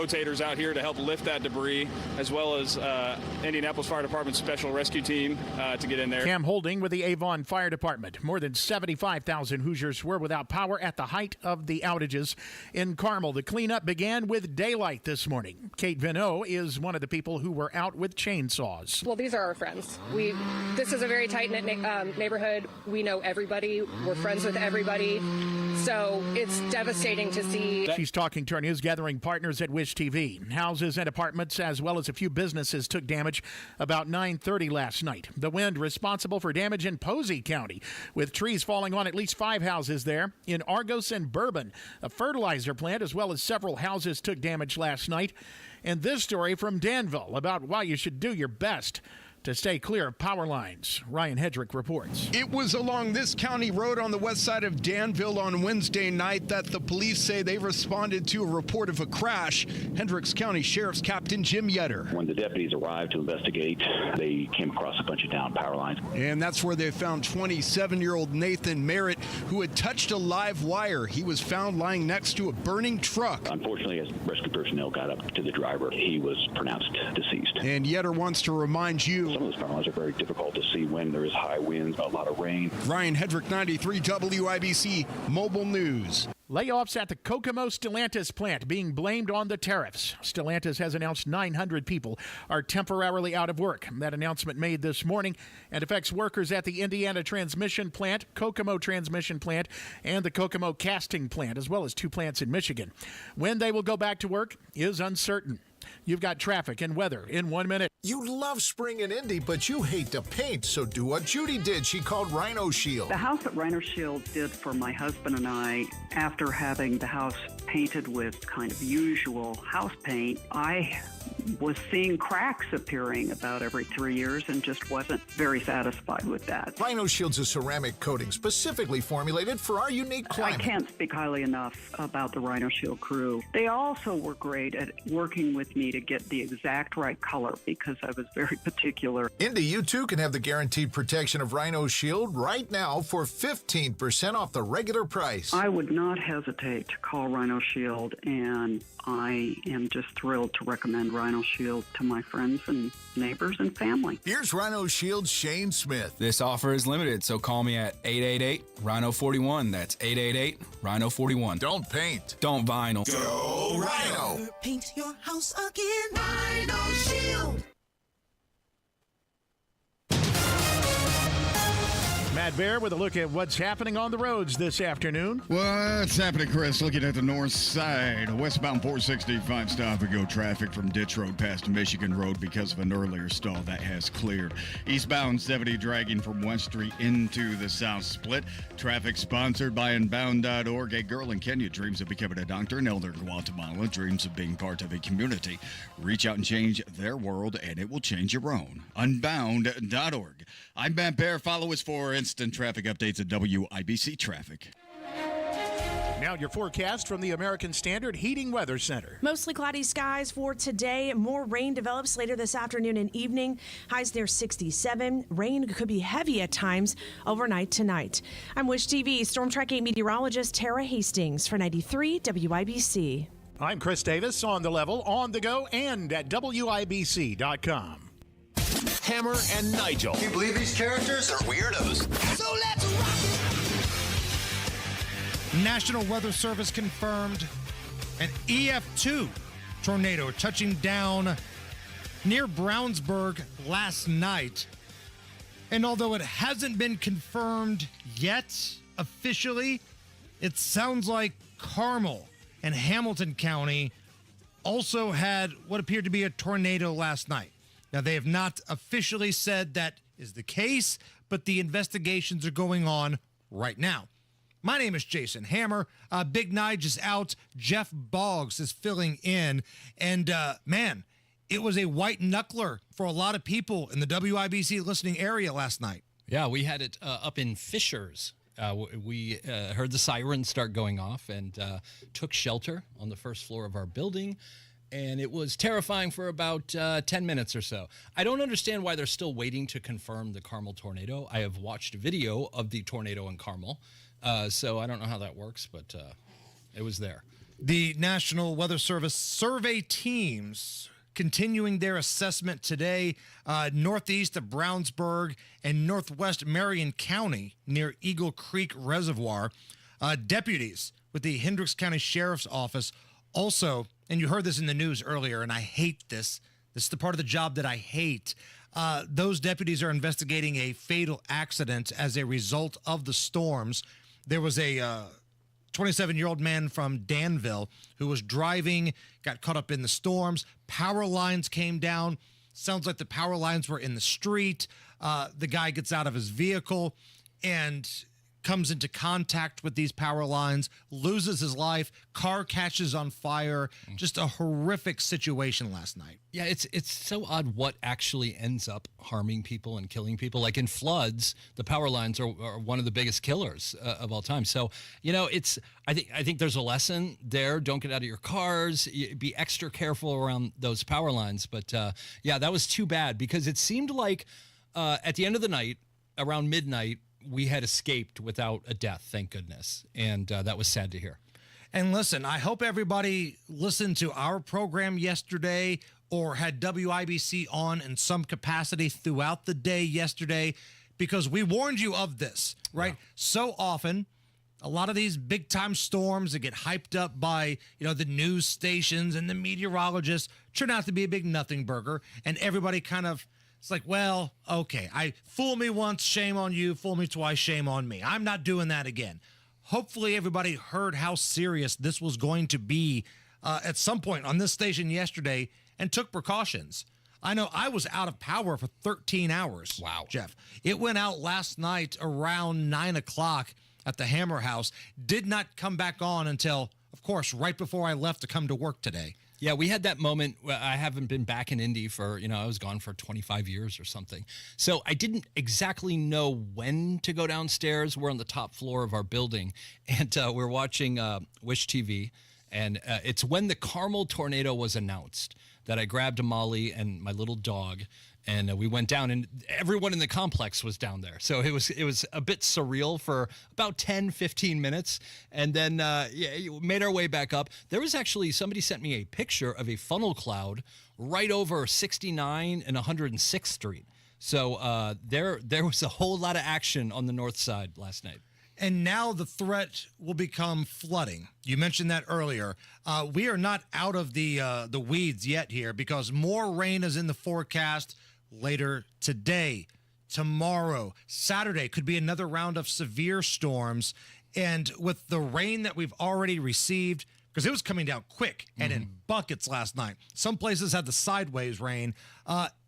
rotators out here to help lift that debris, as well as Indianapolis Fire Department's special rescue team to get in there. Cam Holding with the Avon Fire Department. More than 75,000 Hoosiers were without power at the height of the outages in Carmel. The cleanup began with daylight this morning. Kate Vino is one of the people who were out with chainsaws. Well, these are our friends. This is a very tight-knit neighborhood. We know everybody. We're friends with everybody. So it's devastating to see. She's talking to our news gathering partners at Wish TV. Houses and apartments, as well as a few businesses, took damage about 9:30 last night. The wind responsible for damage in Posey County, with trees falling on at least 5 houses there. In Argos and Bourbon, a fertilizer plant, as well as several houses, took damage last night. And this story from Danville about why you should do your best to stay clear of power lines. Ryan Hedrick reports. It was along this county road on the west side of Danville on Wednesday night that the police say they responded to a report of a crash. Hendricks County Sheriff's Captain Jim Yetter. When the deputies arrived to investigate, they came across a bunch of downed power lines. And that's where they found 27-year-old Nathan Merritt, who had touched a live wire. He was found lying next to a burning truck. Unfortunately, as rescue personnel got up to the driver, he was pronounced deceased. And Yetter wants to remind you, some of those power lines are very difficult to see when there is high winds, a lot of rain. Ryan Hedrick, 93 WIBC Mobile News. Layoffs at the Kokomo Stellantis plant being blamed on the tariffs. Stellantis has announced 900 people are temporarily out of work. That announcement made this morning and affects workers at the Indiana Transmission Plant, Kokomo Transmission Plant, and the Kokomo Casting Plant, as well as 2 plants in Michigan. When they will go back to work is uncertain. You've got traffic and weather in 1 minute. You love spring in Indy, but you hate to paint, so do what Judy did. She called Rhino Shield. The house that Rhino Shield did for my husband and I, after having the house painted with kind of usual house paint, I was seeing cracks appearing about every 3 years and just wasn't very satisfied with that. Rhino Shield's a ceramic coating specifically formulated for our unique climate. I can't speak highly enough about the Rhino Shield crew. They also were great at working with me to get the exact right color because I was very particular. Indy, you too can have the guaranteed protection of Rhino Shield right now for 15% off the regular price. I would not hesitate to call Rhino Shield, and I am just thrilled to recommend Rhino Shield to my friends and neighbors and family. Here's Rhino Shield's Shane Smith. This offer is limited, so call me at 888-RHINO-41. That's 888-RHINO-41. Don't paint. Don't vinyl. Go Rhino. Paint your house again. Rhino Shield. Matt Bear with a look at what's happening on the roads this afternoon. What's happening, Chris? Looking at the north side, westbound 465 stop-and-go traffic from Ditch Road past Michigan Road because of an earlier stall that has cleared. Eastbound 70 dragging from West Street into the South Split. Traffic sponsored by Unbound.org. A girl in Kenya dreams of becoming a doctor. An elder in Guatemala dreams of being part of a community. Reach out and change their world, and it will change your own. Unbound.org. I'm Matt Bear. Follow us for instant traffic updates at WIBC Traffic. Now your forecast from the American Standard Heating Weather Center. Mostly cloudy skies for today. More rain develops later this afternoon and evening. Highs near 67. Rain could be heavy at times overnight tonight. I'm Wish TV Storm Track 8 meteorologist Tara Hastings for 93 WIBC. I'm Chris Davis, on the level, on the go, and at WIBC.com. Hammer and Nigel. Can you believe these characters are weirdos? So let's rock it! National Weather Service confirmed an EF2 tornado touching down near Brownsburg last night. And although it hasn't been confirmed yet officially, it sounds like Carmel and Hamilton County also had what appeared to be a tornado last night. Now, they have not officially said that is the case, but the investigations are going on right now. My name is Jason Hammer. Big Nige is out. Jeff Boggs is filling in. And, man, it was a white knuckler for a lot of people in the WIBC listening area last night. Yeah, we had it up in Fischer's. We heard the sirens start going off and took shelter on the first floor of our building. And it was terrifying for about 10 minutes or so. I don't understand why they're still waiting to confirm the Carmel tornado. I have watched a video of the tornado in Carmel, so I don't know how that works, but it was there. The National Weather Service survey teams continuing their assessment today, northeast of Brownsburg and northwest Marion County near Eagle Creek Reservoir. Deputies with the Hendricks County Sheriff's Office also, and you heard this in the news earlier, and I hate this. This is the part of the job that I hate. Those deputies are investigating a fatal accident as a result of the storms. There was a 27-year-old man from Danville who was driving, got caught up in the storms. Power lines came down. Sounds like the power lines were in the street. The guy gets out of his vehicle and comes into contact with these power lines, loses his life, car catches on fire. Just a horrific situation last night. Yeah, it's so odd what actually ends up harming people and killing people. Like in floods, the power lines are one of the biggest killers of all time. So, I think there's a lesson there. Don't get out of your cars. Be extra careful around those power lines. But yeah, that was too bad because it seemed like at the end of the night, around midnight, we had escaped without a death, thank goodness. And that was sad to hear. And listen, I hope everybody listened to our program yesterday or had WIBC on in some capacity throughout the day yesterday, because we warned you of this, right? Yeah. So often, a lot of these big time storms that get hyped up by, the news stations and the meteorologists turn out to be a big nothing burger. And everybody kind of, it's like, well, okay, fool me once, shame on you. Fool me twice, shame on me. I'm not doing that again. Hopefully everybody heard how serious this was going to be at some point on this station yesterday and took precautions. I know I was out of power for 13 hours. Wow. Jeff. It went out last night around 9 o'clock at the Hammer House. Did not come back on until, of course, right before I left to come to work today. Yeah, we had that moment. I haven't been back in Indy for, I was gone for 25 years or something. So I didn't exactly know when to go downstairs. We're on the top floor of our building, and we're watching Wish TV. And it's when the Carmel tornado was announced that I grabbed Molly and my little dog, and we went down, and everyone in the complex was down there. So it was a bit surreal for about 10, 15 minutes. And then made our way back up. There was actually, somebody sent me a picture of a funnel cloud right over 69 and 106th Street. So there was a whole lot of action on the north side last night. And now the threat will become flooding. You mentioned that earlier. We are not out of the weeds yet here, because more rain is in the forecast later today, tomorrow, Saturday. Could be another round of severe storms. And with the rain that we've already received, because it was coming down quick and in buckets last night. Some places had the sideways rain.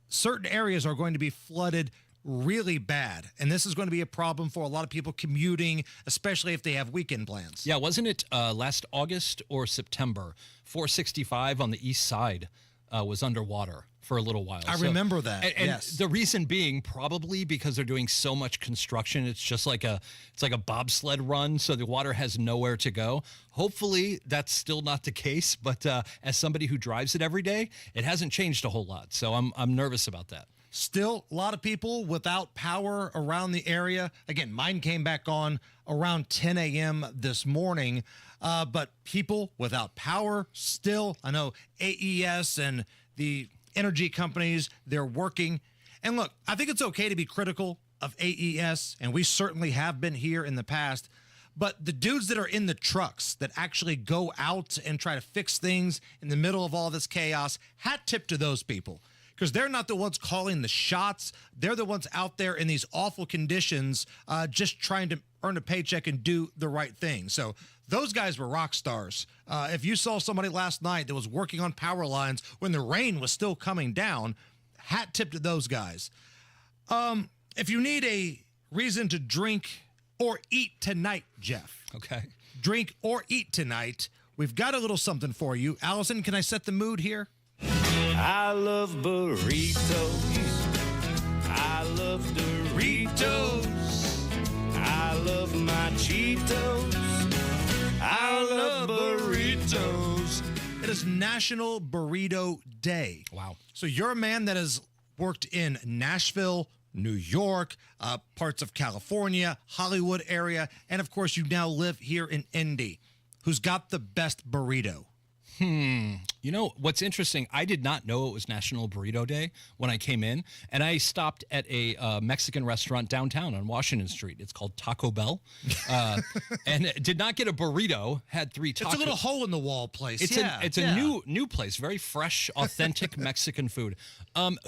Certain areas are going to be flooded really bad, and this is going to be a problem for a lot of people commuting, especially if they have weekend plans. Yeah, wasn't it last August or September, 465 on the east side was underwater for a little while. I remember that. And yes. The reason being probably because they're doing so much construction. It's just like a bobsled run, so the water has nowhere to go. Hopefully that's still not the case, but as somebody who drives it every day, it hasn't changed a whole lot. So I'm nervous about that. Still a lot of people without power around the area. Again, mine came back on around 10 a.m. this morning, but people without power still. I know AES and the energy companies, they're working. And look, I think it's okay to be critical of AES, and we certainly have been here in the past. But the dudes that are in the trucks that actually go out and try to fix things in the middle of all this chaos, hat tip to those people. Because they're not the ones calling the shots. They're the ones out there in these awful conditions, just trying to earn a paycheck and do the right thing. So those guys were rock stars. If you saw somebody last night that was working on power lines when the rain was still coming down, hat tip to those guys. If you need a reason to drink or eat tonight, Jeff. Okay. Drink or eat tonight, we've got a little something for you. Allison, can I set the mood here? I love burritos. I love Doritos. I love my Cheetos. I love burritos. It is National Burrito Day. Wow. So you're a man that has worked in Nashville, New York, parts of California, Hollywood area, and of course you now live here in Indy. who's got the best burrito? You know, what's interesting, I did not know it was National Burrito Day when I came in, and I stopped at a Mexican restaurant downtown on Washington Street. It's called Taco Bell, and did not get a burrito, had 3 tacos. It's a little hole-in-the-wall place. It's a new place, very fresh, authentic Mexican food.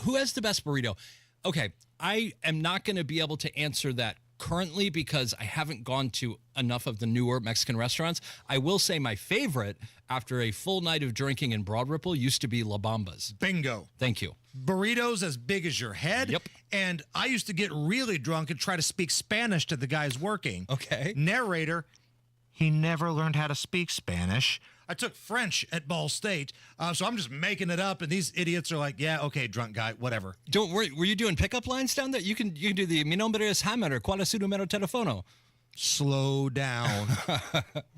Who has the best burrito? Okay, I am not going to be able to answer that currently because I haven't gone to enough of the newer Mexican restaurants. I will say my favorite after a full night of drinking in Broad Ripple used to be La Bamba's. Bingo. Thank you. Burritos as big as your head. Yep. And I used to get really drunk and try to speak Spanish to the guys working. Okay. Narrator, he never learned how to speak Spanish. I took French at Ball State, so I'm just making it up, and these idiots are like, yeah, okay, drunk guy, whatever. Don't worry. Were you doing pickup lines down there? You can do the mi nombre es Hammer, ¿cuál es su número teléfono? Slow down.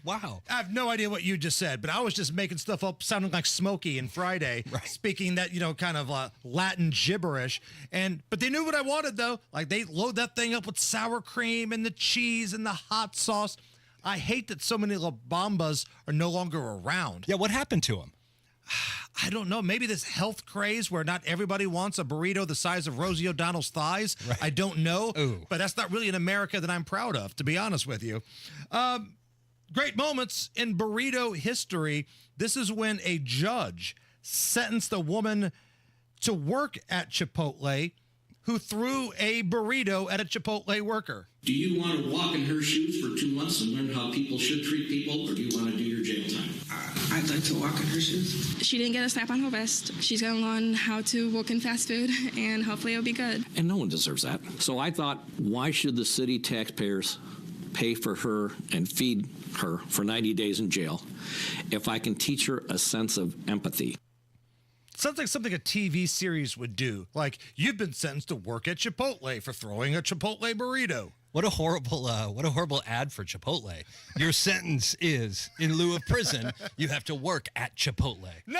Wow. I have no idea what you just said, but I was just making stuff up sounding like Smokey and Friday, speaking that, kind of Latin gibberish. But they knew what I wanted, though. Like, they load that thing up with sour cream and the cheese and the hot sauce. I hate that so many La Bambas are no longer around. Yeah, what happened to them? I don't know. Maybe this health craze where not everybody wants a burrito the size of Rosie O'Donnell's thighs. Right. I don't know. Ooh. But that's not really an America that I'm proud of, to be honest with you. Great moments in burrito history. This is when a judge sentenced a woman to work at Chipotle who threw a burrito at a Chipotle worker. Do you want to walk in her shoes for 2 months and learn how people should treat people, or do you want to do your jail time? I'd like to walk in her shoes. She didn't get a slap on her wrist. She's going to learn how to work in fast food, and hopefully it'll be good. And no one deserves that. So I thought, why should the city taxpayers pay for her and feed her for 90 days in jail if I can teach her a sense of empathy? Sounds like something a TV series would do. Like, you've been sentenced to work at Chipotle for throwing a Chipotle burrito. What a horrible ad for Chipotle. Your sentence is, in lieu of prison, you have to work at Chipotle. No!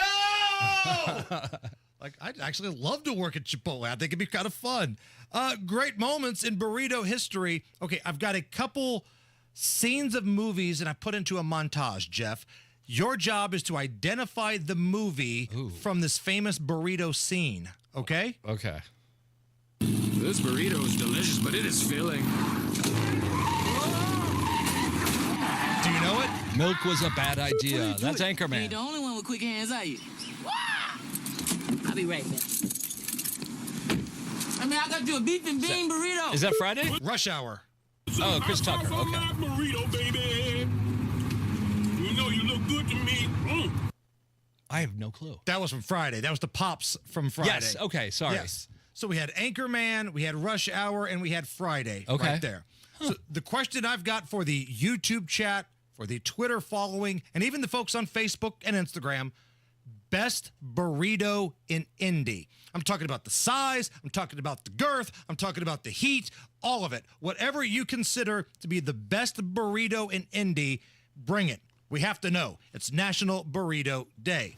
Like, I'd actually love to work at Chipotle. I think it'd be kind of fun. Great moments in burrito history. Okay, I've got a couple scenes of movies, and I put into a montage, Jeff. Your job is to identify the movie from this famous burrito scene, okay? Okay. This burrito is delicious, but it is filling. Do you know it? Milk was a bad idea. That's Anchorman. You ain't the only one with quick hands, are you? I'll be right back. I mean, I got you a beef and bean burrito. Is that Friday? Rush Hour. Oh, Chris Tucker. Okay. Burrito, baby. You know you look good to me. I have no clue. That was from Friday. That was the Pops from Friday. Yes. Okay. Sorry. Yes. So we had Anchorman, we had Rush Hour, and we had Friday right there. So the question I've got for the YouTube chat, for the Twitter following, and even the folks on Facebook and Instagram, best burrito in Indy. I'm talking about the size, I'm talking about the girth, I'm talking about the heat, all of it. Whatever you consider to be the best burrito in Indy, bring it. We have to know. It's National Burrito Day.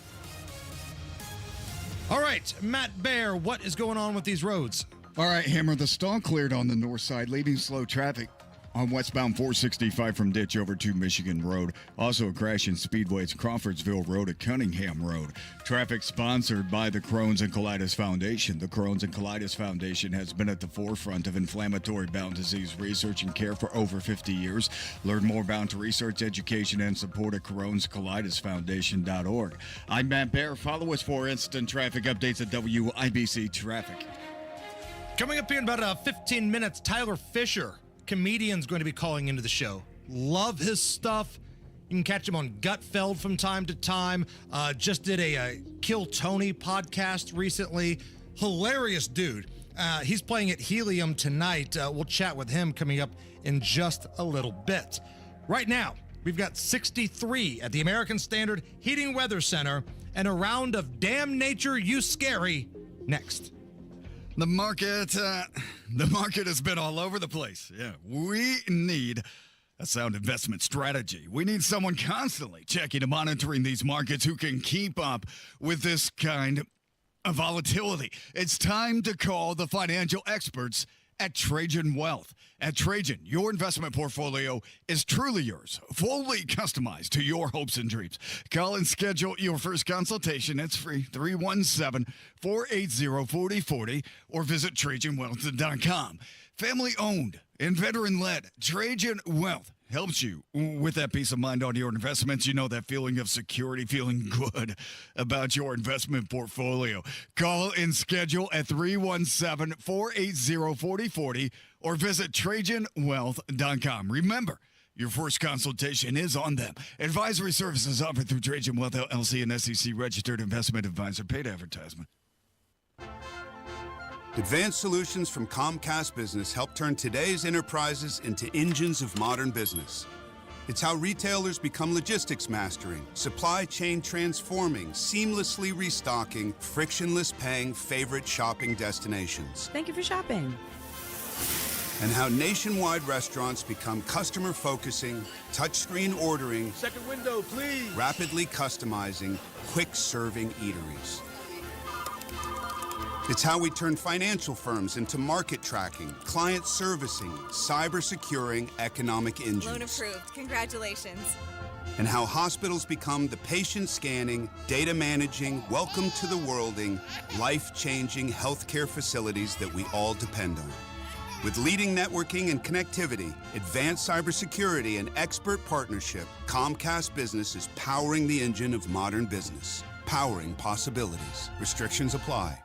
All right, Matt Bear, what is going on with these roads? All right, Hammer, the stall cleared on the north side, leaving slow traffic on westbound 465 from Ditch over to Michigan Road. Also a crash in Speedway's Crawfordsville Road at Cunningham Road. Traffic sponsored by the Crohn's and Colitis Foundation. The Crohn's and Colitis Foundation has been at the forefront of inflammatory bowel disease research and care for over 50 years. Learn more about research, education, and support at Crohn'sColitisFoundation.org. I'm Matt Bear. Follow us for instant traffic updates at WIBC Traffic. Coming up here in about 15 minutes, Tyler Fischer, comedian's going to be calling into the show. Love his stuff. You can catch him on Gutfeld from time to time. Just did a Kill Tony podcast recently. Hilarious dude. He's playing at Helium tonight. We'll chat with him coming up in just a little bit. Right now, we've got 63 at the American Standard Heating Weather Center and a round of Damn Nature You Scary next. The market has been all over the place. Yeah, we need a sound investment strategy. We need someone constantly checking and monitoring these markets who can keep up with this kind of volatility. It's time to call the financial experts at Trajan Wealth. At Trajan, your investment portfolio is truly yours, fully customized to your hopes and dreams. Call and schedule your first consultation. It's free, 317-480-4040, or visit TrajanWealth.com. Family-owned and veteran-led, Trajan Wealth helps you with that peace of mind on your investments. You know, that feeling of security, feeling good about your investment portfolio. Call and schedule at 317-480-4040 or visit TrajanWealth.com. Remember, your first consultation is on them. Advisory services offered through Trajan Wealth LLC, and SEC registered investment advisor. Paid advertisement. Advanced solutions from Comcast Business help turn today's enterprises into engines of modern business. It's how retailers become logistics mastering, supply chain transforming, seamlessly restocking, frictionless paying favorite shopping destinations. Thank you for shopping. And how nationwide restaurants become customer focusing, touchscreen ordering, Second window, please. rapidly customizing, quick serving eateries. It's how we turn financial firms into market tracking, client servicing, cyber securing economic engines. Loan approved. Congratulations. And how hospitals become the patient scanning, data managing, welcome to the worlding, life-changing healthcare facilities that we all depend on. With leading networking and connectivity, advanced cybersecurity, and expert partnership, Comcast Business is powering the engine of modern business, powering possibilities. Restrictions apply.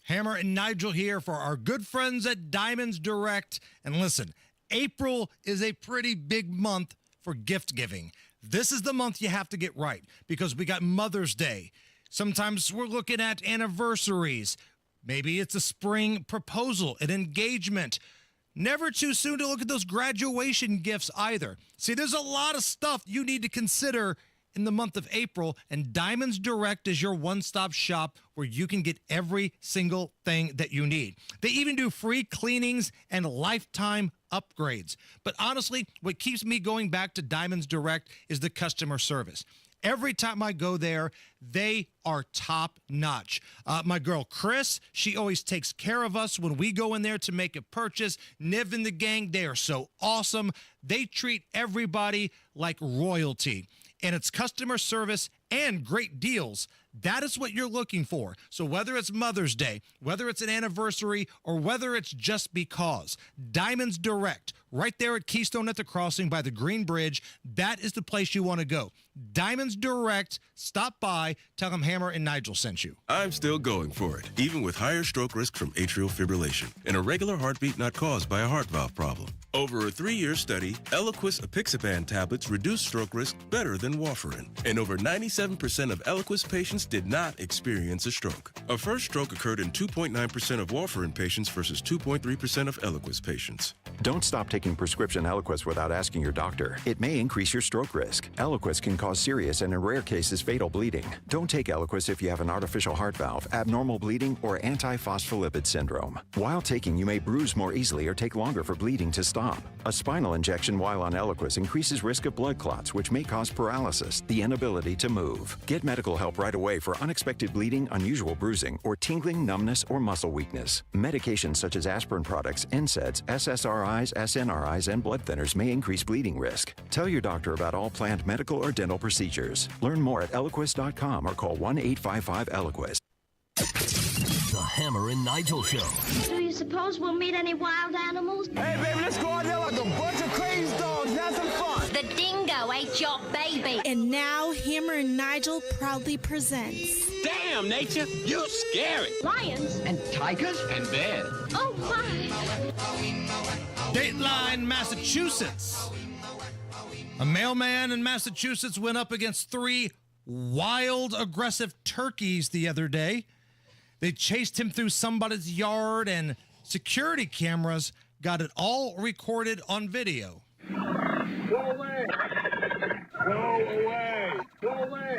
Hammer and Nigel here for our good friends at Diamonds Direct. And listen, April is a pretty big month for gift giving. This is the month you have to get right because we got Mother's Day. Sometimes we're looking at anniversaries. Maybe it's a spring proposal, an engagement. Never too soon to look at those graduation gifts either. See, there's a lot of stuff you need to consider in the month of April, and Diamonds Direct is your one-stop shop where you can get every single thing that you need. They even do free cleanings and lifetime upgrades. But honestly, what keeps me going back to Diamonds Direct is the customer service. Every time I go there, they are top notch. My girl, Chris, she always takes care of us when we go in there to make a purchase. Niv and the gang, they are so awesome. They treat everybody like royalty. And it's customer service and great deals. That is what you're looking for. So whether it's Mother's Day, whether it's an anniversary, or whether it's just because, Diamonds Direct, right there at Keystone at the Crossing by the Green Bridge, that is the place you want to go. Diamonds Direct, stop by, tell them Hammer and Nigel sent you. I'm still going for it, even with higher stroke risk from atrial fibrillation and a regular heartbeat not caused by a heart valve problem. Over a 3-year study, Eliquis apixaban tablets reduced stroke risk better than warfarin, and over 97% of Eliquis patients did not experience a stroke. A first stroke occurred in 2.9% of warfarin patients versus 2.3% of Eliquis patients. Don't stop taking prescription Eliquis without asking your doctor. It may increase your stroke risk. Eliquis can cause serious and in rare cases fatal bleeding. Don't take Eliquis if you have an artificial heart valve, abnormal bleeding, or antiphospholipid syndrome. While taking, you may bruise more easily or take longer for bleeding to stop. A spinal injection while on Eliquis increases risk of blood clots, which may cause paralysis, the inability to move. Get medical help right away for unexpected bleeding, unusual bruising, or tingling, numbness, or muscle weakness. Medications such as aspirin products, NSAIDs, SSRIs, SNRIs, and blood thinners may increase bleeding risk. Tell your doctor about all planned medical or dental procedures. Learn more at Eliquis.com or call 1-855-ELIQUIS. The Hammer and Nigel Show. Do you suppose we'll meet any wild animals? Hey, baby, let's go out there like a bunch of crazy dogs. Have some fun. The dingo ate your baby. And now, Hammer and Nigel proudly presents... Damn, nature, you scary. Lions. And tigers. And bears. Oh, my. Dateline, Massachusetts. A mailman in Massachusetts went up against 3 wild, aggressive turkeys the other day. They chased him through somebody's yard, and security cameras got it all recorded on video. Go away. Go away. Go away.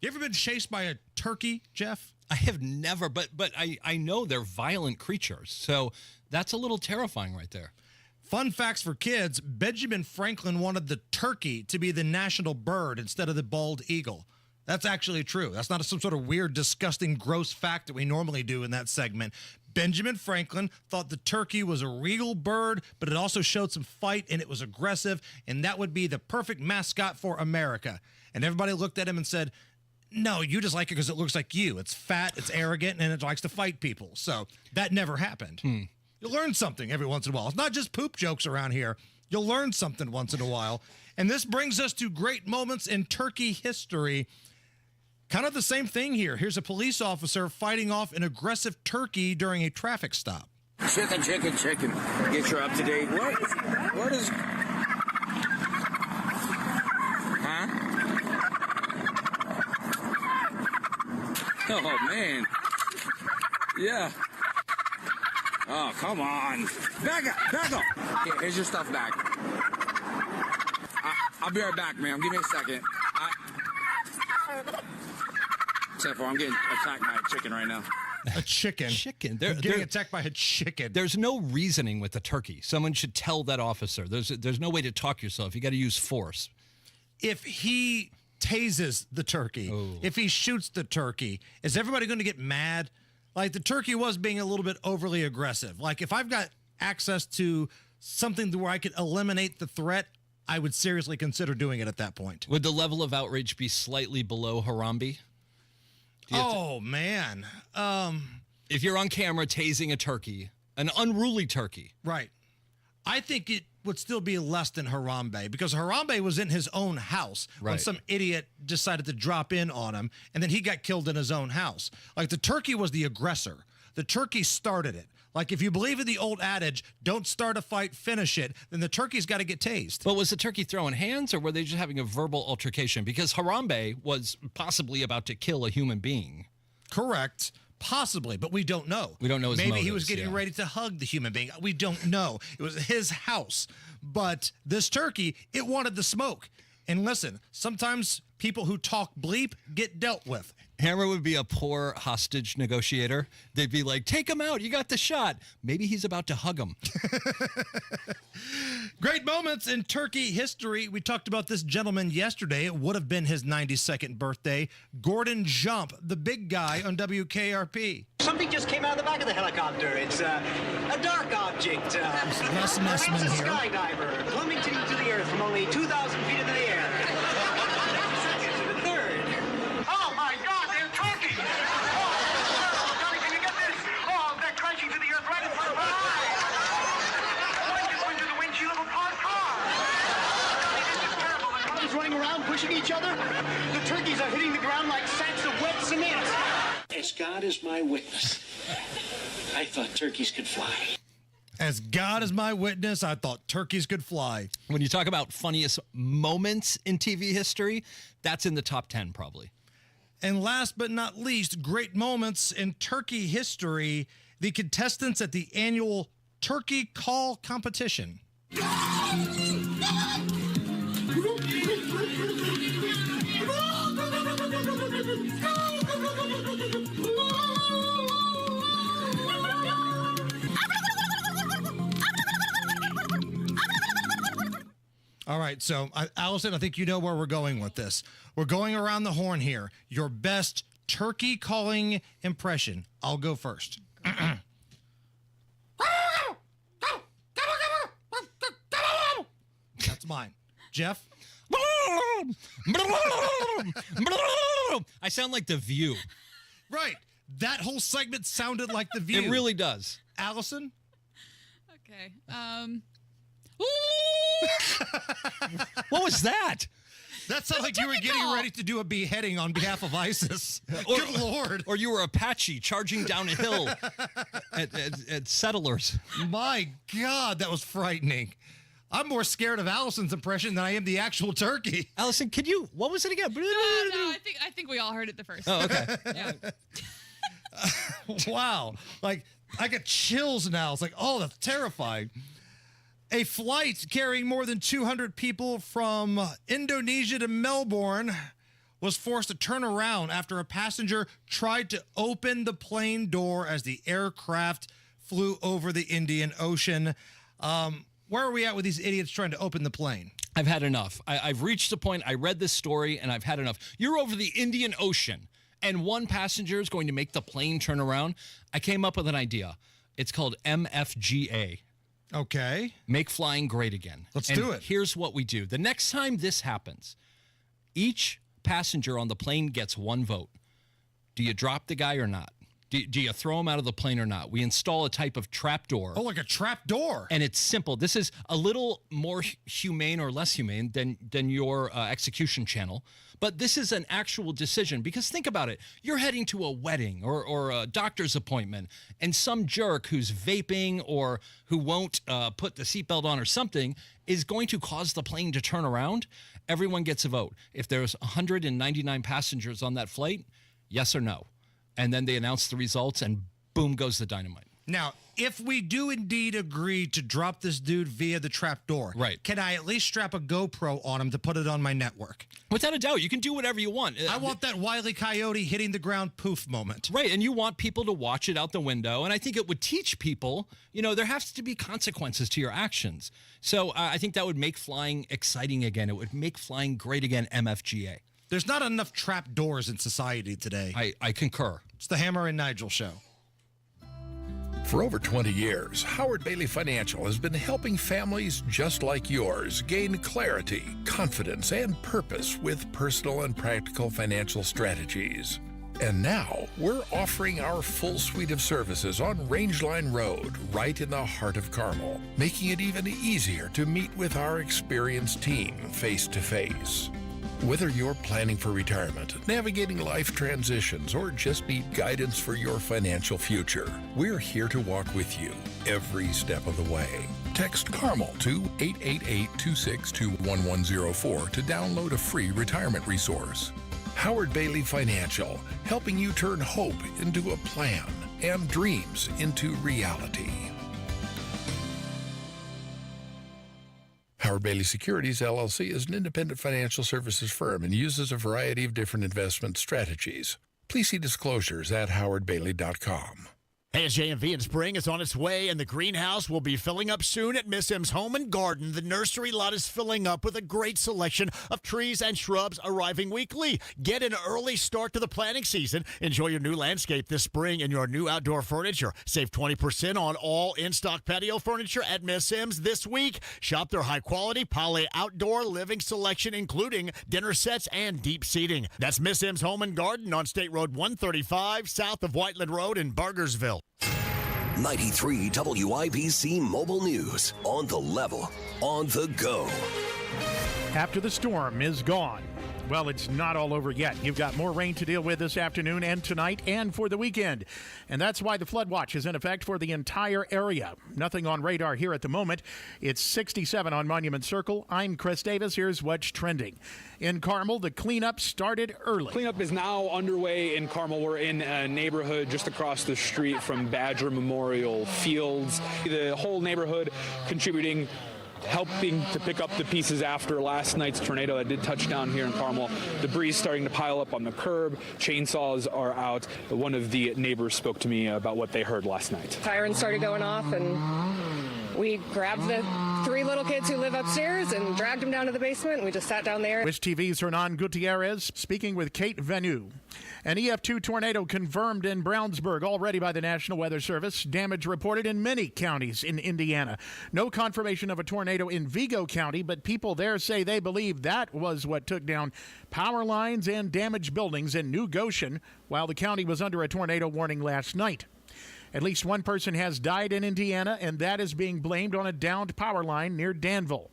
You ever been chased by a turkey, Jeff? I have never, but I know they're violent creatures, so that's a little terrifying right there. Fun facts for kids, Benjamin Franklin wanted the turkey to be the national bird instead of the bald eagle. That's actually true. That's not some sort of weird, disgusting, gross fact that we normally do in that segment. Benjamin Franklin thought the turkey was a regal bird, but it also showed some fight and it was aggressive, and that would be the perfect mascot for America. And everybody looked at him and said, no, you just like it because it looks like you. It's fat, it's arrogant, and it likes to fight people. So that never happened. You'll learn something every once in a while. It's not just poop jokes around here. You'll learn something once in a while. And this brings us to great moments in turkey history. Kind of the same thing here. Here's a police officer fighting off an aggressive turkey during a traffic stop. Chicken, chicken, chicken. Get your up-to-date. What is... Huh? Oh, man. Yeah. Oh, come on. Back up. Here, here's your stuff back. I'll be right back, ma'am. Give me a second. Except for I'm getting attacked by a chicken right now. A chicken? Chicken. They're getting attacked by a chicken. There's no reasoning with the turkey. Someone should tell that officer. There's no way to talk yourself. You got to use force. If he tases the turkey, if he shoots the turkey, is everybody going to get mad? Like, the turkey was being a little bit overly aggressive. Like, if I've got access to something where I could eliminate the threat, I would seriously consider doing it at that point. Would the level of outrage be slightly below Harambe? Oh, man. If you're on camera tasing a turkey, an unruly turkey. Right. I think it would still be less than Harambe, because Harambe was in his own house when some idiot decided to drop in on him, and then he got killed in his own house. Like, the turkey was the aggressor. The turkey started it. Like, if you believe in the old adage, don't start a fight, finish it, then the turkey's got to get tased. But was the turkey throwing hands, or were they just having a verbal altercation? Because Harambe was possibly about to kill a human being. Correct. Possibly, but we don't know. We don't know his Maybe motives, he was getting ready to hug the human being. We don't know. It was his house. But this turkey, it wanted the smoke. And listen, sometimes people who talk bleep get dealt with. Hammer would be a poor hostage negotiator. They'd be like, take him out. You got the shot. Maybe he's about to hug him. Great moments in turkey history. We talked about this gentleman yesterday. It would have been his 92nd birthday. Gordon Jump, the big guy on WKRP. Something just came out of the back of the helicopter. It's a dark object. Les Nessman It's a here. skydiver plummeting to the earth from only 2,000 feet into the air. Second to the third. Oh, my God, they're turkeys! Oh, Johnny, can you get this? Oh, they're crashing to the earth right in front of our eyes. One just went through the windshield of a parked car. Johnny, this is terrible. The cars running around pushing each other. The turkeys are hitting the ground like sacks of wet cement. As God is my witness, I thought turkeys could fly. As God is my witness, I thought turkeys could fly. When you talk about funniest moments in TV history, that's in the top 10 probably. And last but not least, great moments in turkey history, the contestants at the annual Turkey Call Competition. All right, so Allison, I think you know where we're going with this. We're going around the horn here. Your best turkey calling impression. I'll go first. That's mine. Jeff? I sound like The View. Right. That whole segment sounded like The View. It really does. Allison? Okay. What was that? That sounded like you were getting ready to do a beheading on behalf of ISIS. Good Lord. Or you were Apache charging down a hill at settlers. My God, that was frightening. I'm more scared of Allison's impression than I am the actual turkey. Allison, what was it again? No, I think we all heard it the first Oh, okay. Yeah. Wow. Like, I got chills now. It's like, oh, that's terrifying. A flight carrying more than 200 people from Indonesia to Melbourne was forced to turn around after a passenger tried to open the plane door as the aircraft flew over the Indian Ocean. Where are we at with these idiots trying to open the plane? I've had enough. I've reached a point. I read this story, and I've had enough. You're over the Indian Ocean, and one passenger is going to make the plane turn around. I came up with an idea. It's called MFGA. Okay. Make flying great again. Let's do it. Here's what we do. The next time this happens, each passenger on the plane gets one vote. Do you drop the guy or not? Do you throw him out of the plane or not? We install a type of trapdoor. Oh, like a trapdoor. And it's simple. This is a little more humane or less humane than your execution channel. But this is an actual decision, because think about it. You're heading to a wedding or a doctor's appointment, and some jerk who's vaping or who won't put the seatbelt on or something is going to cause the plane to turn around. Everyone gets a vote. If there's 199 passengers on that flight, yes or no. And then they announce the results, and boom goes the dynamite. Now, if we do indeed agree to drop this dude via the trapdoor, right, can I at least strap a GoPro on him to put it on my network? Without a doubt, you can do whatever you want. I want that Wile E. Coyote hitting the ground poof moment. Right, and you want people to watch it out the window, and I think it would teach people, there has to be consequences to your actions. So I think that would make flying exciting again. It would make flying great again, MFGA. There's not enough trap doors in society today. I concur. It's the Hammer and Nigel Show. For over 20 years, Howard Bailey Financial has been helping families just like yours gain clarity, confidence, and purpose with personal and practical financial strategies. And now, we're offering our full suite of services on Rangeline Road, right in the heart of Carmel, making it even easier to meet with our experienced team face-to-face. Whether you're planning for retirement, navigating life transitions, or just need guidance for your financial future, we're here to walk with you every step of the way. Text CARMEL to 888-262-1104 to download a free retirement resource. Howard Bailey Financial, helping you turn hope into a plan and dreams into reality. Howard Bailey Securities, LLC is an independent financial services firm and uses a variety of different investment strategies. Please see disclosures at howardbailey.com. ASJMV in spring is on its way, and the greenhouse will be filling up soon at Miss M's Home and Garden. The nursery lot is filling up with a great selection of trees and shrubs arriving weekly. Get an early start to the planting season. Enjoy your new landscape this spring and your new outdoor furniture. Save 20% on all in-stock patio furniture at Miss M's this week. Shop their high-quality poly outdoor living selection, including dinner sets and deep seating. That's Miss M's Home and Garden on State Road 135, south of Whiteland Road in Burgersville. 93 WIBC Mobile News. On the level, on the go. After the storm is gone. Well, it's not all over yet. You've got more rain to deal with this afternoon and tonight and for the weekend. And that's why the flood watch is in effect for the entire area. Nothing on radar here at the moment. It's 67 on Monument Circle. I'm Chris Davis. Here's what's trending. In Carmel, the cleanup started early. Cleanup is now underway in Carmel. We're in a neighborhood just across the street from Badger Memorial Fields. The whole neighborhood contributing, helping to pick up the pieces after last night's tornado that did touch down here in Carmel. Debris starting to pile up on the curb. Chainsaws are out. One of the neighbors spoke to me about what they heard last night. Sirens started going off, and we grabbed the 3 little kids who live upstairs and dragged them down to the basement, and we just sat down there. Wish TV's Hernan Gutierrez speaking with Kate Venu. An EF2 tornado confirmed in Brownsburg already by the National Weather Service. Damage reported in many counties in Indiana. No confirmation of a tornado in Vigo County, but people there say they believe that was what took down power lines and damaged buildings in New Goshen while the county was under a tornado warning last night. At least one person has died in Indiana, and that is being blamed on a downed power line near Danville.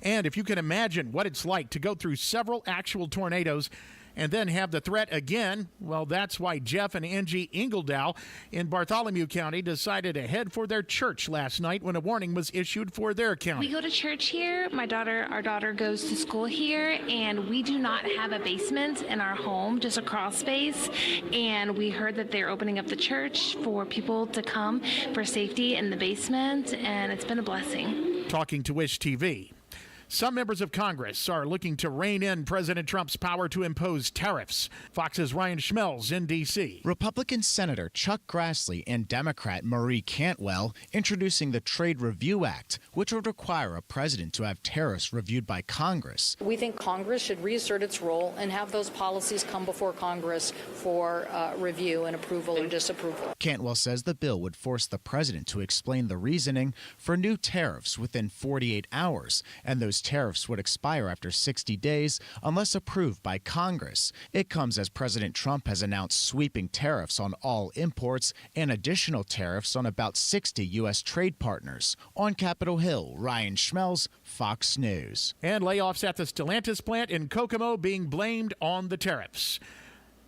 And if you can imagine what it's like to go through several actual tornadoes and then have the threat again, well, that's why Jeff and Angie Ingledow in Bartholomew County decided to head for their church last night when a warning was issued for their county. We go to church here. Our daughter goes to school here, and we do not have a basement in our home, just a crawl space. And we heard that they're opening up the church for people to come for safety in the basement, and it's been a blessing. Talking to Wish TV. Some members of Congress are looking to rein in President Trump's power to impose tariffs. Fox's Ryan Schmelz in D.C. Republican Senator Chuck Grassley and Democrat Marie Cantwell introducing the Trade Review Act, which would require a president to have tariffs reviewed by Congress. We think Congress should reassert its role and have those policies come before Congress for review and approval or disapproval. Cantwell says the bill would force the president to explain the reasoning for new tariffs within 48 hours, and those tariffs would expire after 60 days unless approved by Congress. It comes as President Trump has announced sweeping tariffs on all imports and additional tariffs on about 60 U.S. trade partners. On Capitol Hill, Ryan Schmelz, Fox News. And layoffs at the Stellantis plant in Kokomo being blamed on the tariffs.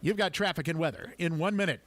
You've got traffic and weather in 1 minute.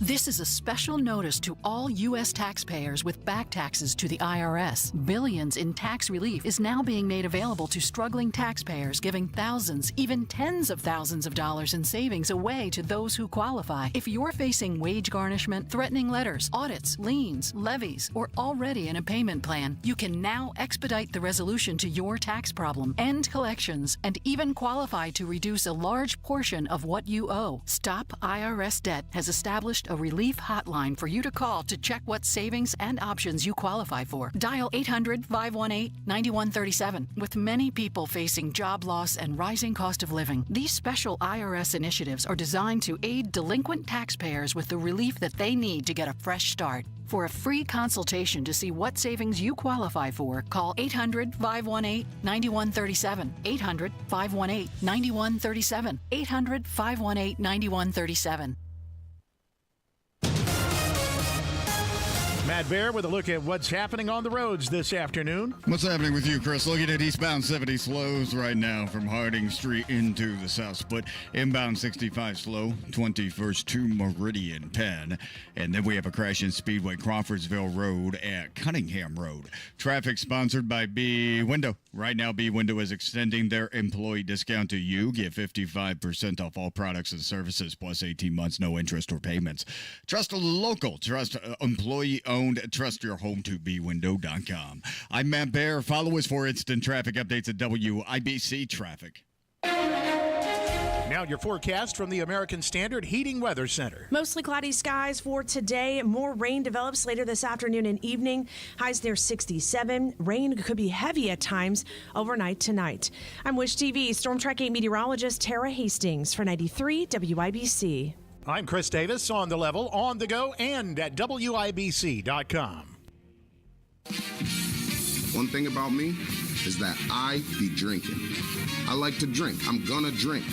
This is a special notice to all U.S. taxpayers with back taxes to the IRS. Billions in tax relief is now being made available to struggling taxpayers, giving thousands, even tens of thousands of dollars in savings away to those who qualify. If you're facing wage garnishment, threatening letters, audits, liens, levies, or already in a payment plan, you can now expedite the resolution to your tax problem, end collections, and even qualify to reduce a large portion of what you owe. Stop IRS Debt has established a relief hotline for you to call to check what savings and options you qualify for. Dial 800-518-9137. With many people facing job loss and rising cost of living, these special IRS initiatives are designed to aid delinquent taxpayers with the relief that they need to get a fresh start. For a free consultation to see what savings you qualify for, call 800-518-9137. 800-518-9137. 800-518-9137. Matt Bear with a look at what's happening on the roads this afternoon. What's happening with you, Chris? Looking at eastbound 70 slows right now from Harding Street into the South Split. Inbound 65 slow, 21st to Meridian Penn. And then we have a crash in Speedway Crawfordsville Road at Cunningham Road. Traffic sponsored by B Window. Right now, B Window is extending their employee discount to you. Get 55% off all products and services, plus 18 months, no interest or payments. Trust a local, trust employee-owned, trust your home to bwindow.com. I'm Matt Bear. Follow us for instant traffic updates at WIBC Traffic. Now your forecast from the American Standard Heating Weather Center. Mostly cloudy skies for today. More rain develops later this afternoon and evening. Highs near 67. Rain could be heavy at times overnight tonight. I'm Wish TV Storm Track 8 meteorologist Tara Hastings for 93 WIBC. I'm Chris Davis on the level, on the go, and at WIBC.com. One thing about me is that I be drinking. I like to drink. I'm gonna drink.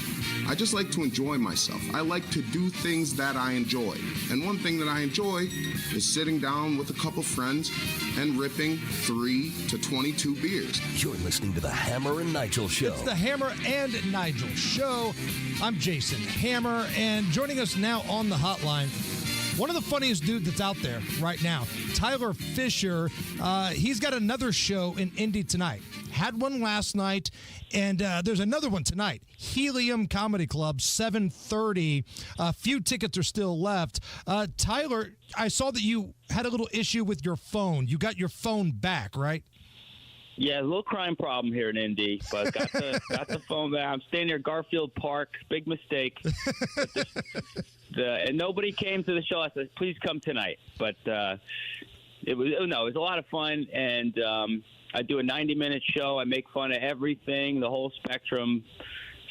I just like to enjoy myself. I like to do things that I enjoy. And one thing that I enjoy is sitting down with a couple friends and ripping 3 to 22 beers. You're listening to the Hammer and Nigel Show. It's the Hammer and Nigel Show. I'm Jason Hammer, and joining us now on the hotline, one of the funniest dudes that's out there right now, Tyler Fischer. He's got another show in Indy tonight. Had one last night, and there's another one tonight. Helium Comedy Club, 7:30. A few tickets are still left. Tyler, I saw that you had a little issue with your phone. You got your phone back, right? Yeah, a little crime problem here in Indy, but got the phone back. I'm staying near Garfield Park. Big mistake. And nobody came to the show. I said, please come tonight. But it was a lot of fun, and I do a 90-minute show. I make fun of everything, the whole spectrum.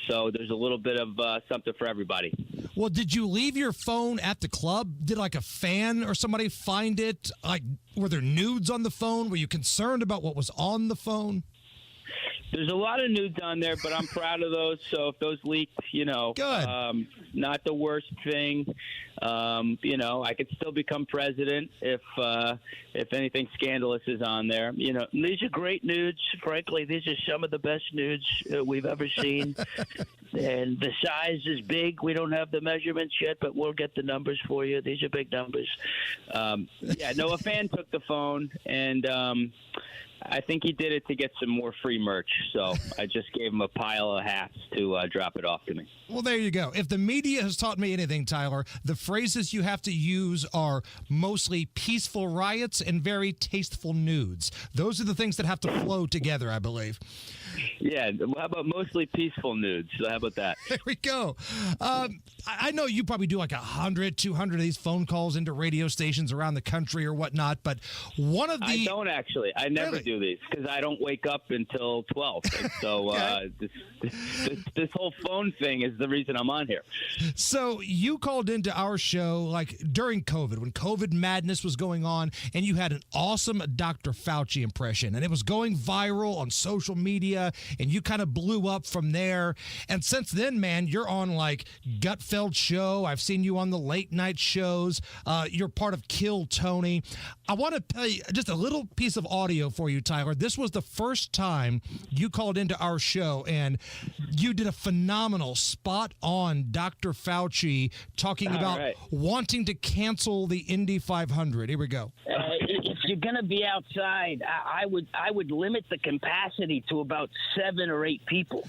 So there's a little bit of something for everybody. Well, did you leave your phone at the club? Did like a fan or somebody find it? Like, were there nudes on the phone? Were you concerned about what was on the phone? There's a lot of nudes on there, but I'm proud of those. So if those leaked, good. Not the worst thing. I could still become president if anything scandalous is on there. These are great nudes. Frankly, these are some of the best nudes we've ever seen. And the size is big. We don't have the measurements yet, but we'll get the numbers for you. These are big numbers. A fan took the phone, and I think he did it to get some more free merch. So I just gave him a pile of hats to drop it off to me. Well, there you go. If the media has taught me anything, Tyler, the phrases you have to use are mostly peaceful riots and very tasteful nudes. Those are the things that have to flow together, I believe. Yeah, how about mostly peaceful nudes? So how about that? There we go. I know you probably do like 100, 200 of these phone calls into radio stations around the country or whatnot, but one of the... I don't actually. I never do these because I don't wake up until 12. And so this whole phone thing is the reason I'm on here. So you called into our show like during COVID, when COVID madness was going on, and you had an awesome Dr. Fauci impression, and it was going viral on social media, and you kind of blew up from there. And since then, man, you're on like Gutfeld Show. I've seen you on the late night shows. You're part of Kill Tony. I want to play just a little piece of audio for you, Tyler. This was the first time you called into our show, and you did a phenomenal spot on Dr. Fauci talking about wanting to cancel the Indy 500. Here we go. If you're going to be outside, I would limit the capacity to about 7 or 8 people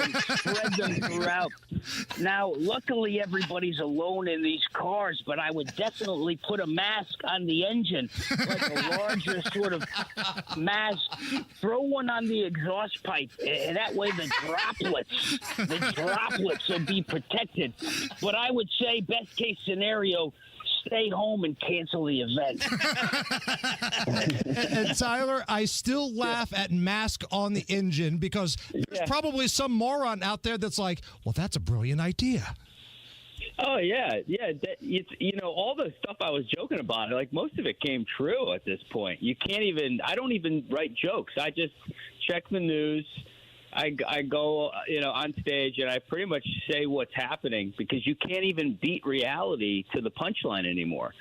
and spread them throughout. Now, luckily, everybody's alone in these cars, but I would definitely put a mask on the engine, like a larger sort of mask. Throw one on the exhaust pipe, and that way the droplets will be protected. But I would say, best case scenario, stay home and cancel the event. and Tyler, I still laugh at mask on the engine because there's probably some moron out there that's like, well, that's a brilliant idea. Oh, yeah. It's, all the stuff I was joking about, like most of it came true at this point. I don't even write jokes. I just check the news. I go, on stage and I pretty much say what's happening because you can't even beat reality to the punchline anymore.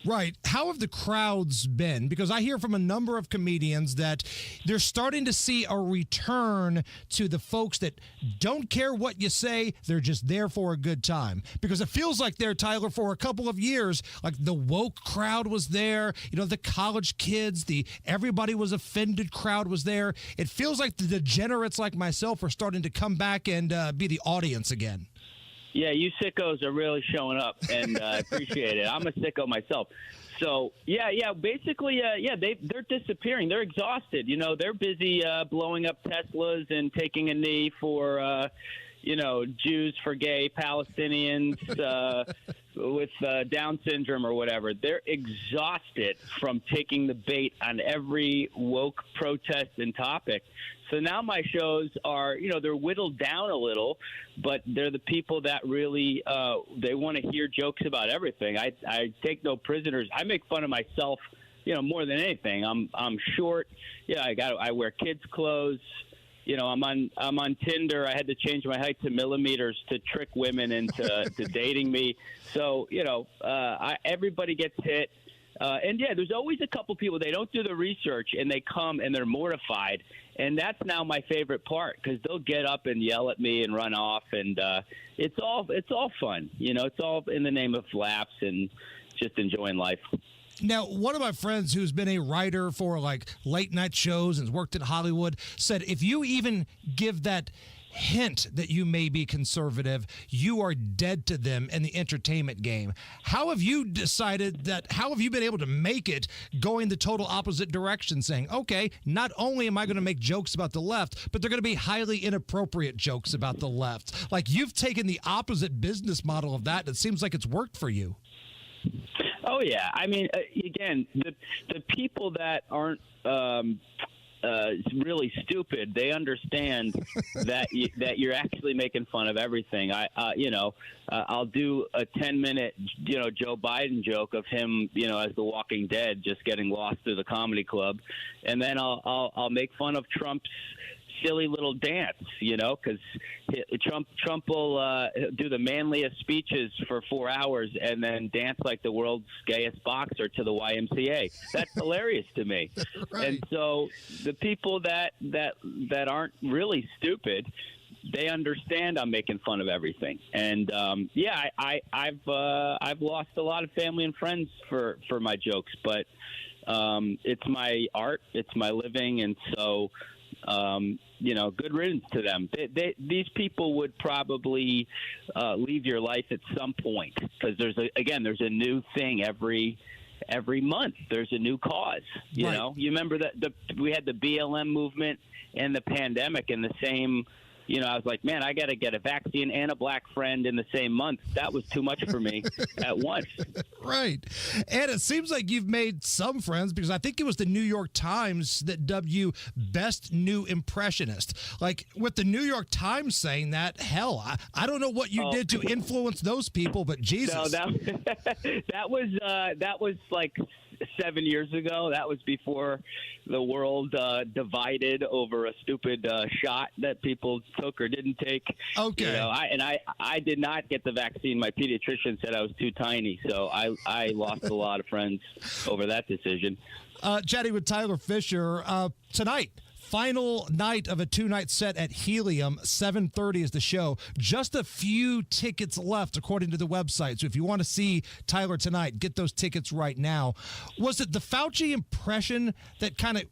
Right. How have the crowds been? Because I hear from a number of comedians that they're starting to see a return to the folks that don't care what you say. They're just there for a good time. Because it feels like there, Tyler, for a couple of years, like the woke crowd was there. The college kids, the everybody was offended crowd was there. It feels like the degenerates like myself are starting to come back and be the audience again. Yeah, you sickos are really showing up, and I appreciate it. I'm a sicko myself. So, basically, they're disappearing. They're exhausted. They're busy blowing up Teslas and taking a knee for, Jews for gay, Palestinians with Down syndrome or whatever. They're exhausted from taking the bait on every woke protest and topic. So now my shows are, they're whittled down a little, but they're the people that really they want to hear jokes about everything. I take no prisoners. I make fun of myself, more than anything. I'm short. I wear kids' clothes. I'm on Tinder. I had to change my height to millimeters to trick women into dating me. So everybody gets hit. There's always a couple people, they don't do the research and they come and they're mortified. And that's now my favorite part because they'll get up and yell at me and run off. And it's all fun. It's all in the name of laughs and just enjoying life. Now, one of my friends who's been a writer for like late night shows and worked in Hollywood said if you even give that hint that you may be conservative, you are dead to them in the entertainment game. How have you decided that? How have you been able to make it going the total opposite direction, saying, okay, not only am I going to make jokes about the left, but they're going to be highly inappropriate jokes about the left? Like you've taken the opposite business model of that. It seems like it's worked for you. Oh, yeah. I mean, again, the people that aren't really stupid, they understand that you're actually making fun of everything. I'll do a 10-minute, Joe Biden joke of him, as the Walking Dead, just getting lost through the comedy club, and then I'll make fun of Trump's silly little dance, because Trump will do the manliest speeches for 4 hours and then dance like the world's gayest boxer to the YMCA. That's hilarious to me. Right. And so the people that aren't really stupid, they understand I'm making fun of everything. And I've lost a lot of family and friends for my jokes, but it's my art, it's my living, and so good riddance to them. These people would probably leave your life at some point, because there's a new thing every month. There's a new cause. You know, you remember that we had the BLM movement and the pandemic in the same. I was like, man, I got to get a vaccine and a black friend in the same month. That was too much for me at once. Right. And it seems like you've made some friends, because I think it was the New York Times that dubbed you Best New Impressionist. Like, with the New York Times saying that, hell, I don't know what you did to influence those people, but Jesus. No, that was like 7 years ago. That was before the world divided over a stupid shot that people took or didn't take. Okay. I did not get the vaccine. My pediatrician said I was too tiny, so I lost a lot of friends over that decision. Chatting with Tyler Fischer tonight. Final night of a 2-night set at Helium. 7:30 is the show. Just a few tickets left, according to the website. So if you want to see Tyler tonight, get those tickets right now. Was it the Fauci impression that kind of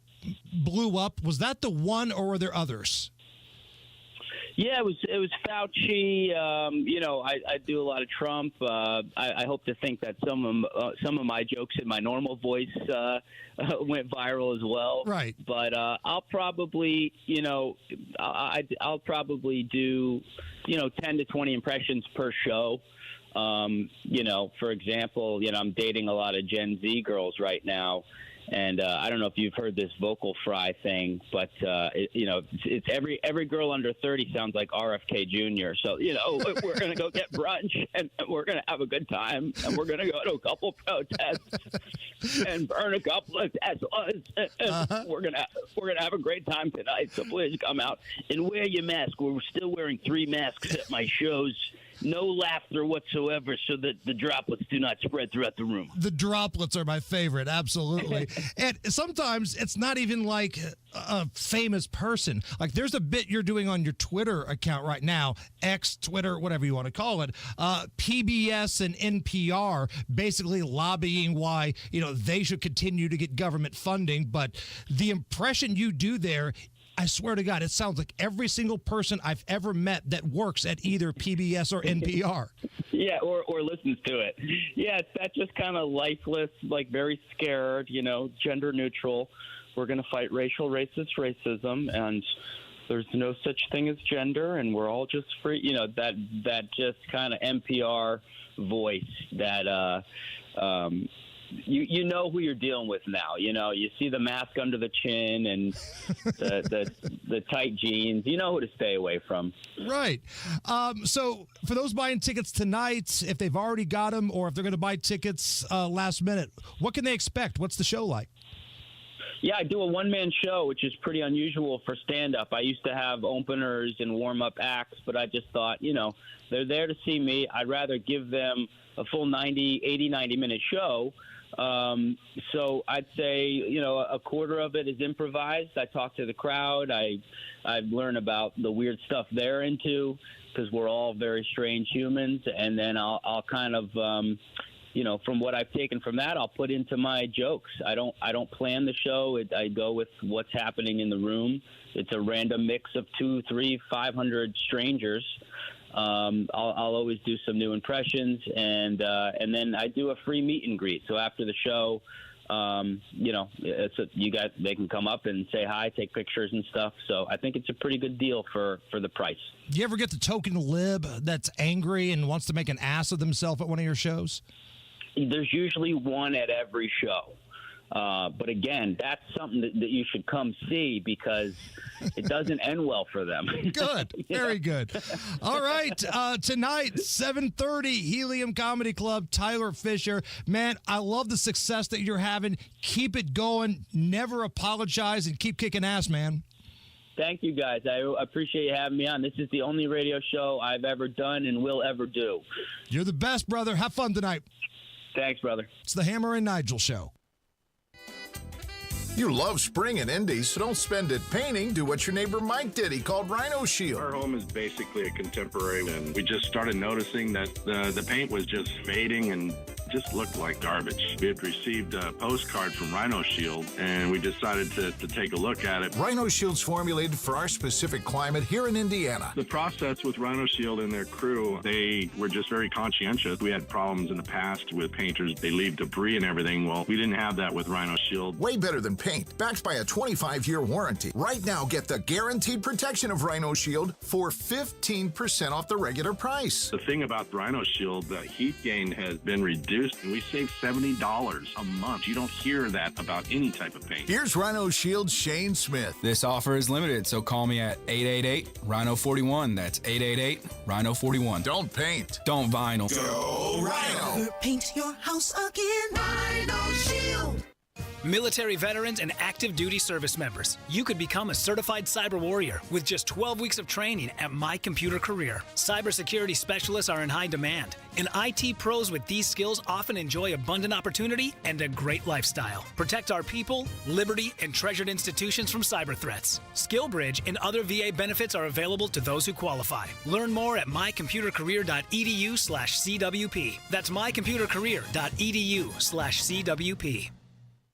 blew up? Was that the one, or were there others? Yeah, it was Fauci. I do a lot of Trump. I hope to think that some of my jokes in my normal voice went viral as well. Right. But I'll probably, I'll probably do, 10 to 20 impressions per show. For example, I'm dating a lot of Gen Z girls right now. And I don't know if you've heard this vocal fry thing, but it's every girl under 30 sounds like RFK Jr. So we're gonna go get brunch and we're gonna have a good time, and we're gonna go to a couple protests and burn a couple of Teslas. And we're gonna have a great time tonight. So please come out and wear your mask. We're still wearing 3 masks at my shows. No laughter whatsoever, so that the droplets do not spread throughout the room. The droplets are my favorite, absolutely. And sometimes it's not even like a famous person. Like, there's a bit you're doing on your Twitter account right now, X, Twitter, whatever you want to call it, PBS and NPR basically lobbying why, they should continue to get government funding. But the impression you do there, I swear to God, it sounds like every single person I've ever met that works at either PBS or NPR. Yeah, or listens to it. Yeah, it's that just kind of lifeless, like very scared, gender neutral. We're going to fight racism, and there's no such thing as gender, and we're all just free. That just kind of NPR voice that you know who you're dealing with now. You see the mask under the chin and the tight jeans. You know who to stay away from. Right. So for those buying tickets tonight, if they've already got them or if they're going to buy tickets last minute, what can they expect? What's the show like? Yeah, I do a one-man show, which is pretty unusual for stand-up. I used to have openers and warm-up acts, but I just thought, they're there to see me. I'd rather give them a full 90-minute show. So I'd say, a quarter of it is improvised. I talk to the crowd. I learn about the weird stuff they're into, because we're all very strange humans. And then I'll kind of, from what I've taken from that, I'll put into my jokes. I don't plan the show. I go with what's happening in the room. It's a random mix of 200, 300, 500 strangers. I'll always do some new impressions, and then I do a free meet and greet. So after the show, they can come up and say hi, take pictures and stuff. So I think it's a pretty good deal for the price. Do you ever get the token lib that's angry and wants to make an ass of themselves at one of your shows? There's usually one at every show. But again, that's something that you should come see, because it doesn't end well for them. Good. Very good. All right. Tonight, 7:30, Helium Comedy Club, Tyler Fischer. Man, I love the success that you're having. Keep it going. Never apologize, and keep kicking ass, man. Thank you, guys. I appreciate you having me on. This is the only radio show I've ever done and will ever do. You're the best, brother. Have fun tonight. Thanks, brother. It's the Hammer and Nigel Show. You love spring in Indy, so don't spend it painting. Do what your neighbor Mike did. He called Rhino Shield. Our home is basically a contemporary, and we just started noticing that the paint was just fading and just looked like garbage. We had received a postcard from Rhino Shield, and we decided to take a look at it. Rhino Shield's formulated for our specific climate here in Indiana. The process with Rhino Shield and their crew, they were just very conscientious. We had problems in the past with painters. They leave debris and everything. Well, we didn't have that with Rhino Shield. Way better than paint, backed by a 25-year warranty. Right now, get the guaranteed protection of Rhino Shield for 15% off the regular price. The thing about Rhino Shield, the heat gain has been reduced, and we save $70 a month. You don't hear that about any type of paint. Here's Rhino Shield's Shane Smith. This offer is limited, so call me at 888-RHINO-41. That's 888-RHINO-41. Don't paint. Don't vinyl. Go Rhino. Paint your house again. Rhino Shield. Military veterans and active duty service members, you could become a certified cyber warrior with just 12 weeks of training at My Computer Career. Cybersecurity specialists are in high demand, and IT pros with these skills often enjoy abundant opportunity and a great lifestyle. Protect our people, liberty, and treasured institutions from cyber threats. SkillBridge and other VA benefits are available to those who qualify. Learn more at mycomputercareer.edu/CWP. That's mycomputercareer.edu/CWP.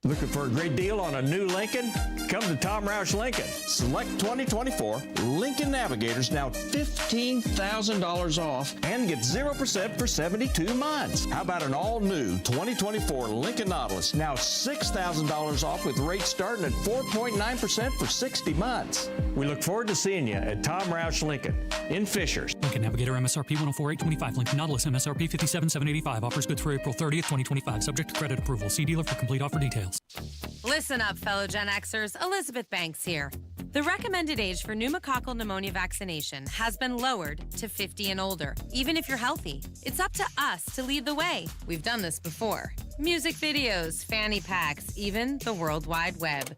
Looking for a great deal on a new Lincoln? Come to Tom Roush Lincoln. Select 2024 Lincoln Navigators, now $15,000 off, and get 0% for 72 months. How about an all-new 2024 Lincoln Nautilus, now $6,000 off with rates starting at 4.9% for 60 months. We look forward to seeing you at Tom Roush Lincoln in Fishers. Lincoln Navigator MSRP 104,825. Lincoln Nautilus MSRP 57,785. Offers good through April 30th, 2025. Subject to credit approval. See dealer for complete offer details. Listen up, fellow Gen Xers. Elizabeth Banks here. The recommended age for pneumococcal pneumonia vaccination has been lowered to 50 and older, even if you're healthy. It's up to us to lead the way. We've done this before. Music videos, fanny packs, even the World Wide Web.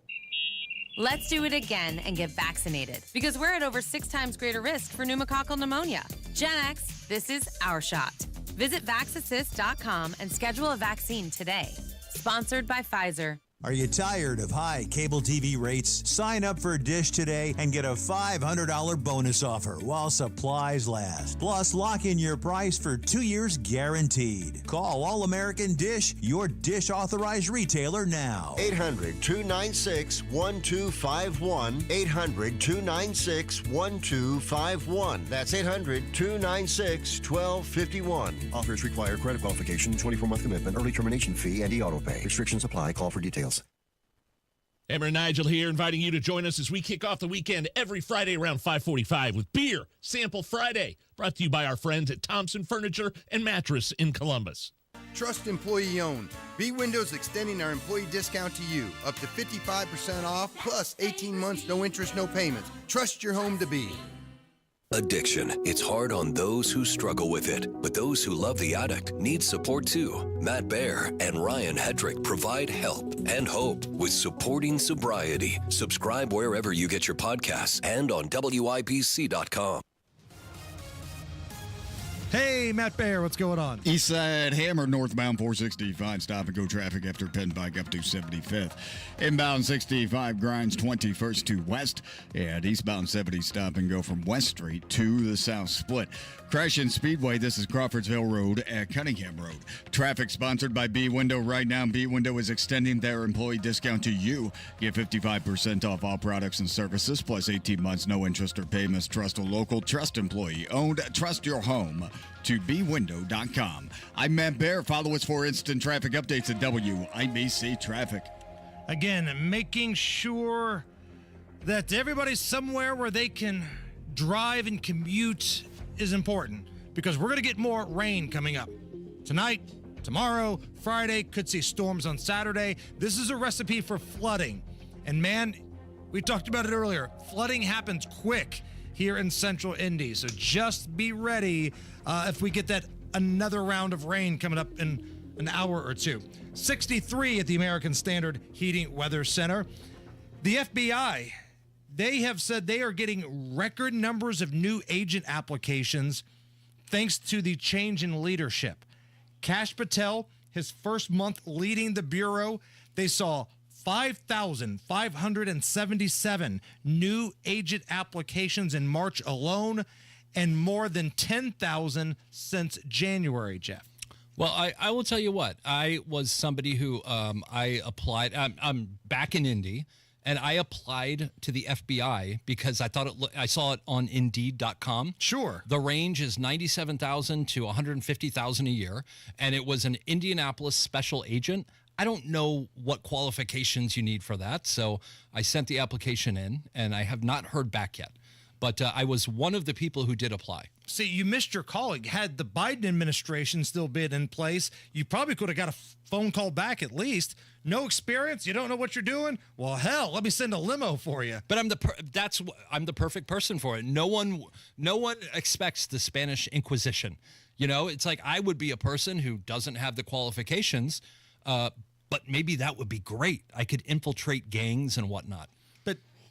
Let's do it again and get vaccinated, because we're at over 6 times greater risk for pneumococcal pneumonia. Gen X, this is our shot. Visit vaxassist.com and schedule a vaccine today. Sponsored by Pfizer. Are you tired of high cable TV rates? Sign up for Dish today and get a $500 bonus offer while supplies last. Plus, lock in your price for 2 years guaranteed. Call All American Dish, your Dish authorized retailer now. 800-296-1251. 800-296-1251. That's 800-296-1251. Offers require credit qualification, 24-month commitment, early termination fee, and e-auto pay. Restrictions apply. Call for details. Hammer and Nigel here, inviting you to join us as we kick off the weekend every Friday around 5:45 with Beer Sample Friday, brought to you by our friends at Thompson Furniture and Mattress in Columbus. Trust employee owned. B Windows extending our employee discount to you, up to 55% off, plus 18 months, no interest, no payments. Trust your home to B. Addiction. It's hard on those who struggle with it, but those who love the addict need support too. Matt Baer and Ryan Hedrick provide help and hope with Supporting Sobriety. Subscribe wherever you get your podcasts and on WIBC.com. Hey, Matt Baer, what's going on? East side Hammer, northbound 465, stop and go traffic after Penn Bike up to 75th. Inbound 65 grinds 21st to west, and eastbound 70 stop and go from West Street to the South Split. Crash in Speedway, this is Crawfordsville Road at Cunningham Road. Traffic sponsored by B Window. Right now, B Window is extending their employee discount to you. Get 55% off all products and services, plus 18 months, no interest or payments. Trust a local, trust employee owned, trust your home. To bwindow.com. I'm Matt Baer. Follow us for instant traffic updates at WIBC Traffic. Again, making sure that everybody's somewhere where they can drive and commute is important, because we're going to get more rain coming up tonight, tomorrow, Friday. Could see storms on Saturday. This is a recipe for flooding. And man, we talked about it earlier. Flooding happens quick here in Central Indy. So just be ready if we get that another round of rain coming up in an hour or two. 63 at the American Standard Heating Weather Center. The FBI, they have said they are getting record numbers of new agent applications thanks to the change in leadership. Kash Patel, his first month leading the Bureau, they saw 5,577 new agent applications in March alone, and more than 10,000 since January, Jeff. Well, I will tell you what. I was somebody who I applied. I'm back in Indy, and I applied to the FBI because I thought I saw it on Indeed.com. Sure. The range is $97,000 to $150,000 a year, and it was an Indianapolis special agent. I don't know what qualifications you need for that, so I sent the application in, and I have not heard back yet. But I was one of the people who did apply. See, you missed your calling. Had the Biden administration still been in place, you probably could have got a phone call back at least. No experience? You don't know what you're doing? Well, hell, let me send a limo for you. But I'm the perfect person for it. No one expects the Spanish Inquisition. You know, it's like I would be a person who doesn't have the qualifications, but maybe that would be great. I could infiltrate gangs and whatnot.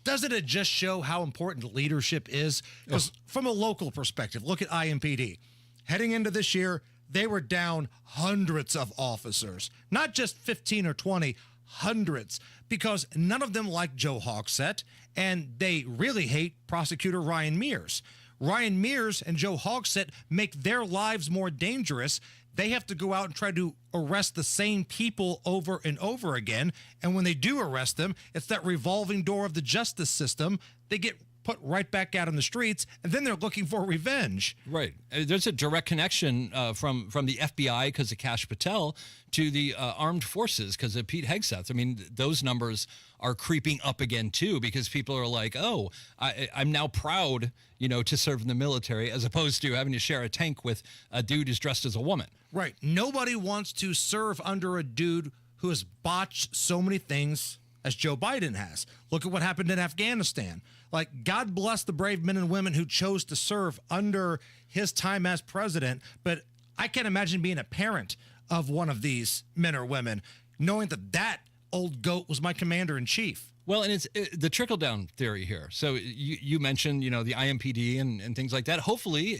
Doesn't it just show how important leadership is? Because from a local perspective, look at IMPD. Heading into this year, they were down hundreds of officers. Not just 15 or 20, hundreds. Because none of them like Joe Hogsett, and they really hate prosecutor Ryan Mears. Ryan Mears and Joe Hogsett make their lives more dangerous. They have to go out and try to arrest the same people over and over again. And when they do arrest them, it's that revolving door of the justice system. They get put right back out on the streets, and then they're looking for revenge. Right. There's a direct connection from the FBI because of Kash Patel to the armed forces because of Pete Hegseth. I mean, those numbers are creeping up again, too, because people are like, oh, I'm now proud, to serve in the military as opposed to having to share a tank with a dude who's dressed as a woman. Right. Nobody wants to serve under a dude who has botched so many things as Joe Biden has. Look at what happened in Afghanistan. Like, God bless the brave men and women who chose to serve under his time as president, but I can't imagine being a parent of one of these men or women, knowing that old goat was my commander-in-chief. Well, and it's the trickle-down theory here. So you mentioned, the IMPD and things like that. Hopefully,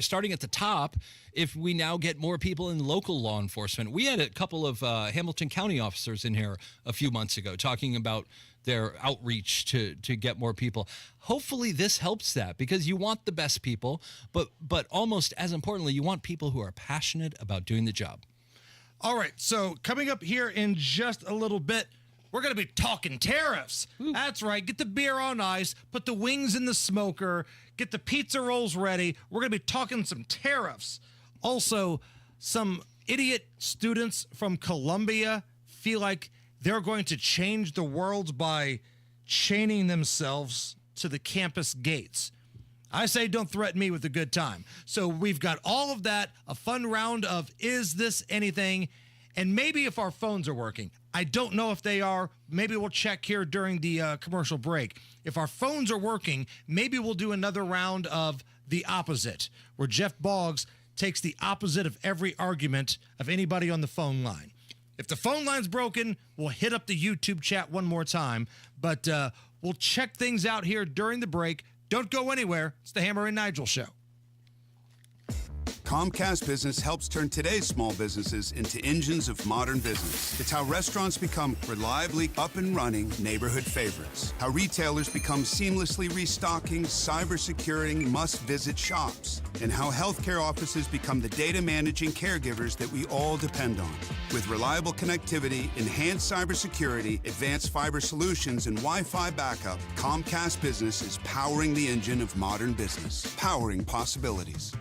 starting at the top, if we now get more people in local law enforcement. We had a couple of Hamilton County officers in here a few months ago talking about their outreach to get more people. Hopefully this helps that because you want the best people, but almost as importantly, you want people who are passionate about doing the job. All right, so coming up here in just a little bit, we're going to be talking tariffs. Ooh. That's right. Get the beer on ice, put the wings in the smoker, get the pizza rolls ready. We're going to be talking some tariffs. Also, some idiot students from Columbia feel like they're going to change the world by chaining themselves to the campus gates. I say don't threaten me with a good time. So we've got all of that, a fun round of Is This Anything? And maybe if our phones are working. I don't know if they are. Maybe we'll check here during the commercial break. If our phones are working, maybe we'll do another round of The Opposite, where Jeff Boggs takes the opposite of every argument of anybody on the phone line. If the phone line's broken, we'll hit up the YouTube chat one more time. But we'll check things out here during the break. Don't go anywhere. It's the Hammer and Nigel Show. Comcast Business helps turn today's small businesses into engines of modern business. It's how restaurants become reliably up and running neighborhood favorites. How retailers become seamlessly restocking, cyber-securing, must-visit shops. And how healthcare offices become the data managing caregivers that we all depend on. With reliable connectivity, enhanced cybersecurity, advanced fiber solutions, and Wi-Fi backup, Comcast Business is powering the engine of modern business. Powering possibilities.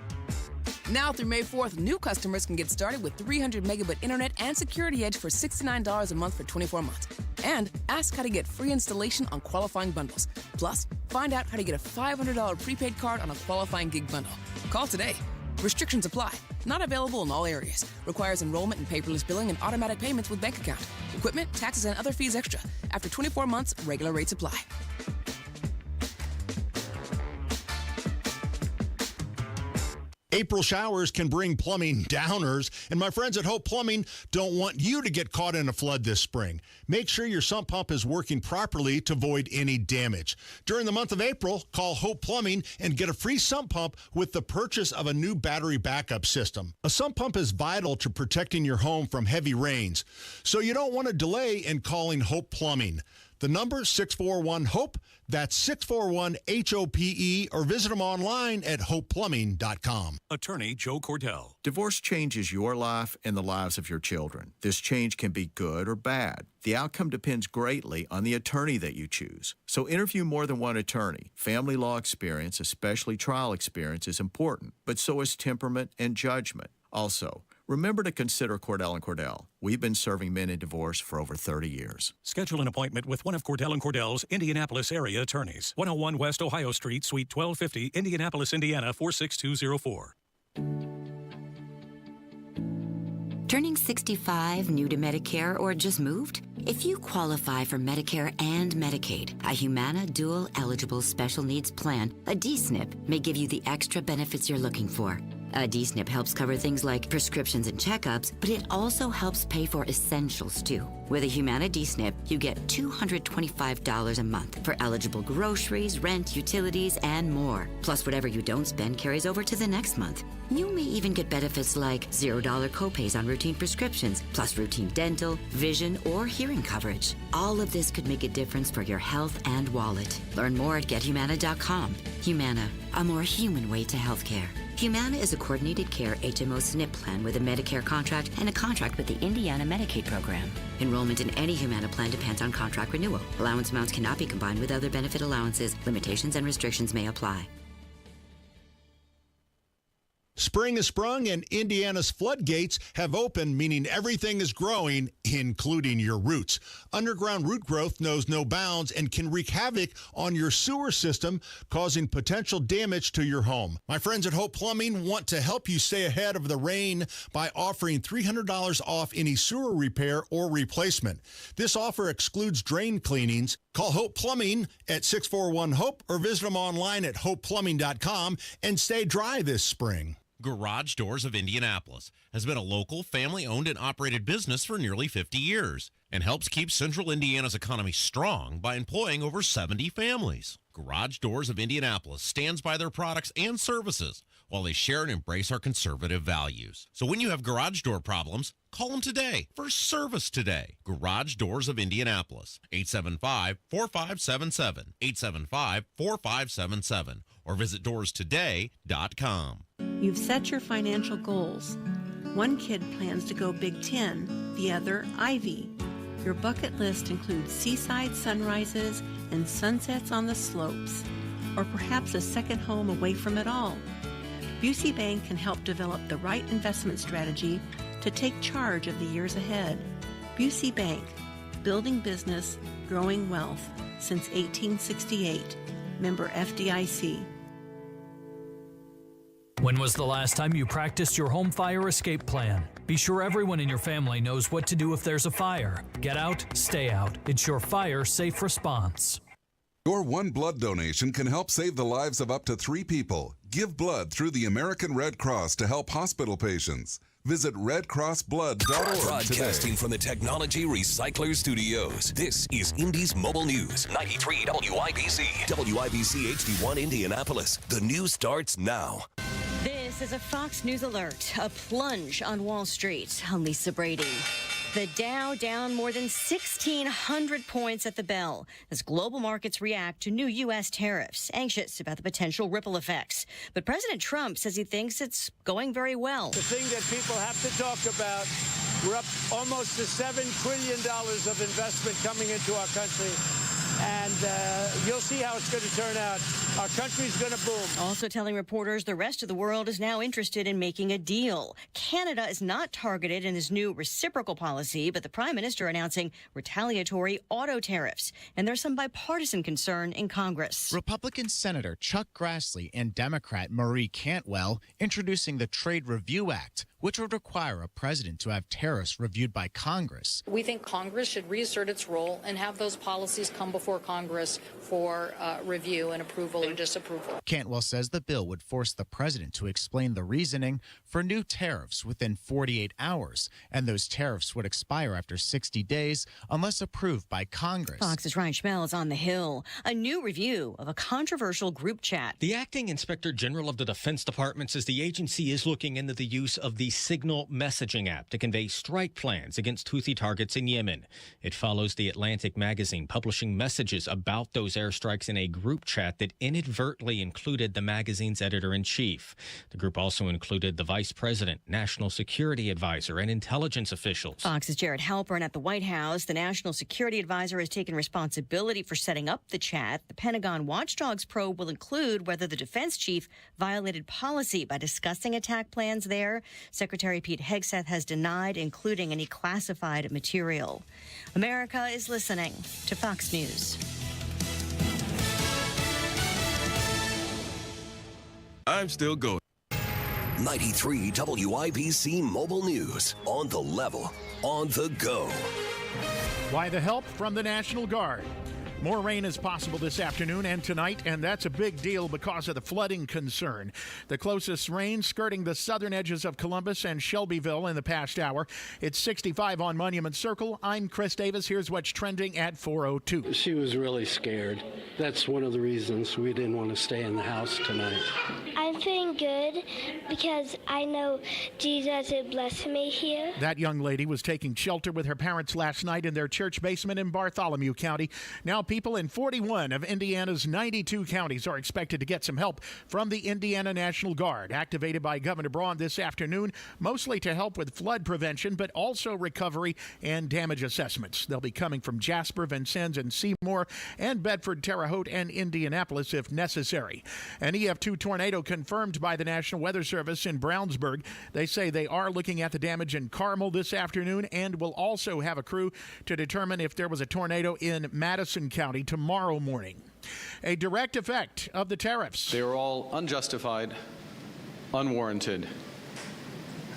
Now through May 4th, new customers can get started with 300 megabit internet and Security Edge for $69 a month for 24 months. And ask how to get free installation on qualifying bundles. Plus, find out how to get a $500 prepaid card on a qualifying gig bundle. Call today. Restrictions apply. Not available in all areas. Requires enrollment in paperless billing and automatic payments with bank account. Equipment, taxes, and other fees extra. After 24 months, regular rates apply. April showers can bring plumbing downers, and my friends at Hope Plumbing don't want you to get caught in a flood this spring. Make sure your sump pump is working properly to avoid any damage. During the month of April, call Hope Plumbing and get a free sump pump with the purchase of a new battery backup system. A sump pump is vital to protecting your home from heavy rains, so you don't want to delay in calling Hope Plumbing. The number 641-HOPE, that's 641-HOPE, or visit them online at hopeplumbing.com. Attorney Joe Cordell. Divorce changes your life and the lives of your children. This change can be good or bad. The outcome depends greatly on the attorney that you choose. So interview more than one attorney. Family law experience, especially trial experience, is important, but so is temperament and judgment. Also, remember to consider Cordell & Cordell. We've been serving men in divorce for over 30 years. Schedule an appointment with one of Cordell & Cordell's Indianapolis area attorneys. 101 West Ohio Street, Suite 1250, Indianapolis, Indiana, 46204. Turning 65, new to Medicare, or just moved? If you qualify for Medicare and Medicaid, a Humana Dual Eligible Special Needs Plan, a DSNP, may give you the extra benefits you're looking for. A DSNP helps cover things like prescriptions and checkups, but it also helps pay for essentials, too. With a Humana DSNP, you get $225 a month for eligible groceries, rent, utilities, and more. Plus, whatever you don't spend carries over to the next month. You may even get benefits like $0 copays on routine prescriptions, plus routine dental, vision, or hearing coverage. All of this could make a difference for your health and wallet. Learn more at GetHumana.com. Humana, a more human way to healthcare. Humana is a coordinated care HMO SNP plan with a Medicare contract and a contract with the Indiana Medicaid program. Enrollment in any Humana plan depends on contract renewal. Allowance amounts cannot be combined with other benefit allowances. Limitations and restrictions may apply. Spring has sprung and Indiana's floodgates have opened, meaning everything is growing, including your roots. Underground root growth knows no bounds and can wreak havoc on your sewer system, causing potential damage to your home. My friends at Hope Plumbing want to help you stay ahead of the rain by offering $300 off any sewer repair or replacement. This offer excludes drain cleanings. Call Hope Plumbing at 641-HOPE or visit them online at hopeplumbing.com and stay dry this spring. Garage Doors of Indianapolis has been a local, family-owned and operated business for nearly 50 years and helps keep Central Indiana's economy strong by employing over 70 families. Garage Doors of Indianapolis stands by their products and services while they share and embrace our conservative values. So when you have garage door problems, call them today for service today. Garage Doors of Indianapolis, 875-4577, 875-4577, or visit doorstoday.com. You've set your financial goals. One kid plans to go Big Ten, the other Ivy. Your bucket list includes seaside sunrises and sunsets on the slopes, or perhaps a second home away from it all. Busey Bank can help develop the right investment strategy to take charge of the years ahead. Busey Bank, building business, growing wealth since 1868. Member FDIC. When was the last time you practiced your home fire escape plan? Be sure everyone in your family knows what to do if there's a fire. Get out, stay out. It's your fire safe response. Your one blood donation can help save the lives of up to 3 people. Give blood through the American Red Cross to help hospital patients. Visit redcrossblood.org Broadcasting today. from the Technology Recycler Studios, this is Indy's Mobile News, 93 WIBC. WIBC HD1 Indianapolis. The news starts now. This is a Fox News alert. A plunge on Wall Street. I'm Lisa Brady. The Dow down more than 1,600 points at the bell as global markets react to new U.S. tariffs, anxious about the potential ripple effects. But President Trump says he thinks it's going very well. The thing that people have to talk about, we're up almost to $7 trillion of investment coming into our country. And you'll see how it's going to turn out. Our country's going to boom. Also telling reporters the rest of the world is now interested in making a deal. Canada is not targeted in his new reciprocal policy, but the Prime Minister announcing retaliatory auto tariffs. And there's some bipartisan concern in Congress. Republican Senator Chuck Grassley and Democrat Marie Cantwell introducing the Trade Review Act, which would require a president to have tariffs reviewed by Congress. We think Congress should reassert its role and have those policies come before Congress for review and approval. their disapproval. Cantwell says the bill would force the president to explain the reasoning for new tariffs within 48 hours, and those tariffs would expire after 60 days unless approved by Congress. Fox's Ryan Schmel is on the Hill. A new review of a controversial group chat. The acting inspector general of the Defense Department says the agency is looking into the use of the Signal messaging app to convey strike plans against Houthi targets in Yemen. It follows The Atlantic magazine publishing messages about those airstrikes in a group chat that inadvertently included the magazine's editor-in-chief. The group also included the vice president, national security advisor, and intelligence officials. Fox's Jared Halpern at the White House. The national security advisor has taken responsibility for setting up the chat. The Pentagon watchdog's probe will include whether the defense chief violated policy by discussing attack plans there. Secretary Pete Hegseth has denied including any classified material. America is listening to Fox News. I'm still going. 93 WIBC Mobile News. On the level, on the go. Why the help from the National Guard? More rain is possible this afternoon and tonight, and that's a big deal because of the flooding concern. The closest rain skirting the southern edges of Columbus and Shelbyville in the past hour. It's 65 on Monument Circle. I'm Chris Davis. Here's what's trending at 4:02. She was really scared. That's one of the reasons we didn't want to stay in the house tonight. I'm feeling good because I know Jesus is blessing me here. That young lady was taking shelter with her parents last night in their church basement in Bartholomew County. Now people in 41 of Indiana's 92 counties are expected to get some help from the Indiana National Guard, activated by Governor Braun this afternoon, mostly to help with flood prevention, but also recovery and damage assessments. They'll be coming from Jasper, Vincennes, and Seymour, and Bedford, Terre Haute, and Indianapolis if necessary. An EF2 tornado confirmed by the National Weather Service in Brownsburg. They say they are looking at the damage in Carmel this afternoon and will also have a crew to determine if there was a tornado in Madison County tomorrow morning. A direct effect of the tariffs. They were all unjustified, unwarranted,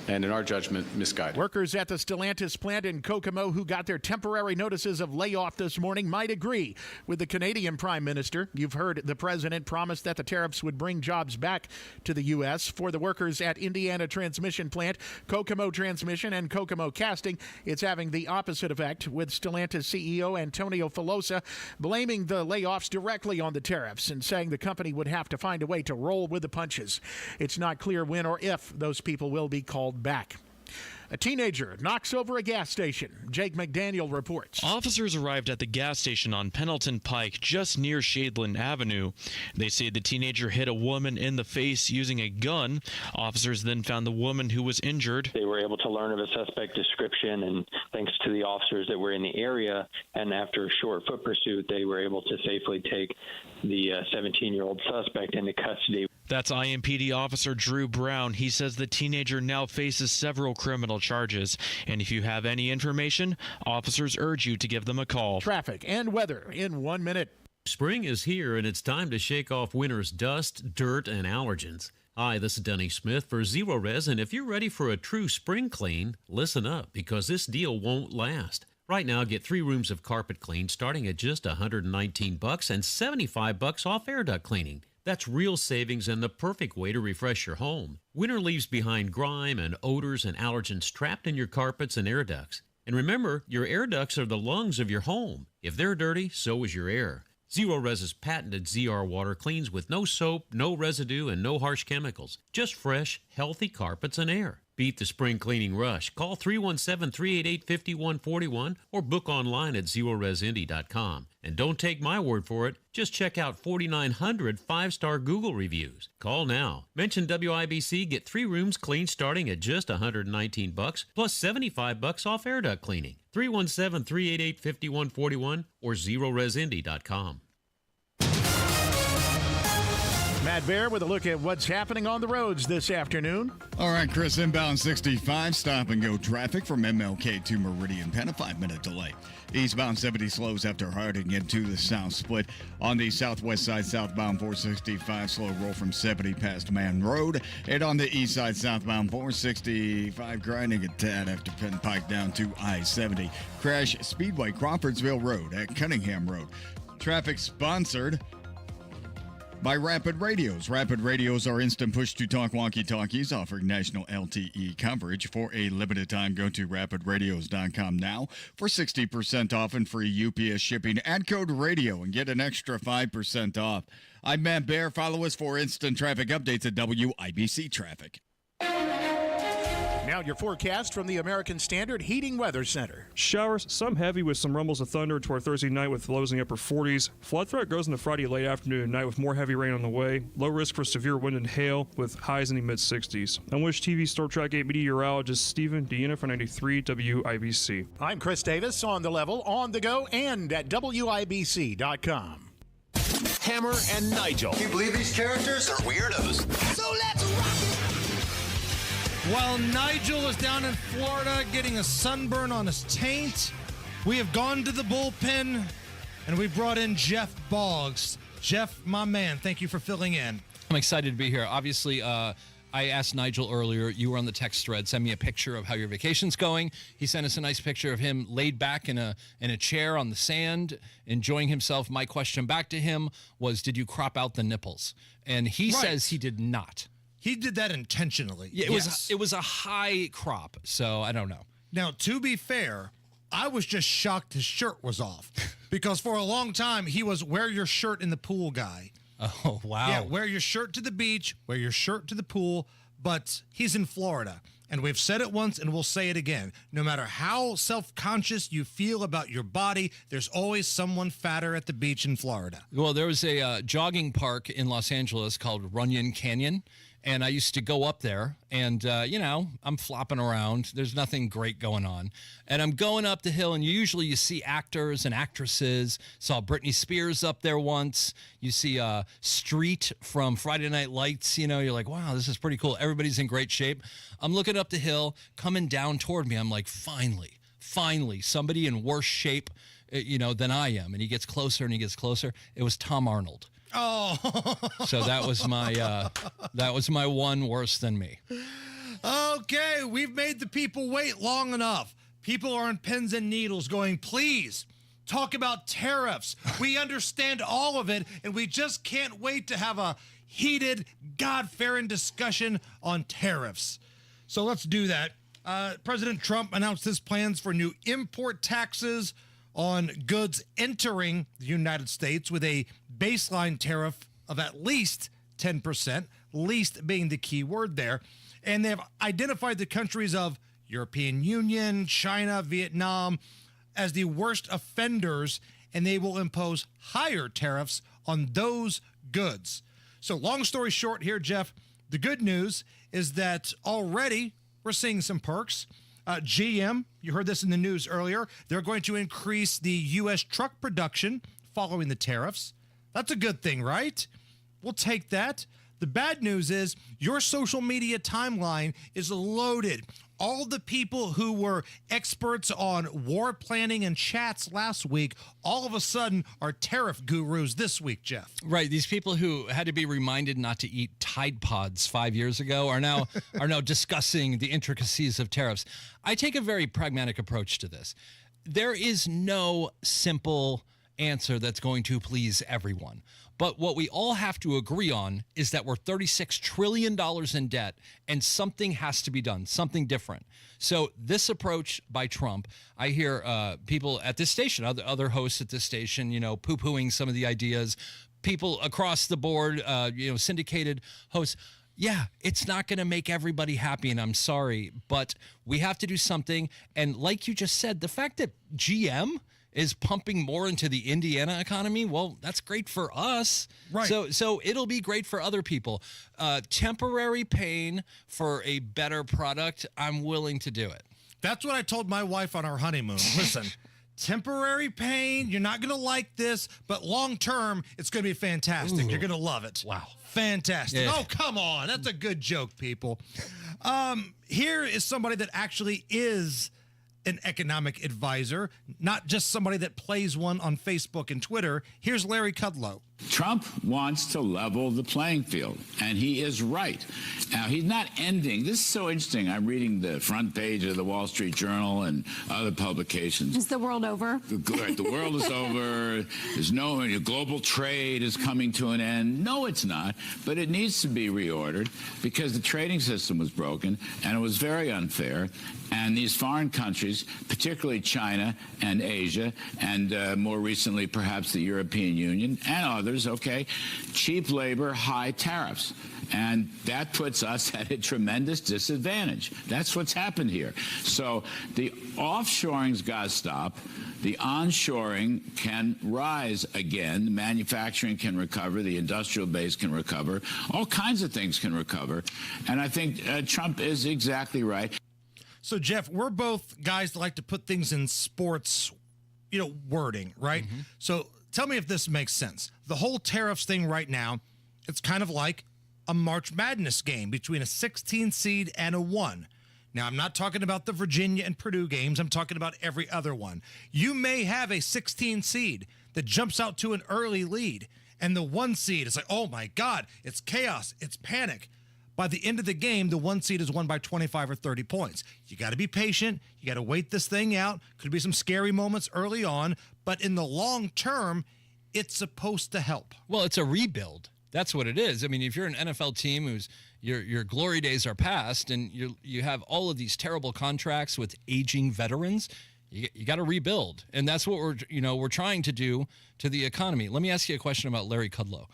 and in our judgment, misguided. Workers at the Stellantis plant in Kokomo who got their temporary notices of layoff this morning might agree with the Canadian Prime Minister. You've heard the president promise that the tariffs would bring jobs back to the U.S. For the workers at Indiana Transmission Plant, Kokomo Transmission, and Kokomo Casting, it's having the opposite effect, with Stellantis CEO Antonio Filosa blaming the layoffs directly on the tariffs and saying the company would have to find a way to roll with the punches. It's not clear when or if those people will be called back. A teenager knocks over a gas station. Jake McDaniel reports. Officers arrived at the gas station on Pendleton Pike, just near Shadeland Avenue. They say the teenager hit a woman in the face using a gun. Officers then found the woman who was injured. They were able to learn of a suspect description, and thanks to the officers that were in the area, and after a short foot pursuit, they were able to safely take the 17-year-old suspect into custody. That's IMPD Officer Drew Brown. He says the teenager now faces several criminal charges. And if you have any information, officers urge you to give them a call. Traffic and weather in 1 minute. Spring is here, and it's time to shake off winter's dust, dirt, and allergens. Hi, this is Denny Smith for Zero Res, and if you're ready for a true spring clean, listen up, because this deal won't last. Right now, get 3 rooms of carpet clean starting at just $119 and $75 off air duct cleaning. That's real savings and the perfect way to refresh your home. Winter leaves behind grime and odors and allergens trapped in your carpets and air ducts. And remember, your air ducts are the lungs of your home. If they're dirty, so is your air. Zero Res's patented ZR water cleans with no soap, no residue, and no harsh chemicals. Just fresh, healthy carpets and air. Beat the spring cleaning rush. Call 317-388-5141 or book online at zeroresindy.com. And don't take my word for it. Just check out 4,900 5-star Google reviews. Call now. Mention WIBC, get 3 rooms clean starting at just $119 plus $75 off air duct cleaning. 317-388-5141 or zeroresindy.com. Matt Bear with a look at what's happening on the roads this afternoon. All right, Chris, inbound 65, stop and go traffic from MLK to Meridian Penn, a 5-minute delay. Eastbound 70 slows after Harding into the south split. On the southwest side, southbound 465, slow roll from 70 past Man Road. And on the east side, southbound 465, grinding a tad after Penn Pike down to I-70. Crash Speedway, Crawfordsville Road at Cunningham Road. Traffic sponsored By Rapid Radios. Rapid Radios are instant push-to-talk walkie-talkies offering national LTE coverage. For a limited time, go to rapidradios.com now for 60% off and free UPS shipping. Add code RADIO and get an extra 5% off. I'm Matt Bear. Follow us for instant traffic updates at WIBC Traffic. Now your forecast from the American Standard Heating Weather Center. Showers, some heavy with some rumbles of thunder toward Thursday night with lows in the upper 40s. Flood threat grows into Friday late afternoon and night with more heavy rain on the way. Low risk for severe wind and hail with highs in the mid-60s. I'm Wish TV Storm Track 8 meteorologist Stephen Deanna for 93 WIBC. I'm Chris Davis on the level, on the go, and at WIBC.com. Hammer and Nigel. Can you believe these characters are weirdos? So let's rock it! While Nigel is down in Florida getting a sunburn on his taint, we have gone to the bullpen and we brought in Jeff Boggs. Jeff, my man, thank you for filling in. I'm excited to be here. Obviously, I asked Nigel earlier, you were on the text thread, send me a picture of how your vacation's going. He sent us a nice picture of him laid back in a chair on the sand, enjoying himself. My question back to him was, did you crop out the nipples? And he says he did not. He did that intentionally. Yeah, it was a high crop, so I don't know. Now, to be fair, I was just shocked his shirt was off because for a long time he was wear your shirt in the pool guy. Oh, wow. Yeah, wear your shirt to the beach, wear your shirt to the pool, but he's in Florida. And we've said it once and we'll say it again. No matter how self-conscious you feel about your body, there's always someone fatter at the beach in Florida. Well, there was a jogging park in Los Angeles called Runyon Canyon. And I used to go up there and, I'm flopping around. There's nothing great going on. And I'm going up the hill, and you see actors and actresses. Saw Britney Spears up there once. You see Street from Friday Night Lights. You're like, wow, this is pretty cool. Everybody's in great shape. I'm looking up the hill, coming down toward me. I'm like, finally, somebody in worse shape, than I am. And he gets closer and he gets closer. It was Tom Arnold. Oh, so that was my one worse than me. Okay, we've made the people wait long enough. People are on pins and needles going, please talk about tariffs. We understand all of it, and we just can't wait to have a heated, God-fearing discussion on tariffs. So let's do that. President Trump announced his plans for new import taxes on goods entering the United States with a baseline tariff of at least 10%, least being the key word there. And they've identified the countries of European Union, China, Vietnam as the worst offenders, and they will impose higher tariffs on those goods. So long story short here, Jeff, the good news is that already we're seeing some perks. GM, you heard this in the news earlier, they're going to increase the U.S. truck production following the tariffs. That's a good thing, right? We'll take that. The bad news is your social media timeline is loaded. All the people who were experts on war planning and chats last week, all of a sudden are tariff gurus this week, Jeff. Right. These people who had to be reminded not to eat Tide Pods 5 years ago are now discussing the intricacies of tariffs. I take a very pragmatic approach to this. There is no simple answer that's going to please everyone. But what we all have to agree on is that we're $36 trillion in debt and something has to be done, something different. So this approach by Trump, I hear people at this station, other hosts at this station, poo-pooing some of the ideas, people across the board, syndicated hosts. Yeah, it's not going to make everybody happy, and I'm sorry, but we have to do something. And like you just said, the fact that GM is pumping more into the Indiana economy, well, that's great for us. Right. So it'll be great for other people. Temporary pain for a better product, I'm willing to do it. That's what I told my wife on our honeymoon. Listen, temporary pain, you're not going to like this, but long term, it's going to be fantastic. You're going to love it. Wow. Fantastic. Yeah. Oh, come on. That's a good joke, people. Here is somebody that actually is an economic advisor, not just somebody that plays one on Facebook and Twitter. Here's Larry Kudlow. Trump wants to level the playing field, and he is right. Now, he's not ending. This is so interesting. I'm reading the front page of the Wall Street Journal and other publications. Is the world over? The world is over. There's no global trade is coming to an end. No, it's not, but it needs to be reordered because the trading system was broken, and it was very unfair. And these foreign countries, particularly China and Asia, and more recently perhaps the European Union and others, cheap labor, high tariffs. And that puts us at a tremendous disadvantage. That's what's happened here. So the offshoring's got to stop. The onshoring can rise again. The manufacturing can recover. The industrial base can recover. All kinds of things can recover. And I think Trump is exactly right. So, Jeff, we're both guys that like to put things in sports, wording, right? Mm-hmm. So tell me if this makes sense. The whole tariffs thing right now, it's kind of like a March Madness game between a 16 seed and a 1. Now, I'm not talking about the Virginia and Purdue games. I'm talking about every other one. You may have a 16 seed that jumps out to an early lead, and the 1 seed is like, oh, my God, it's chaos. It's panic. By the end of the game, the 1 seed is won by 25 or 30 points. You got to be patient. You got to wait this thing out. Could be some scary moments early on, but in the long term, it's supposed to help. Well, it's a rebuild. That's what it is. I mean, if you're an NFL team whose your glory days are past and you have all of these terrible contracts with aging veterans, you got to rebuild. And that's what we're trying to do to the economy. Let me ask you a question about Larry Kudlow.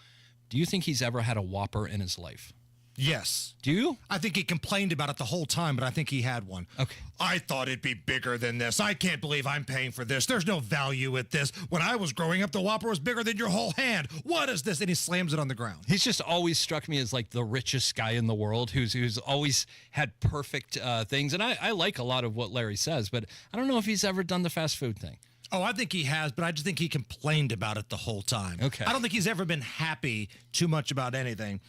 Do you think he's ever had a Whopper in his life? Yes. Do you? I think he complained about it the whole time, but I think he had one. Okay. I thought it'd be bigger than this. I can't believe I'm paying for this. There's no value at this. When I was growing up, the Whopper was bigger than your whole hand. What is this? And he slams it on the ground. He's just always struck me as like the richest guy in the world who's always had perfect things. And I like a lot of what Larry says, but I don't know if he's ever done the fast food thing. Oh, I think he has, but I just think he complained about it the whole time. Okay. I don't think he's ever been happy too much about anything.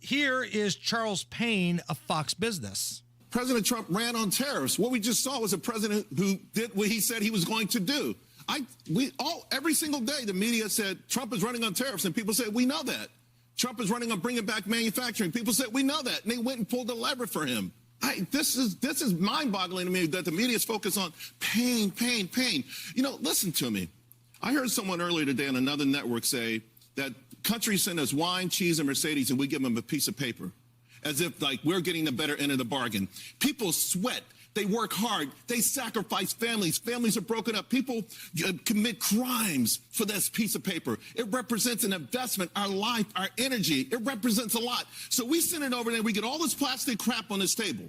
Here is Charles Payne of Fox Business. President Trump ran on tariffs. What we just saw was a president who did what he said he was going to do. Every single day, the media said Trump is running on tariffs, and people said, we know that. Trump is running on bringing back manufacturing. People said, we know that. And they went and pulled the lever for him. This is mind-boggling to me that the media is focused on pain. Listen to me. I heard someone earlier today on another network say that countries send us wine, cheese, and Mercedes, and we give them a piece of paper, as if like we're getting the better end of the bargain. People sweat. They work hard. They sacrifice families. Families are broken up. People commit crimes for this piece of paper. It represents an investment, our life, our energy. It represents a lot. So we send it over there. We get all this plastic crap on this table.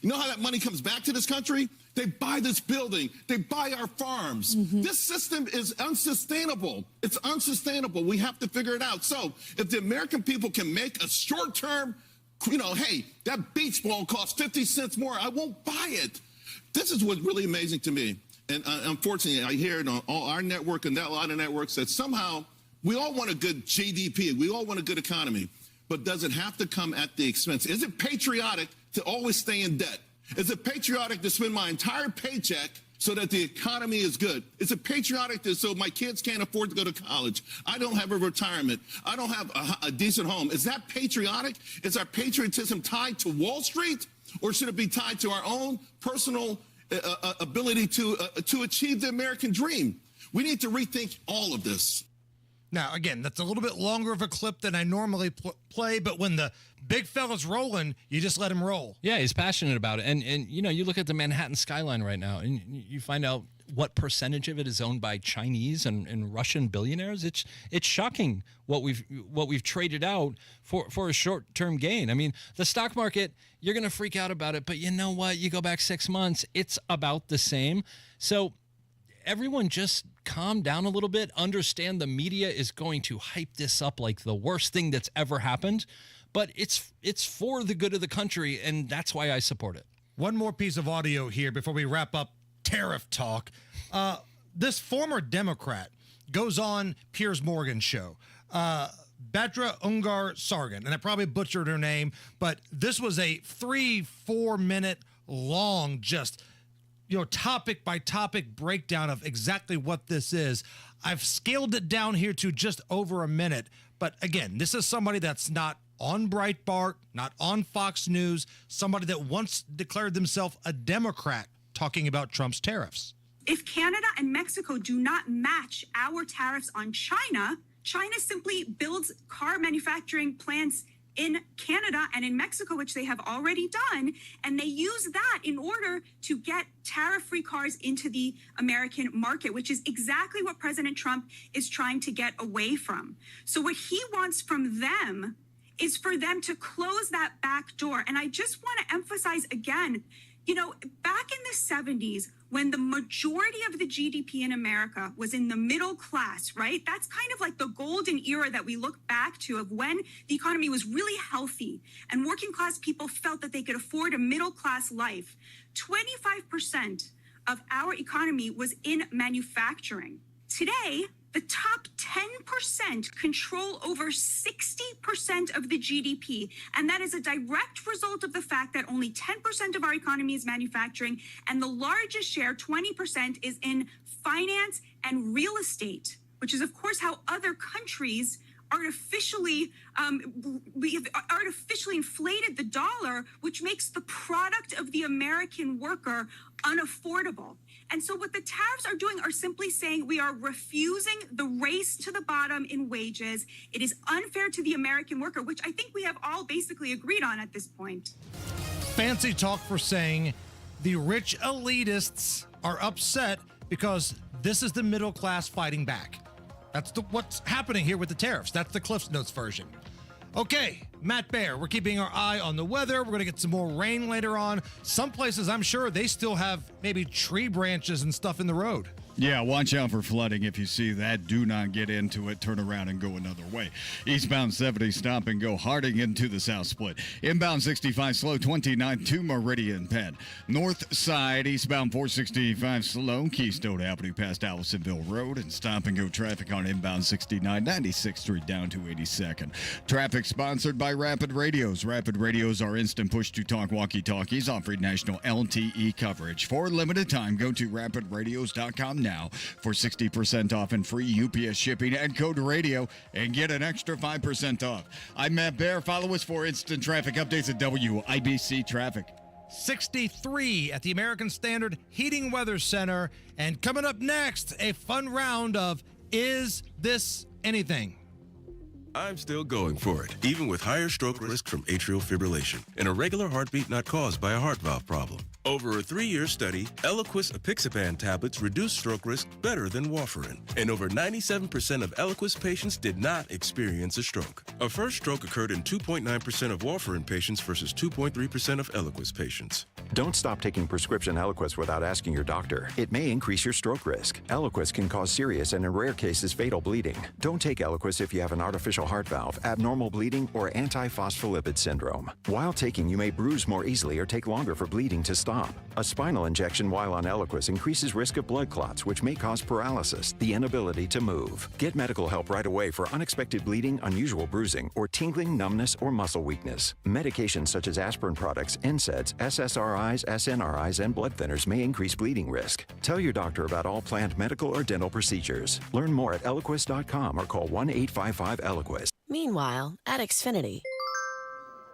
You know how that money comes back to this country? They buy this building. They buy our farms. Mm-hmm. This system is unsustainable. It's unsustainable. We have to figure it out. So if the American people can make a short-term, hey, that beach ball costs 50 cents more, I won't buy it. This is what's really amazing to me. And unfortunately, I hear it on all our network and that lot of networks that somehow we all want a good GDP. We all want a good economy. But does it have to come at the expense? Is it patriotic to always stay in debt? Is it patriotic to spend my entire paycheck so that the economy is good? Is it patriotic so my kids can't afford to go to college? I don't have a retirement. I don't have a decent home. Is that patriotic? Is our patriotism tied to Wall Street? Or should it be tied to our own personal ability to achieve the American dream? We need to rethink all of this. Now, again, that's a little bit longer of a clip than I normally play, but when the big fella's rolling, you just let him roll. Yeah, he's passionate about it. And you look at the Manhattan skyline right now, and you find out what percentage of it is owned by Chinese and Russian billionaires. It's shocking what we've traded out for a short-term gain. I mean, the stock market, you're going to freak out about it, but you know what? You go back 6 months, it's about the same. So everyone just calm down a little bit. Understand the media is going to hype this up like the worst thing that's ever happened, but it's for the good of the country, and that's why I support it. One more piece of audio here before we wrap up tariff talk. This former Democrat goes on Piers Morgan's show, Batra Ungar Sargon, and I probably butchered her name, but this was a 3-4 minute long just topic by topic breakdown of exactly what this is. I've scaled it down here to just over a minute. But again, this is somebody that's not on Breitbart, not on Fox News, somebody that once declared themselves a Democrat talking about Trump's tariffs. If Canada and Mexico do not match our tariffs on China, China simply builds car manufacturing plants in Canada and in Mexico, which they have already done, and they use that in order to get tariff-free cars into the American market, which is exactly what President Trump is trying to get away from. So what he wants from them is for them to close that back door. And I just want to emphasize again, back in the 70s, when the majority of the GDP in America was in the middle class, right? That's kind of like the golden era that we look back to of when the economy was really healthy and working class people felt that they could afford a middle class life. 25% of our economy was in manufacturing. Today, the top 10% control over 60% of the GDP. And that is a direct result of the fact that only 10% of our economy is manufacturing. And the largest share, 20%, is in finance and real estate, which is, of course, how other countries artificially inflated the dollar, which makes the product of the American worker unaffordable. And so what the tariffs are doing are simply saying we are refusing the race to the bottom in wages. It is unfair to the American worker, which I think we have all basically agreed on at this point. Fancy talk for saying the rich elitists are upset because this is the middle class fighting back. That's what's happening here with the tariffs. That's the Cliff Notes version. Okay, Matt Bear, we're keeping our eye on the weather. We're going to get some more rain later on. Some places, I'm sure, they still have maybe tree branches and stuff in the road. Yeah, watch out for flooding. If you see that, do not get into it. Turn around and go another way. Eastbound 70, stop and go. Harding into the south split. Inbound 65, slow 29 to Meridian Penn. North side, eastbound 465, slow. Keystone Avenue past Allisonville Road. And stop and go traffic on inbound 69, 96th Street down to 82nd. Traffic sponsored by Rapid Radios. Rapid Radios are instant push-to-talk walkie-talkies offering national LTE coverage. For a limited time, go to rapidradios.com now for 60% off and free UPS shipping and code radio and get an extra 5% off. I'm Matt Bear. Follow us for instant traffic updates at WIBC Traffic. 63 at the American Standard Heating Weather Center. And coming up next, a fun round of Is This Anything? I'm still going for it, even with higher stroke risk from atrial fibrillation, an irregular heartbeat not caused by a heart valve problem. Over a 3-year study, Eliquis apixaban tablets reduce stroke risk better than warfarin, and over 97% of Eliquis patients did not experience a stroke. A first stroke occurred in 2.9% of warfarin patients versus 2.3% of Eliquis patients. Don't stop taking prescription Eliquis without asking your doctor. It may increase your stroke risk. Eliquis can cause serious and in rare cases fatal bleeding. Don't take Eliquis if you have an artificial heart valve, abnormal bleeding, or antiphospholipid syndrome. While taking, you may bruise more easily or take longer for bleeding to stop. A spinal injection while on Eliquis increases risk of blood clots, which may cause paralysis, the inability to move. Get medical help right away for unexpected bleeding, unusual bruising, or tingling, numbness, or muscle weakness. Medications such as aspirin products, NSAIDs, SSRIs, SNRIs, and blood thinners may increase bleeding risk. Tell your doctor about all planned medical or dental procedures. Learn more at Eliquis.com or call 1-855-ELIQUIS. Meanwhile, at Xfinity.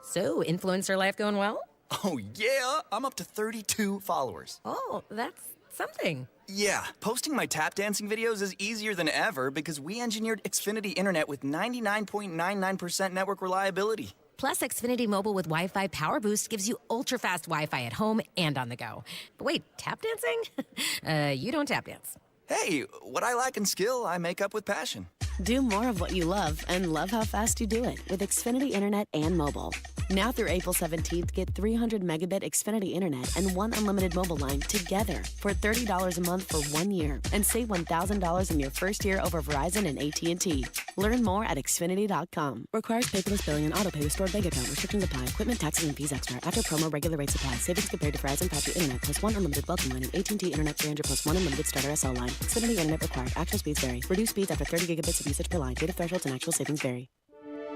So, influencer life going well? Oh, yeah. I'm up to 32 followers. Oh, that's something. Yeah, posting my tap dancing videos is easier than ever because we engineered Xfinity Internet with 99.99% network reliability. Plus, Xfinity Mobile with Wi-Fi Power Boost gives you ultra-fast Wi-Fi at home and on the go. But wait, tap dancing? You don't tap dance. Hey, what I lack in skill, I make up with passion. Do more of what you love and love how fast you do it with Xfinity Internet and mobile. Now through April 17th, get 300 megabit Xfinity Internet and one unlimited mobile line together for $30 a month for 1 year and save $1,000 in your first year over Verizon and AT&T. Learn more at Xfinity.com. Requires paperless billing and autopay with stored bank account. Restrictions apply. Equipment, taxes, and fees extra. After promo, regular rate supply. Savings compared to Verizon 5G Internet plus one unlimited welcome line and AT&T Internet 300 plus one unlimited starter SL line. Xfinity Internet required. Actual speeds vary. Reduced speeds after 30 gigabits of usage per line. Data thresholds and actual savings vary.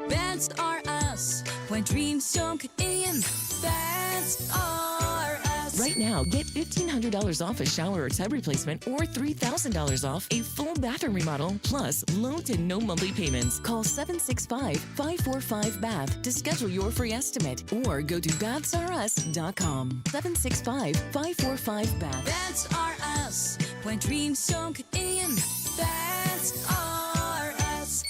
Best are us when dreams junk in. Best are us. Right now, get $1,500 off a shower or tub replacement or $3,000 off a full bathroom remodel, plus low to no monthly payments. Call 765-545-BATH to schedule your free estimate or go to bathsrus.com. 765-545-BATH. That's our us. When dreams sunk in, that's our us.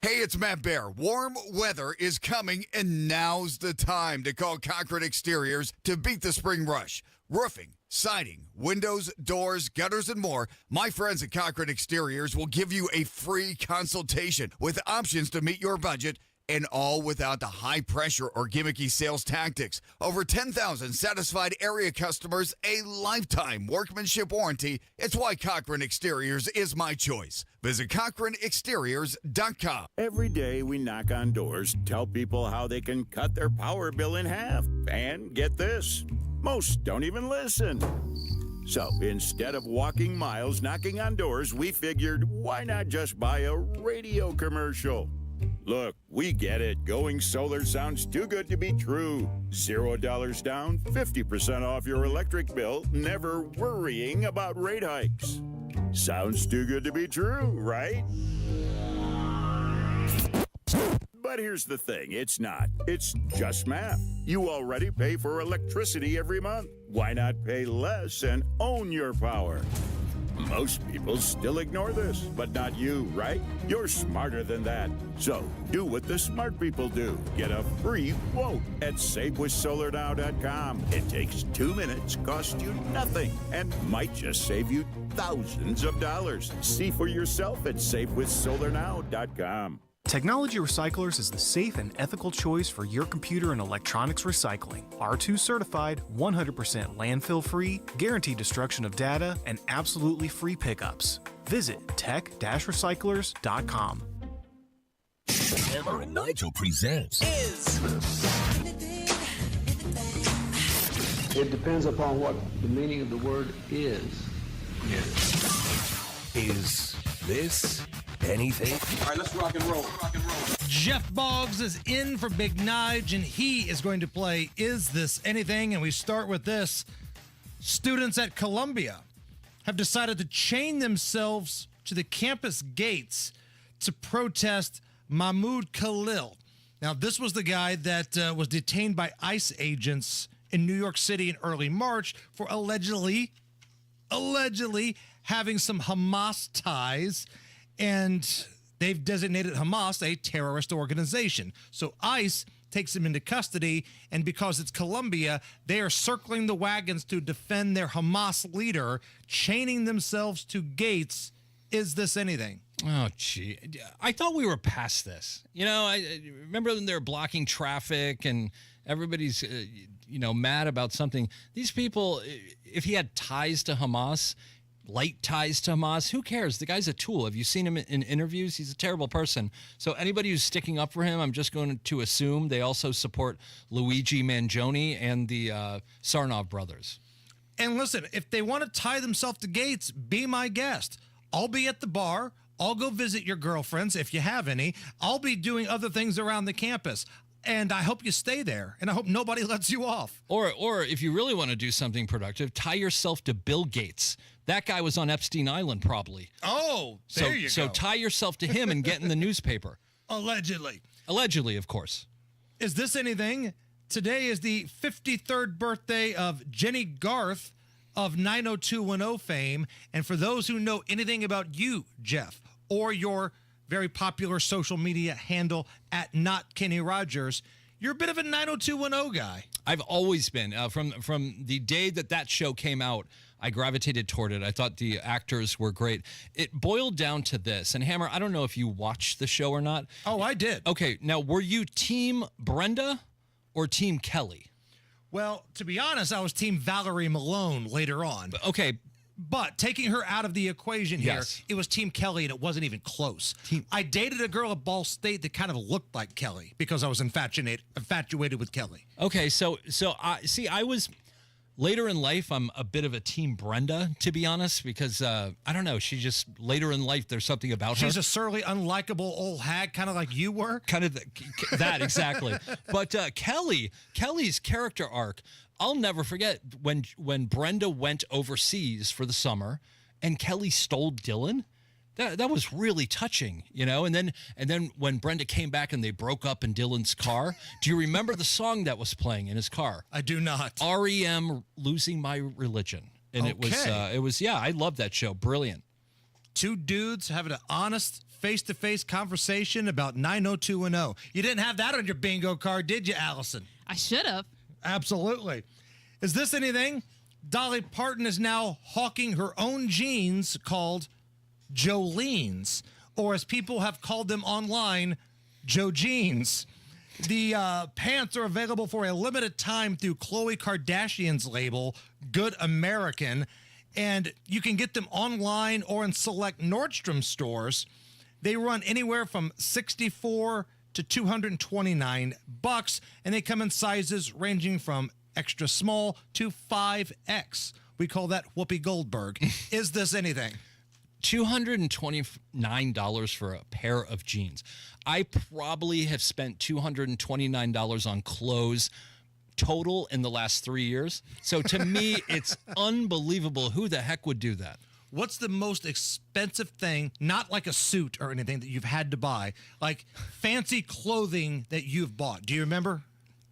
Hey, it's Matt Bear. Warm weather is coming, and now's the time to call Cochran Exteriors to beat the spring rush. Roofing, siding, windows, doors, gutters, and more. My friends at Cochran Exteriors will give you a free consultation with options to meet your budget, and all without the high pressure or gimmicky sales tactics. Over 10,000 satisfied area customers, a lifetime workmanship warranty. It's why Cochran Exteriors is my choice. Visit CochranExteriors.com. Every day we knock on doors, tell people how they can cut their power bill in half. And get this, most don't even listen. So instead of walking miles knocking on doors, we figured, why not just buy a radio commercial? Look, we get it. Going solar sounds too good to be true. $0 down, 50% off your electric bill, never worrying about rate hikes. Sounds too good to be true, right? But here's the thing, it's not. It's just math. You already pay for electricity every month. Why not pay less and own your power? Most people still ignore this, but not you, right? You're smarter than that. So do what the smart people do. Get a free quote at SaveWithSolarNow.com. It takes 2 minutes, costs you nothing, and might just save you thousands of dollars. See for yourself at SaveWithSolarNow.com. Technology Recyclers is the safe and ethical choice for your computer and electronics recycling. R2 certified, 100% landfill free, guaranteed destruction of data, and absolutely free pickups. Visit tech-recyclers.com. Hammer and Nigel presents It depends upon what the meaning of the word is. Is this anything? All right, let's rock and roll. Jeff Boggs is in for Big Nige, and he is going to play Is This Anything? And we start with this. Students at Columbia have decided to chain themselves to the campus gates to protest Mahmoud Khalil. Now, this was the guy that was detained by ICE agents in New York City in early March for allegedly having some Hamas ties, and they've designated Hamas a terrorist organization. So ICE takes him into custody, and because it's Columbia, they are circling the wagons to defend their Hamas leader, chaining themselves to gates. Is this anything? Oh, gee. I thought we were past this. You know, I remember when they were blocking traffic and everybody's, mad about something. These people, if he had ties to Hamas, light ties to Hamas, who cares? The guy's a tool. Have you seen him in interviews? He's a terrible person. So anybody who's sticking up for him, I'm just going to assume they also support Luigi Mangione and the Sarnov brothers. And listen, if they want to tie themselves to gates, be my guest. I'll be at the bar. I'll go visit your girlfriends if you have any. I'll be doing other things around the campus. And I hope you stay there. And I hope nobody lets you off. Or if you really want to do something productive, tie yourself to Bill Gates. That guy was on Epstein Island, probably. Oh, there you go. So tie yourself to him and get in the newspaper. Allegedly. Allegedly, of course. Is this anything? Today is the 53rd birthday of Jenny Garth of 90210 fame. And for those who know anything about you, Jeff, or your very popular social media handle at Not Kenny Rogers, you're a bit of a 90210 guy. I've always been. From the day that show came out, I gravitated toward it. I thought the actors were great. It boiled down to this. And Hammer, I don't know if you watched the show or not. Oh, I did. Okay, now were you Team Brenda or Team Kelly? Well, to be honest, I was Team Valerie Malone later on. Okay. But taking her out of the equation here, Yes. It was Team Kelly, and it wasn't even close. I dated a girl at Ball State that kind of looked like Kelly because I was infatuated with Kelly. Okay, so I was Later in life, I'm a bit of a team Brenda, to be honest, because I don't know. She just later in life, there's something about her. She's a surly, unlikable old hag, kind of like you were. Kind of that exactly. But Kelly's character arc, I'll never forget when Brenda went overseas for the summer, and Kelly stole Dylan. That was really touching, you know. And then when Brenda came back and they broke up in Dylan's car, do you remember the song that was playing in his car? I do not. REM, Losing My Religion, and Okay. it was yeah, I love that show, brilliant. Two dudes having an honest, face-to-face conversation about 90210. You didn't have that on your bingo card, did you, Allison? I should have. Absolutely. Is this anything? Dolly Parton is now hawking her own jeans called Jolene's, or as people have called them online, Joe Jeans. The pants are available for a limited time through Khloe Kardashian's label, Good American, and you can get them online or in select Nordstrom stores. They run anywhere from $64 to $229, and they come in sizes ranging from extra small to 5X. We call that Whoopi Goldberg. Is this anything? $229 for a pair of jeans. I probably have spent $229 on clothes total in the last 3 years. So to me, it's unbelievable. Who the heck would do that? What's the most expensive thing, not like a suit or anything that you've had to buy, like fancy clothing that you've bought? Do you remember?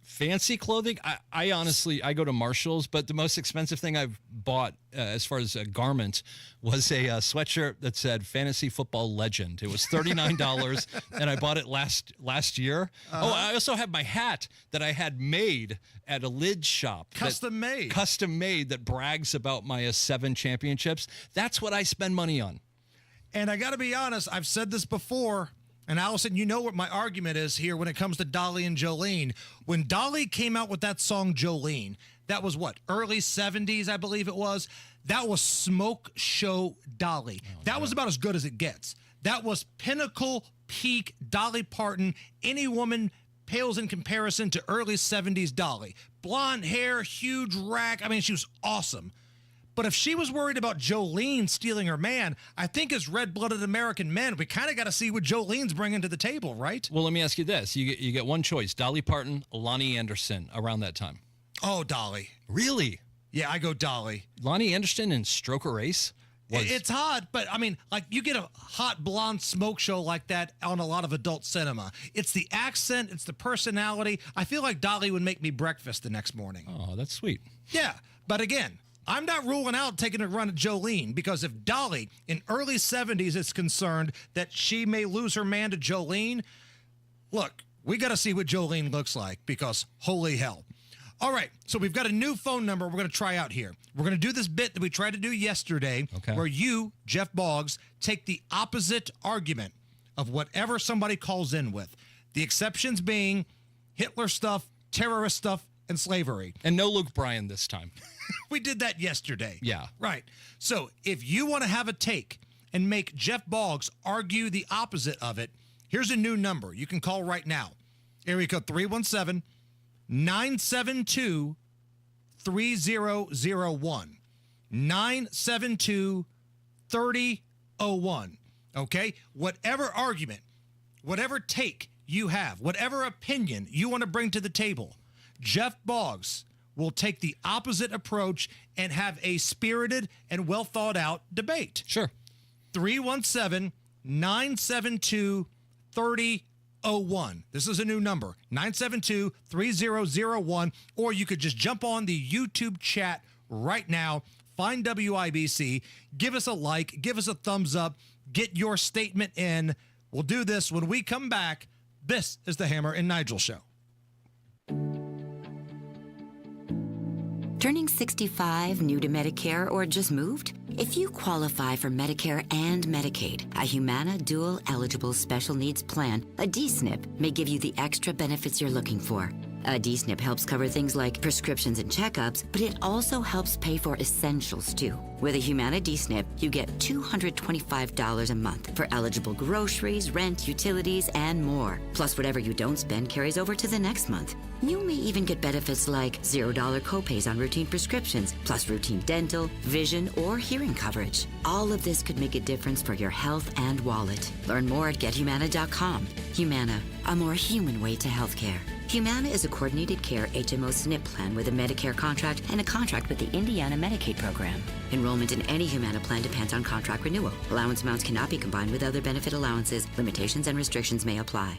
Fancy clothing? I honestly, I go to Marshall's, but the most expensive thing I've bought as far as a garment was a sweatshirt that said Fantasy Football Legend. It was $39, and I bought it last year. Oh, I also have my hat that I had made at a lid shop. Custom made that brags about my 7 championships. That's what I spend money on. And I got to be honest, I've said this before. And Allison, you know what my argument is here when it comes to Dolly and Jolene. When Dolly came out with that song Jolene, that was what, early 70s, I believe it was. That was Smoke Show Dolly. That was about as good as it gets. That was pinnacle, peak Dolly Parton. Any woman pales in comparison to early 70s Dolly. Blonde hair, huge rack. I mean, she was awesome. But if she was worried about Jolene stealing her man, I think as red-blooded American men, we kind of got to see what Jolene's bringing to the table, right? Well, let me ask you this. You get one choice, Dolly Parton, Lonnie Anderson around that time. Oh, Dolly. Really? Yeah, I go Dolly. Lonnie Anderson in Stroker Race? It's hot, but I mean, like you get a hot blonde smoke show like that on a lot of adult cinema. It's the accent, it's the personality. I feel like Dolly would make me breakfast the next morning. Oh, that's sweet. Yeah, but again, I'm not ruling out taking a run at Jolene, because if Dolly in early 70s is concerned that she may lose her man to Jolene, look, we got to see what Jolene looks like, because holy hell. All right, so we've got a new phone number we're going to try out here. We're going to do this bit that we tried to do yesterday, where you, Jeff Boggs, take the opposite argument of whatever somebody calls in with. The exceptions being Hitler stuff, terrorist stuff, and slavery. And no Luke Bryan this time. We did that yesterday. Yeah. Right. So if you want to have a take and make Jeff Boggs argue the opposite of it, here's a new number you can call right now. Area code 317-972-3001. 972-3001. Okay? Whatever argument, whatever take you have, whatever opinion you want to bring to the table, Jeff Boggs will take the opposite approach and have a spirited and well thought out debate. Sure. 317-972-3001. This is a new number, 972-3001, or you could just jump on the YouTube chat right now, find WIBC, give us a like, give us a thumbs up, get your statement in. We'll do this when we come back. This is the Hammer and Nigel Show. Turning 65, new to Medicare, or just moved? If you qualify for Medicare and Medicaid, a Humana Dual Eligible Special Needs Plan, a DSNP, may give you the extra benefits you're looking for. A DSNP helps cover things like prescriptions and checkups, but it also helps pay for essentials, too. With a Humana DSNP, you get $225 a month for eligible groceries, rent, utilities, and more. Plus, whatever you don't spend carries over to the next month. You may even get benefits like $0 copays on routine prescriptions, plus routine dental, vision, or hearing coverage. All of this could make a difference for your health and wallet. Learn more at gethumana.com. Humana, a more human way to healthcare. Humana is a coordinated care HMO SNP plan with a Medicare contract and a contract with the Indiana Medicaid program. Enrollment in any Humana plan depends on contract renewal. Allowance amounts cannot be combined with other benefit allowances. Limitations and restrictions may apply.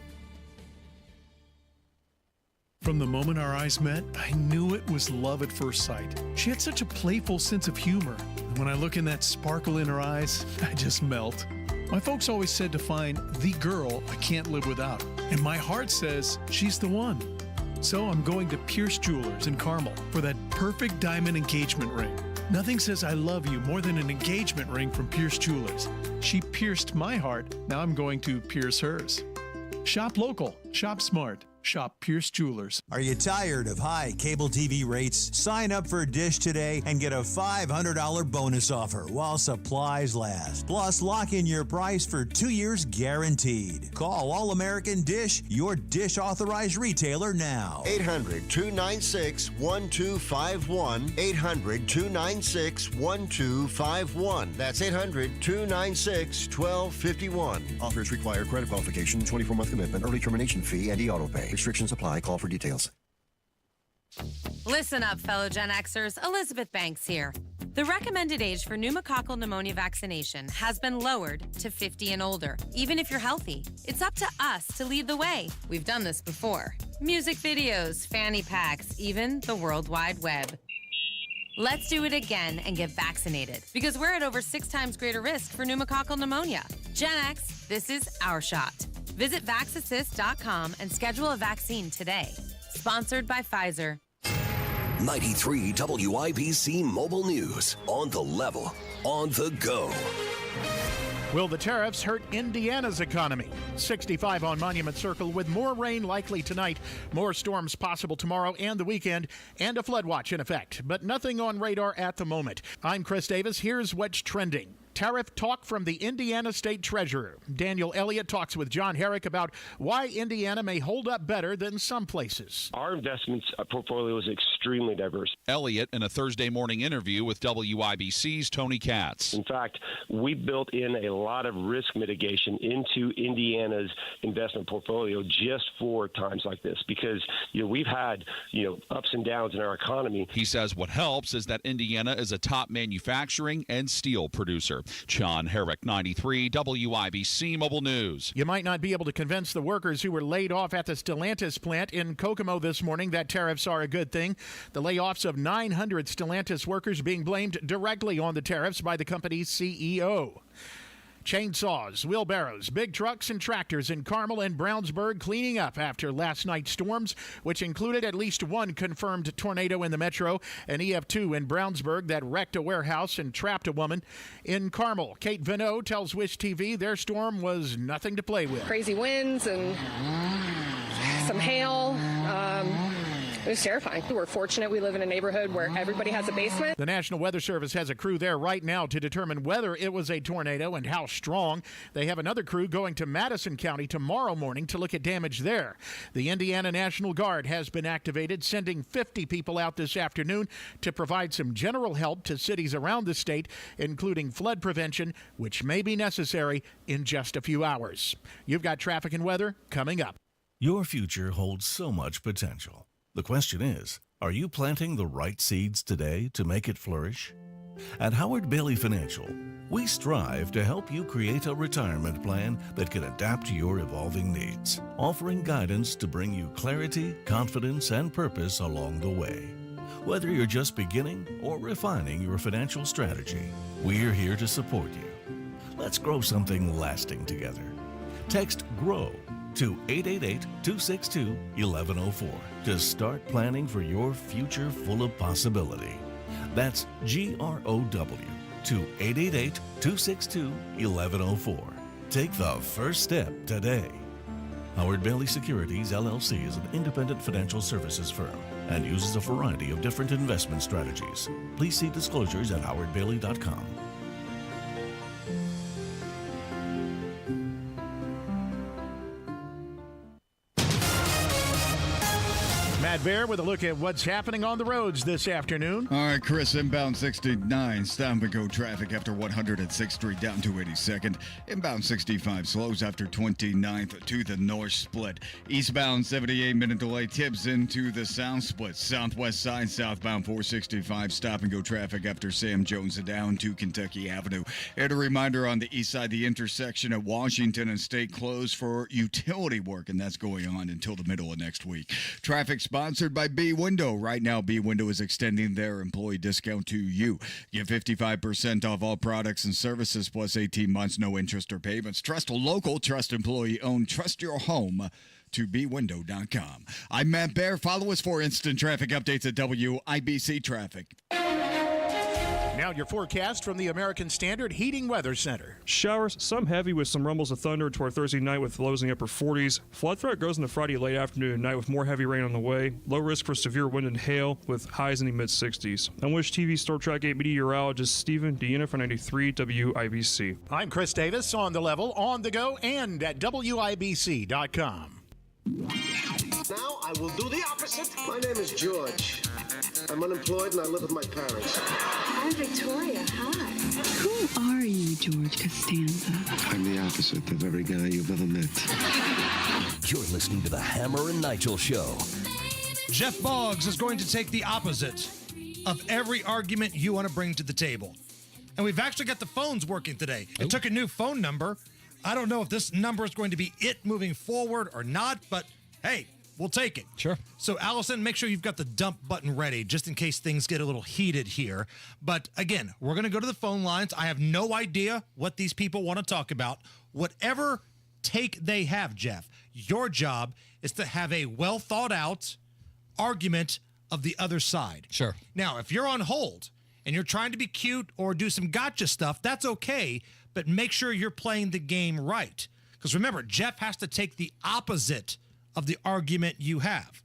From the moment our eyes met, I knew it was love at first sight. She had such a playful sense of humor. And when I look in that sparkle in her eyes, I just melt. My folks always said to find the girl I can't live without. And my heart says she's the one. So I'm going to Pierce Jewelers in Carmel for that perfect diamond engagement ring. Nothing says I love you more than an engagement ring from Pierce Jewelers. She pierced my heart. Now I'm going to pierce hers. Shop local. Shop smart. Shop Pierce Jewelers. Are you tired of high cable TV rates? Sign up for Dish today and get a $500 bonus offer while supplies last. Plus, lock in your price for 2 years guaranteed. Call All American Dish, your Dish authorized retailer now. 800-296-1251. 800-296-1251. That's 800-296-1251. Offers require credit qualification, 24-month commitment, early termination fee, and e-auto pay. Restrictions apply. Call for details. Listen up, fellow Gen Xers. Elizabeth Banks here. The recommended age for pneumococcal pneumonia vaccination has been lowered to 50 and older, even if you're healthy. It's up to us to lead the way. We've done this before. Music videos, fanny packs, even the World Wide Web. Let's do it again and get vaccinated, because we're at over 6 times greater risk for pneumococcal pneumonia. Gen X, this is our shot. Visit VaxAssist.com and schedule a vaccine today. Sponsored by Pfizer. 93 WIBC Mobile News. On the level. On the go. Will the tariffs hurt Indiana's economy? 65 on Monument Circle with more rain likely tonight, more storms possible tomorrow and the weekend, and a flood watch in effect. But nothing on radar at the moment. I'm Chris Davis. Here's what's trending. Tariff talk from the Indiana State Treasurer. Daniel Elliott talks with John Herrick about why Indiana may hold up better than some places. Our investments portfolio is extremely diverse. Elliott in a Thursday morning interview with WIBC's Tony Katz. In fact, we built in a lot of risk mitigation into Indiana's investment portfolio just for times like this, because we've had ups and downs in our economy. He says what helps is that Indiana is a top manufacturing and steel producer. John Herrick, 93 WIBC Mobile News. You might not be able to convince the workers who were laid off at the Stellantis plant in Kokomo this morning that tariffs are a good thing. The layoffs of 900 Stellantis workers being blamed directly on the tariffs by the company's CEO. Chainsaws, wheelbarrows, big trucks, and tractors in Carmel and Brownsburg cleaning up after last night's storms, which included at least one confirmed tornado in the metro, an EF2 in Brownsburg that wrecked a warehouse and trapped a woman. In Carmel, Kate Vinot tells Wish TV their storm was nothing to play with. Crazy winds and some hail. It was terrifying. We're fortunate we live in a neighborhood where everybody has a basement. The National Weather Service has a crew there right now to determine whether it was a tornado and how strong. They have another crew going to Madison County tomorrow morning to look at damage there. The Indiana National Guard has been activated, sending 50 people out this afternoon to provide some general help to cities around the state, including flood prevention, which may be necessary in just a few hours. You've got traffic and weather coming up. Your future holds so much potential. The question is, are you planting the right seeds today to make it flourish? At Howard Bailey Financial, we strive to help you create a retirement plan that can adapt to your evolving needs, offering guidance to bring you clarity, confidence, and purpose along the way. Whether you're just beginning or refining your financial strategy, we're here to support you. Let's grow something lasting together. Text GROW to 888-262-1104 to start planning for your future full of possibility. That's GROW to 888-262-1104. Take the first step today. Howard Bailey Securities, LLC is an independent financial services firm and uses a variety of different investment strategies. Please see disclosures at howardbailey.com. Matt Bear with a look at what's happening on the roads this afternoon. All right, Chris, inbound 69, stop and go traffic after 106th Street down to 82nd. Inbound 65 slows after 29th to the north split. Eastbound 78-minute delay tips into the south split. Southwest side, southbound 465, stop and go traffic after Sam Jones down to Kentucky Avenue. And a reminder on the east side, the intersection at Washington and State closed for utility work, and that's going on until the middle of next week. Traffic sponsored by B Window. Right now, B Window is extending their employee discount to you. Get 55% off all products and services plus 18 months, no interest or payments. Trust a local, trust employee owned, trust your home to bwindow.com. I'm Matt Bear. Follow us for instant traffic updates at WIBC Traffic. Now your forecast from the American Standard Heating Weather Center. Showers, some heavy with some rumbles of thunder toward Thursday night with lows in the upper 40s. Flood threat grows into Friday late afternoon and night with more heavy rain on the way. Low risk for severe wind and hail with highs in the mid-60s. I'm Wish TV Storm Track 8 meteorologist Stephen Deanna for 93 WIBC. I'm Chris Davis on the level, on the go, and at WIBC.com. Now I will do the opposite. My name is George. I'm unemployed and I live with my parents. I'm Victoria. Hi. Who are you, George Costanza? I'm the opposite of every guy you've ever met. You're listening to the Hammer and Nigel Show. Jeff Boggs is going to take the opposite of every argument you want to bring to the table. And we've actually got the phones working today. It took a new phone number. I don't know if this number is going to be it moving forward or not, but hey, we'll take it. Sure. So, Allison, make sure you've got the dump button ready just in case things get a little heated here. But again, we're going to go to the phone lines. I have no idea what these people want to talk about. Whatever take they have, Jeff, your job is to have a well thought out argument of the other side. Sure. Now, if you're on hold and you're trying to be cute or do some gotcha stuff, that's okay, but make sure you're playing the game right. Because remember, Jeff has to take the opposite of the argument you have.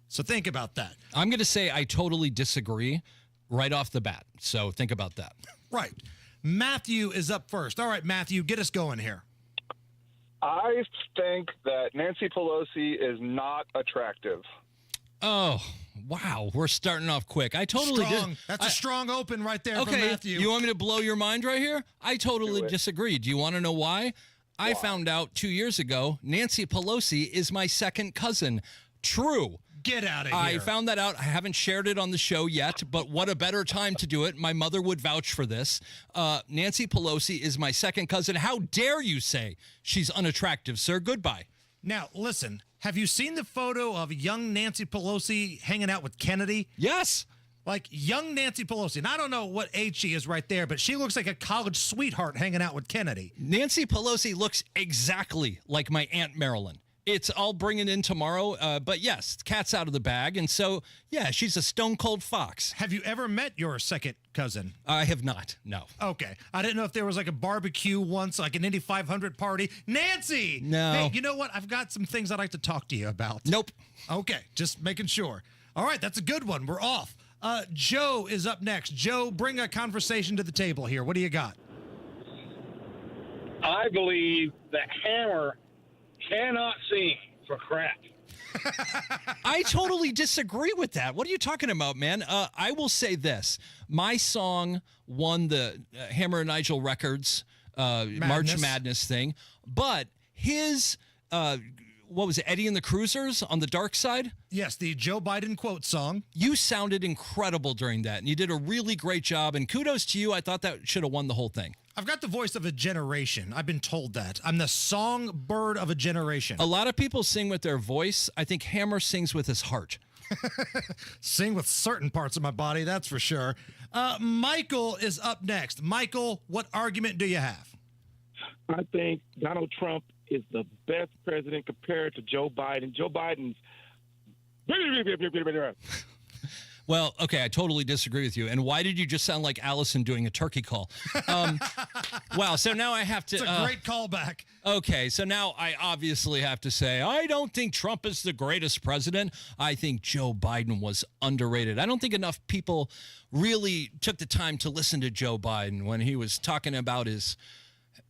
So think about that. I'm going to say I totally disagree right off the bat. So think about that. Right. Matthew is up first. All right, Matthew, get us going here. I think that Nancy Pelosi is not attractive. Oh, wow. We're starting off quick. I totally strong. That's a strong open right there from Okay, Matthew. you want me to blow your mind right here? I totally disagree. Do you want to know why? I found out 2 years ago Nancy Pelosi is my second cousin. True. Get out of here. I found that out. I haven't shared it on the show yet, but what a better time to do it. My mother would vouch for this. Nancy Pelosi is my second cousin. How dare you say she's unattractive, sir? Goodbye. Now, listen, have you seen the photo of young Nancy Pelosi hanging out with Kennedy? Yes. Like young Nancy Pelosi. And I don't know what age she is right there, but she looks like a college sweetheart hanging out with Kennedy. Nancy Pelosi looks exactly like my Aunt Marilyn. I'll bring it in tomorrow, but yes, cat's out of the bag. And so, yeah, she's a stone cold fox. Have you ever met your second cousin? I have not, no. Okay. I didn't know if there was like a barbecue once, like an Indy 500 party. Nancy! No. Hey, you know what? I've got some things I'd like to talk to you about. Nope. Okay, just making sure. All right, that's a good one. We're off. Joe is up next. Joe, bring a conversation to the table here. What do you got? I believe that Hammer cannot sing for crap. I totally disagree with that. What are you talking about, man? I will say this. My song won the Hammer and Nigel Records March Madness thing, but his... what was it, Eddie and the Cruisers on the Dark Side? Yes, the Joe Biden quote song. You sounded incredible during that, and you did a really great job, and kudos to you. I thought that should have won the whole thing. I've got the voice of a generation. I've been told that. I'm the songbird of a generation. A lot of people sing with their voice. I think Hammer sings with his heart. Sing with certain parts of my body, that's for sure. Michael is up next. Michael, what argument do you have? I think Donald Trump is the best president compared to Joe Biden. Joe Biden's... Well, okay, I totally disagree with you. And why did you just sound like Allison doing a turkey call? Wow, so now I have to... It's a great callback. Okay, so now I obviously have to say, I don't think Trump is the greatest president. I think Joe Biden was underrated. I don't think enough people really took the time to listen to Joe Biden when he was talking about his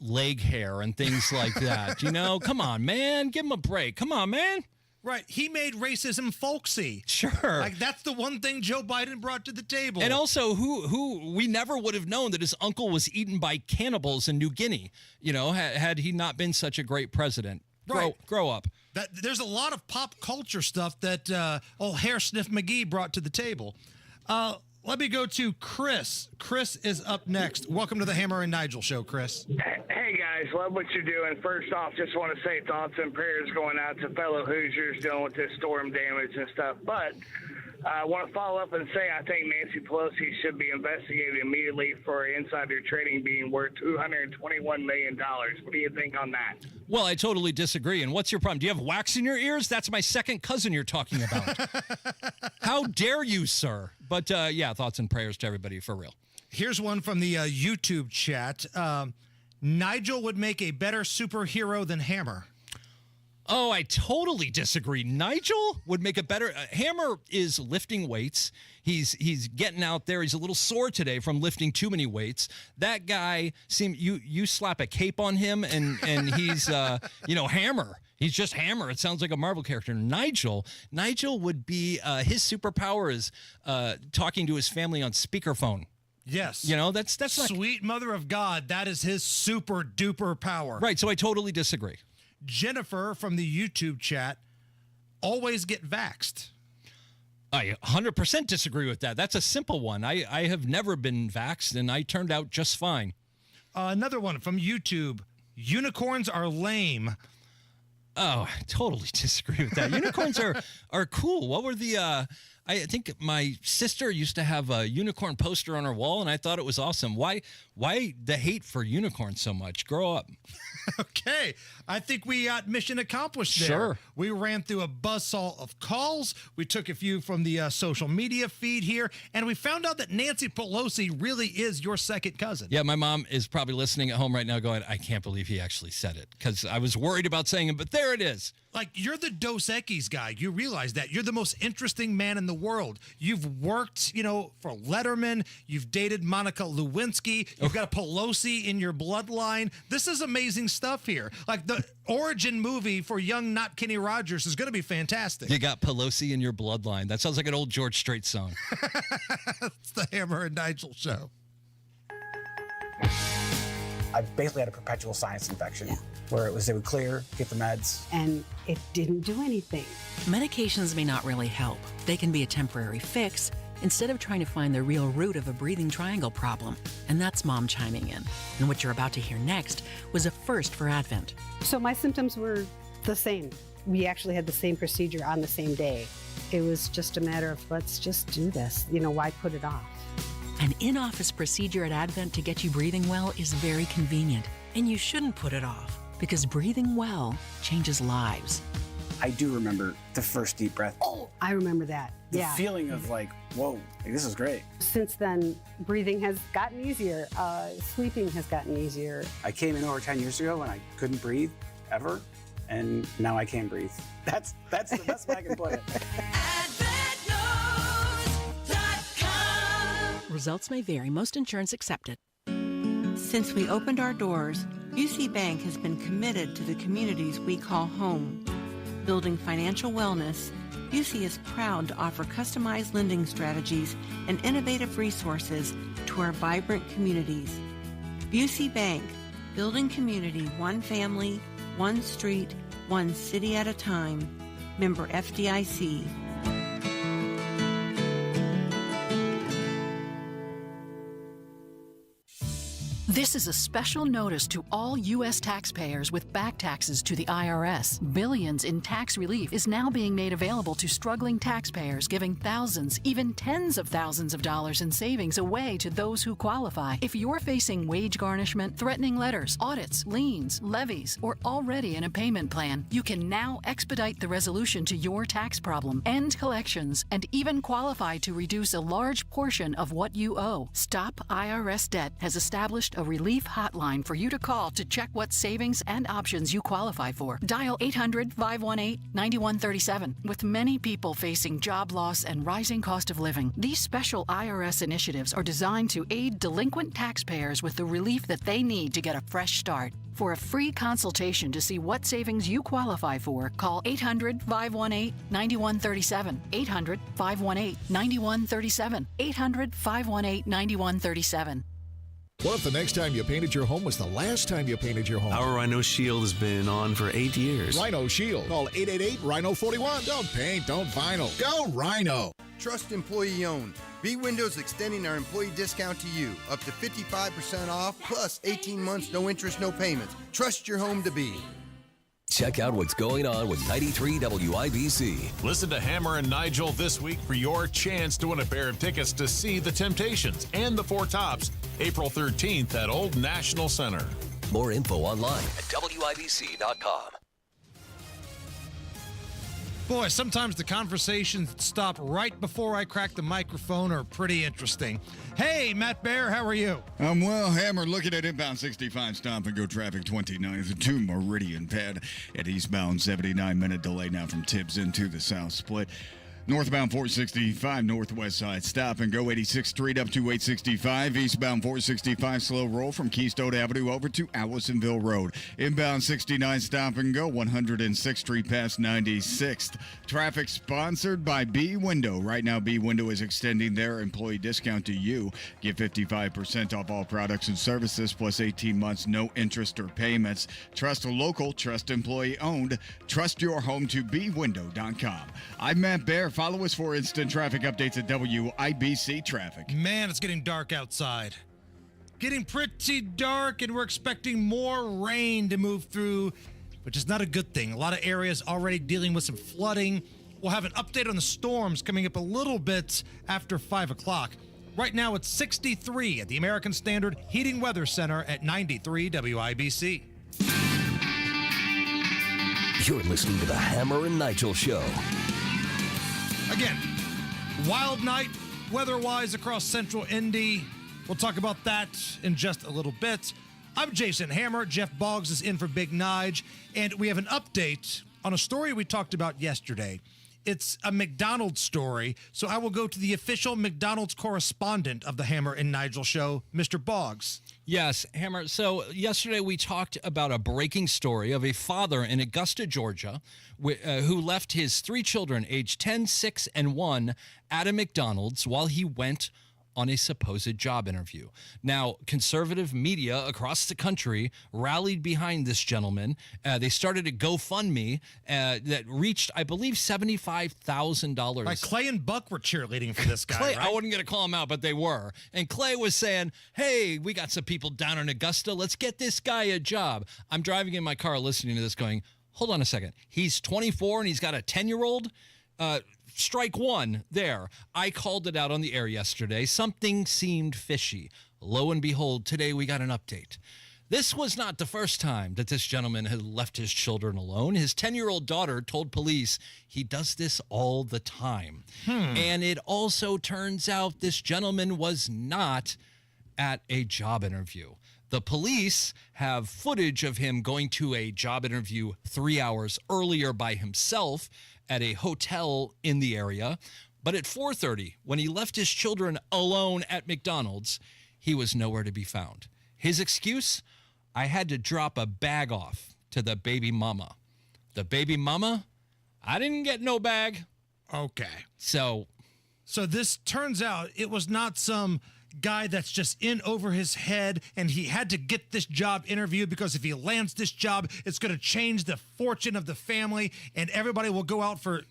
leg hair and things like that. You know, come on, man, give him a break. Come on, man. Right. He made racism folksy. Sure. Like, that's the one thing Joe Biden brought to the table. And also, who we never would have known that his uncle was eaten by cannibals in New Guinea, had he not been such a great president. Grow up. There's a lot of pop culture stuff that old Hair Sniff McGee brought to the table. Let me go to Chris. Chris is up next. Welcome to the Hammer and Nigel show, Chris. Hey, guys. Love what you're doing. First off, just want to say thoughts and prayers going out to fellow Hoosiers dealing with this storm damage and stuff. But I want to follow up and say I think Nancy Pelosi should be investigated immediately for insider trading being worth $221 million. What do you think on that? Well, I totally disagree. And what's your problem? Do you have wax in your ears? That's my second cousin you're talking about. How dare you, sir? But yeah, thoughts and prayers to everybody for real. Here's one from the YouTube chat. Nigel would make a better superhero than Hammer. Oh, I totally disagree. Nigel would make a better... Hammer is lifting weights. He's getting out there. He's a little sore today from lifting too many weights. That guy, you slap a cape on him and he's, Hammer. He's just Hammer. It sounds like a Marvel character. Nigel would be... his superpower is talking to his family on speakerphone. Yes. That's not... Sweet mother of God, that is his super duper power. Right, so I totally disagree. Jennifer from the YouTube chat, always get vaxxed. I 100% disagree with that. That's a simple one. I have never been vaxxed, and I turned out just fine. Another one from YouTube, unicorns are lame. Oh, I totally disagree with that. Unicorns are cool. What were the... I think my sister used to have a unicorn poster on her wall, and I thought it was awesome. Why the hate for unicorns so much? Grow up. Okay. I think we got mission accomplished there. Sure. We ran through a buzzsaw of calls. We took a few from the social media feed here, and we found out that Nancy Pelosi really is your second cousin. Yeah, my mom is probably listening at home right now going, I can't believe he actually said it, because I was worried about saying it, but there it is. Like, you're the Dos Equis guy. You realize that. You're the most interesting man in the world. You've worked, for Letterman. You've dated Monica Lewinsky. You've got a Pelosi in your bloodline. This is amazing stuff here. Like, the origin movie for young not Kenny Rogers is going to be fantastic. You got Pelosi in your bloodline. That sounds like an old George Strait song. It's the Hammer and Nigel show. I basically had a perpetual sinus infection where it would clear, get the meds. And it didn't do anything. Medications may not really help. They can be a temporary fix instead of trying to find the real root of a breathing triangle problem. And that's Mom chiming in. And what you're about to hear next was a first for Advent. So my symptoms were the same. We actually had the same procedure on the same day. It was just a matter of, let's just do this. Why put it off? An in-office procedure at Advent to get you breathing well is very convenient, and you shouldn't put it off, because breathing well changes lives. I do remember the first deep breath. Oh, I remember that. The feeling of whoa, this is great. Since then, breathing has gotten easier. Sleeping has gotten easier. I came in over 10 years ago and I couldn't breathe ever, and now I can breathe. That's the best way I can put it. Results may vary. Most insurance accepted. Since we opened our doors, UC Bank has been committed to the communities we call home. Building financial wellness, UC is proud to offer customized lending strategies and innovative resources to our vibrant communities. UC Bank, building community one family, one street, one city at a time. Member FDIC. This is a special notice to all U.S. taxpayers with back taxes to the IRS. Billions in tax relief is now being made available to struggling taxpayers, giving thousands, even tens of thousands of dollars in savings away to those who qualify. If you're facing wage garnishment, threatening letters, audits, liens, levies, or already in a payment plan, you can now expedite the resolution to your tax problem, end collections, and even qualify to reduce a large portion of what you owe. Stop IRS Debt has established a relief hotline for you to call to check what savings and options you qualify for. Dial 800-518-9137. With many people facing job loss and rising cost of living, these special IRS initiatives are designed to aid delinquent taxpayers with the relief that they need to get a fresh start. For a free consultation to see what savings you qualify for, call 800-518-9137. 800-518-9137. 800-518-9137. What if the next time you painted your home was the last time you painted your home? Our Rhino Shield has been on for 8 years. Rhino Shield. Call 888-RHINO-41. Don't paint, don't vinyl. Go Rhino. Trust employee owned. B Windows extending our employee discount to you. Up to 55% off, plus 18 months, no interest, no payments. Trust your home to B. Check out what's going on with 93 WIBC. Listen to Hammer and Nigel this week for your chance to win a pair of tickets to see The Temptations and the Four Tops, April 13th at Old National Center. More info online at WIBC.com. Boy, sometimes the conversations that stop right before I crack the microphone are pretty interesting. Hey, Matt Bear, how are you? I'm well, Hammer. Looking at inbound 65 stop and go traffic 29th to Meridian Pad at eastbound 79-minute delay now from Tibbs into the South Split. Northbound 465, northwest side, stop and go 86th Street up to 865. Eastbound 465, slow roll from Keystone Avenue over to Allisonville Road. Inbound 69, stop and go 106th Street past 96th. Traffic sponsored by B Window. Right now, B Window is extending their employee discount to you. Get 55% off all products and services, plus 18 months, no interest or payments. Trust a local, trust employee owned. Trust your home to bwindow.com. I'm Matt Bear. Follow us for instant traffic updates at WIBC Traffic. Man, it's getting dark outside. Getting pretty dark, and we're expecting more rain to move through, which is not a good thing. A lot of areas already dealing with some flooding. We'll have an update on the storms coming up a little bit after 5 o'clock. Right now, it's 63 at the American Standard Heating Weather Center at 93 WIBC. You're listening to the Hammer and Nigel Show. Again, wild night weather-wise across central Indy. We'll talk about that in just a little bit. I'm Jason Hammer. Jeff Boggs is in for Big Nige. And we have an update on a story we talked about yesterday. It's a McDonald's story, so I will go to the official McDonald's correspondent of the Hammer and Nigel Show, Mr. Boggs. Yes, Hammer. So yesterday we talked about a breaking story of a father in Augusta, Georgia, who left his 3 children, aged 10, 6, and 1, at a McDonald's while he went on a supposed job interview. Now, conservative media across the country rallied behind this gentleman. They started a GoFundMe that reached, I believe, $75,000. Like Clay and Buck were cheerleading for this guy, Clay, right? I wasn't going to call him out, but they were. And Clay was saying, hey, we got some people down in Augusta. Let's get this guy a job. I'm driving in my car listening to this going, hold on a second. He's 24 and he's got a 10-year-old? Strike one there. I called it out on the air yesterday. Something seemed fishy. Lo and behold, today we got an update. This was not the first time that this gentleman had left his children alone. His 10-year-old daughter told police he does this all the time. And it also turns out this gentleman was not at a job interview. The police have footage of him going to a job interview 3 hours earlier by himself at a hotel in the area. But at 4:30, when he left his children alone at McDonald's, he was nowhere to be found. His excuse? I had to drop a bag off to the baby mama. The baby mama? I didn't get no bag. Okay. So this turns out it was not some guy that's just in over his head and he had to get this job interviewed because if he lands this job, it's going to change the fortune of the family and everybody will go out for,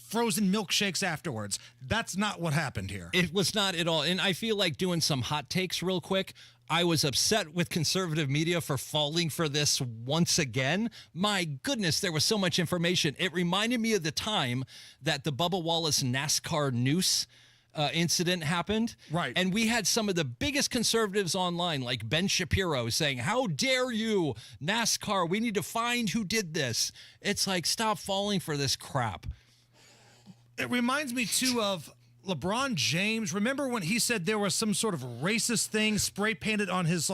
frozen milkshakes afterwards. That's not what happened here. It was not at all. And I feel like doing some hot takes real quick. I was upset with conservative media for falling for this once again. My goodness, there was so much information. It reminded me of the time that the Bubba Wallace NASCAR noose incident happened. Right. And we had some of the biggest conservatives online, like Ben Shapiro, saying, how dare you, NASCAR, we need to find who did this. It's like, stop falling for this crap. It reminds me, too, of LeBron James. Remember when he said there was some sort of racist thing spray painted on his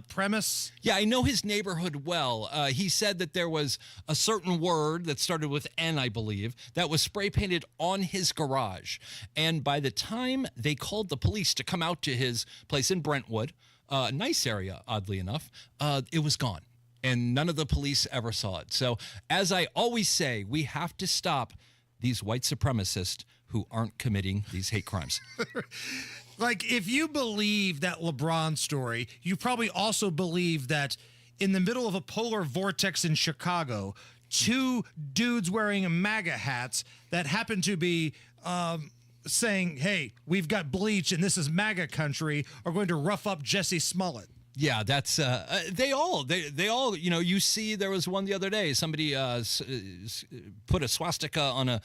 premise? Yeah, I know his neighborhood well. He said that there was a certain word that started with N, I believe, that was spray painted on his garage. And by the time they called the police to come out to his place in Brentwood, a nice area, oddly enough, it was gone. and none of the police ever saw it. So, as I always say, we have to stop these white supremacists who aren't committing these hate crimes. Like, if you believe that LeBron story, you probably also believe that in the middle of a polar vortex in Chicago, two dudes wearing MAGA hats that happen to be saying, hey, we've got bleach and this is MAGA country, are going to rough up Jesse Smollett. Yeah, that's they all you see there was one the other day, somebody put a swastika on a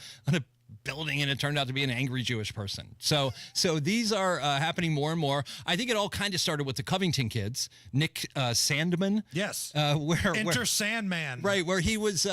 building and it turned out to be an angry Jewish person. So these are happening more and more. I think it all kind of started with the Covington kids, Nick Sandman. Yes. Where Sandman. Right, where he was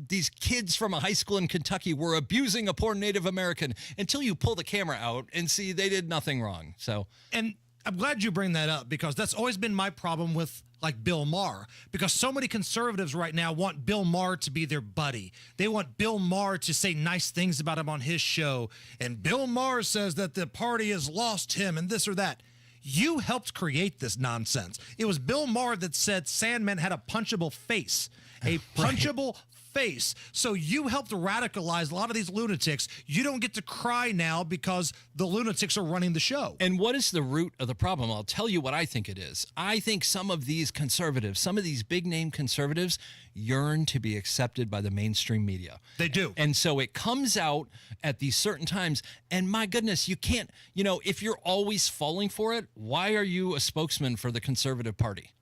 these kids from a high school in Kentucky were abusing a poor Native American until you pull the camera out and see they did nothing wrong. So and I'm glad you bring that up because that's always been my problem with like Bill Maher, because so many conservatives right now want Bill Maher to be their buddy. They want Bill Maher to say nice things about him on his show. And Bill Maher says that the party has lost him and this or that. You helped create this nonsense. It was Bill Maher that said Sandman had a punchable face. A punchable face. So you helped radicalize a lot of these lunatics. You don't get to cry now because the lunatics are running the show. And what is the root of the problem? I'll tell you what I think it is. I think some of these conservatives, some of these big name conservatives yearn to be accepted by the mainstream media. They do. And so it comes out at these certain times. And my goodness, you can't, if you're always falling for it, why are you a spokesman for the conservative party?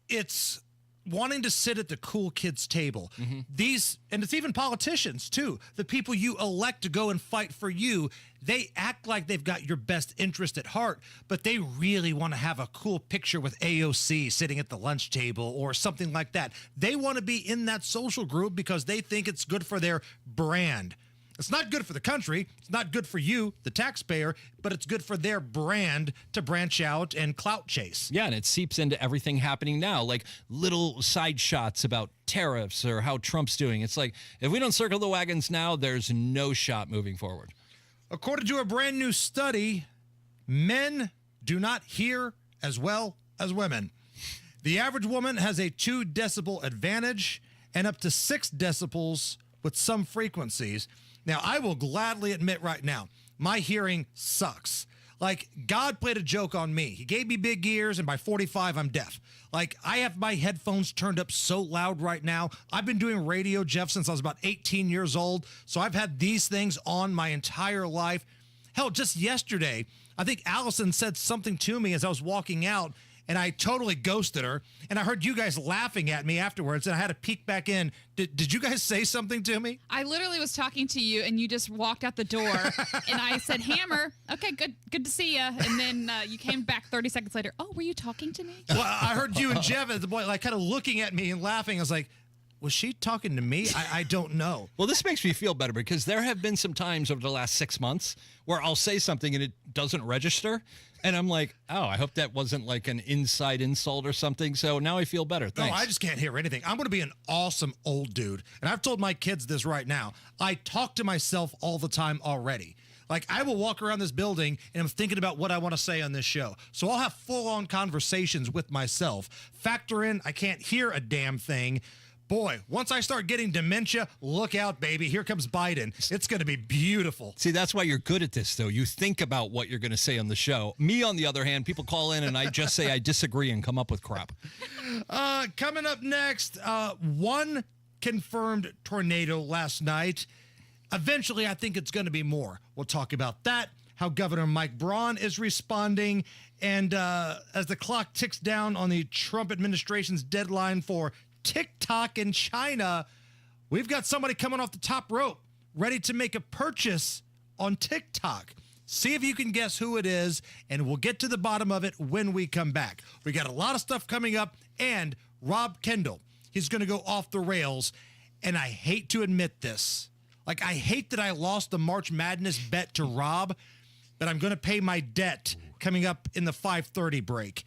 It's wanting to sit at the cool kids table. These, and it's even politicians too, the people you elect to go and fight for you, they act like they've got your best interest at heart, but they really want to have a cool picture with AOC sitting at the lunch table or something like that. They want to be in that social group because they think it's good for their brand. It's not good for the country. It's not good for you, the taxpayer, but it's good for their brand to branch out and clout chase. Yeah, and it seeps into everything happening now, like little side shots about tariffs or how Trump's doing. It's like, if we don't circle the wagons now, there's no shot moving forward. According to a brand new study, men do not hear as well as women. The average woman has a 2 decibel advantage and up to 6 decibels with some frequencies. Now, I will gladly admit right now, my hearing sucks. Like, God played a joke on me. He gave me big ears, and by 45, I'm deaf. Like, I have my headphones turned up so loud right now. I've been doing radio, Jeff, since I was about 18 years old, so I've had these things on my entire life. Hell, just yesterday, I think Allison said something to me as I was walking out, and I totally ghosted her, and I heard you guys laughing at me afterwards, and I had to peek back in. Did you guys say something to me? I literally was talking to you, and you just walked out the door, and I said, Hammer, okay, good to see you, and then you came back 30 seconds later. Oh, were you talking to me? Well, I heard you and Jeff at the point, like, kind of looking at me and laughing. I was like, was she talking to me? I don't know. Well, this makes me feel better because there have been some times over the last 6 months where I'll say something and it doesn't register. And I'm like, oh, I hope that wasn't like an inside insult or something. So now I feel better. Thanks. No, I just can't hear anything. I'm going to be an awesome old dude. And I've told my kids this right now. I talk to myself all the time already. Like, I will walk around this building and I'm thinking about what I want to say on this show. So I'll have full-on conversations with myself. Factor in, I can't hear a damn thing. Boy, once I start getting dementia, look out, baby. Here comes Biden. It's going to be beautiful. See, that's why you're good at this, though. You think about what you're going to say on the show. Me, on the other hand, people call in and I just say I disagree and come up with crap. Coming up next, one confirmed tornado last night. Eventually, I think it's going to be more. We'll talk about that, how Governor Mike Braun is responding, and as the clock ticks down on the Trump administration's deadline for TikTok in China, we've got somebody coming off the top rope ready to make a purchase on TikTok. See if you can guess who it is, and we'll get to the bottom of it when we come back. We got a lot of stuff coming up, and Rob Kendall, he's going to go off the rails, and I hate to admit this. Like, I hate that I lost the March Madness bet to Rob, but I'm going to pay my debt coming up in the 5:30 break.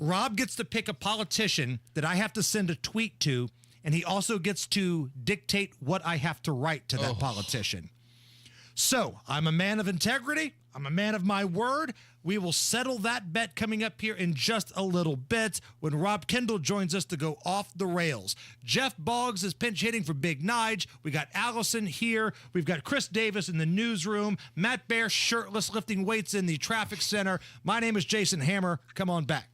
Rob gets to pick a politician that I have to send a tweet to, and he also gets to dictate what I have to write to that politician. So I'm a man of integrity. I'm a man of my word. We will settle that bet coming up here in just a little bit when Rob Kendall joins us to go off the rails. Jeff Boggs is pinch hitting for Big Nige. We got Allison here. We've got Chris Davis in the newsroom. Matt Bear shirtless lifting weights in the traffic center. My name is Jason Hammer. Come on back.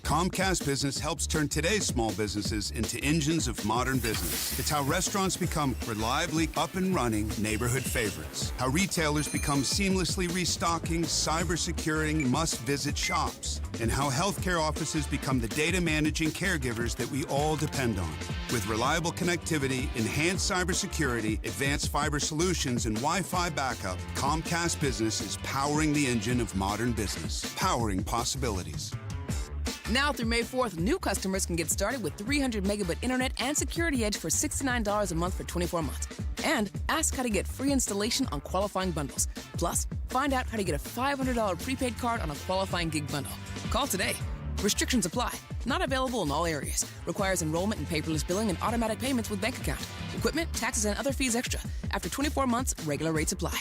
Comcast Business helps turn today's small businesses into engines of modern business. It's how restaurants become reliably up and running neighborhood favorites. How retailers become seamlessly restocking, cyber-securing, must-visit shops. And how healthcare offices become the data managing caregivers that we all depend on. With reliable connectivity, enhanced cybersecurity, advanced fiber solutions, and Wi-Fi backup, Comcast Business is powering the engine of modern business. Powering possibilities. Now through May 4th, new customers can get started with 300 megabit internet and Security Edge for $69 a month for 24 months. And ask how to get free installation on qualifying bundles. Plus, find out how to get a $500 prepaid card on a qualifying gig bundle. Call today. Restrictions apply. Not available in all areas. Requires enrollment in paperless billing and automatic payments with bank account. Equipment, taxes, and other fees extra. After 24 months, regular rates apply.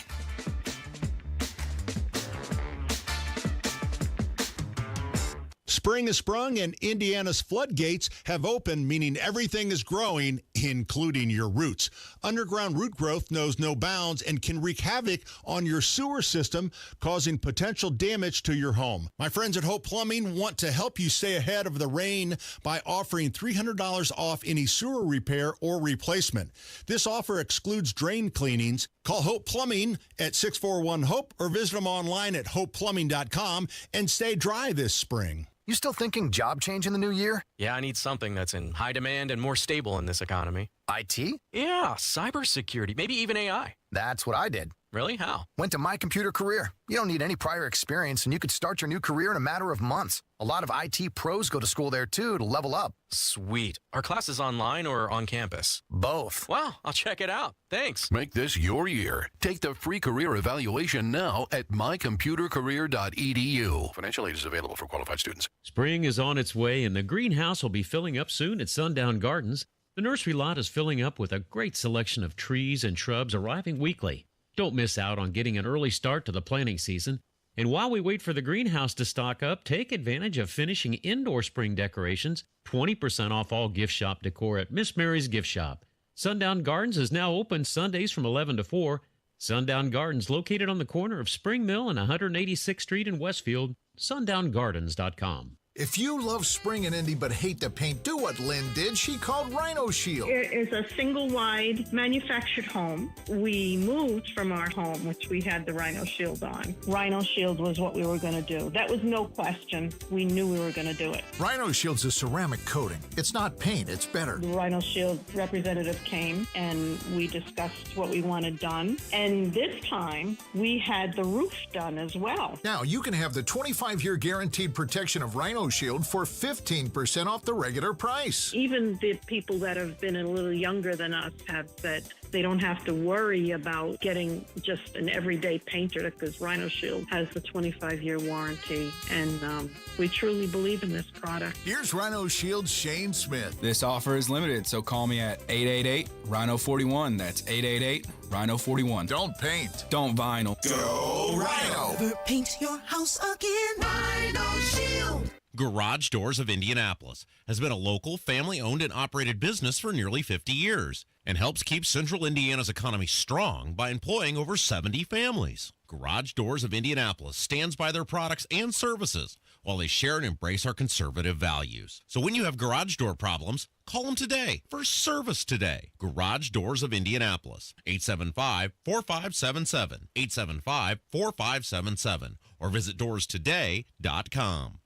Spring has sprung and Indiana's floodgates have opened, meaning everything is growing, including your roots. Underground root growth knows no bounds and can wreak havoc on your sewer system, causing potential damage to your home. My friends at Hope Plumbing want to help you stay ahead of the rain by offering $300 off any sewer repair or replacement. This offer excludes drain cleanings. Call Hope Plumbing at 641-HOPE or visit them online at hopeplumbing.com and stay dry this spring. You still thinking job change in the new year? Yeah, I need something that's in high demand and more stable in this economy. IT? Yeah, cybersecurity, maybe even AI. That's what I did. Really? How? Went to My Computer Career. You don't need any prior experience, and you could start your new career in a matter of months. A lot of IT pros go to school there, too, to level up. Sweet. Are classes online or on campus? Both. Wow, I'll check it out. Thanks. Make this your year. Take the free career evaluation now at mycomputercareer.edu. Financial aid is available for qualified students. Spring is on its way, and the greenhouse will be filling up soon at Sundown Gardens. The nursery lot is filling up with a great selection of trees and shrubs arriving weekly. Don't miss out on getting an early start to the planting season. And while we wait for the greenhouse to stock up, take advantage of finishing indoor spring decorations. 20% off all gift shop decor at Miss Mary's Gift Shop. Sundown Gardens is now open Sundays from 11 to 4. Sundown Gardens, located on the corner of Spring Mill and 186th Street in Westfield. SundownGardens.com. If you love spring and Indy but hate the paint, do what Lynn did. She called Rhino Shield. It is a single-wide manufactured home. We moved from our home, which we had the Rhino Shield on. Rhino Shield was what we were going to do. That was no question. We knew we were going to do it. Rhino Shield's a ceramic coating. It's not paint, it's better. The Rhino Shield representative came and we discussed what we wanted done. And this time, we had the roof done as well. Now, you can have the 25-year guaranteed protection of Rhino Shield for 15% off the regular price. Even the people that have been a little younger than us have said they don't have to worry about getting just an everyday painter because Rhino Shield has the 25-year warranty, and we truly believe in this product. Here's Rhino Shield's Shane Smith. This offer is limited, so call me at 888-RHINO-41. That's 888-RHINO-41. Don't paint. Don't vinyl. Go Rhino! Never paint your house again. Rhino Shield. Garage Doors of Indianapolis has been a local, family-owned and operated business for nearly 50 years and helps keep Central Indiana's economy strong by employing over 70 families. Garage Doors of Indianapolis stands by their products and services while they share and embrace our conservative values. So when you have garage door problems, call them today for service today. Garage Doors of Indianapolis, 875-4577, 875-4577, or visit doorstoday.com.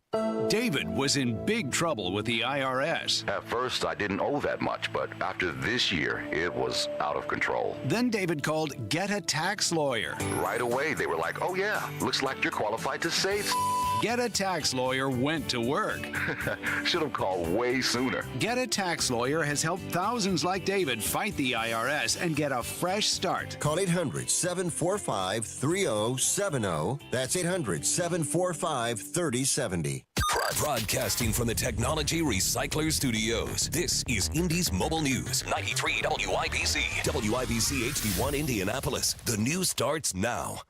David was in big trouble with the IRS. At first, I didn't owe that much, but after this year, it was out of control. Then David called Get a Tax Lawyer. Right away, they were like, oh yeah, looks like you're qualified to save. Get a Tax Lawyer went to work. Should have called way sooner. Get a Tax Lawyer has helped thousands like David fight the IRS and get a fresh start. Call 800-745-3070. That's 800-745-3070. Broadcasting from the Technology Recycler Studios, this is Indy's Mobile News, 93 WIBC. WIBC HD1 Indianapolis. The news starts now.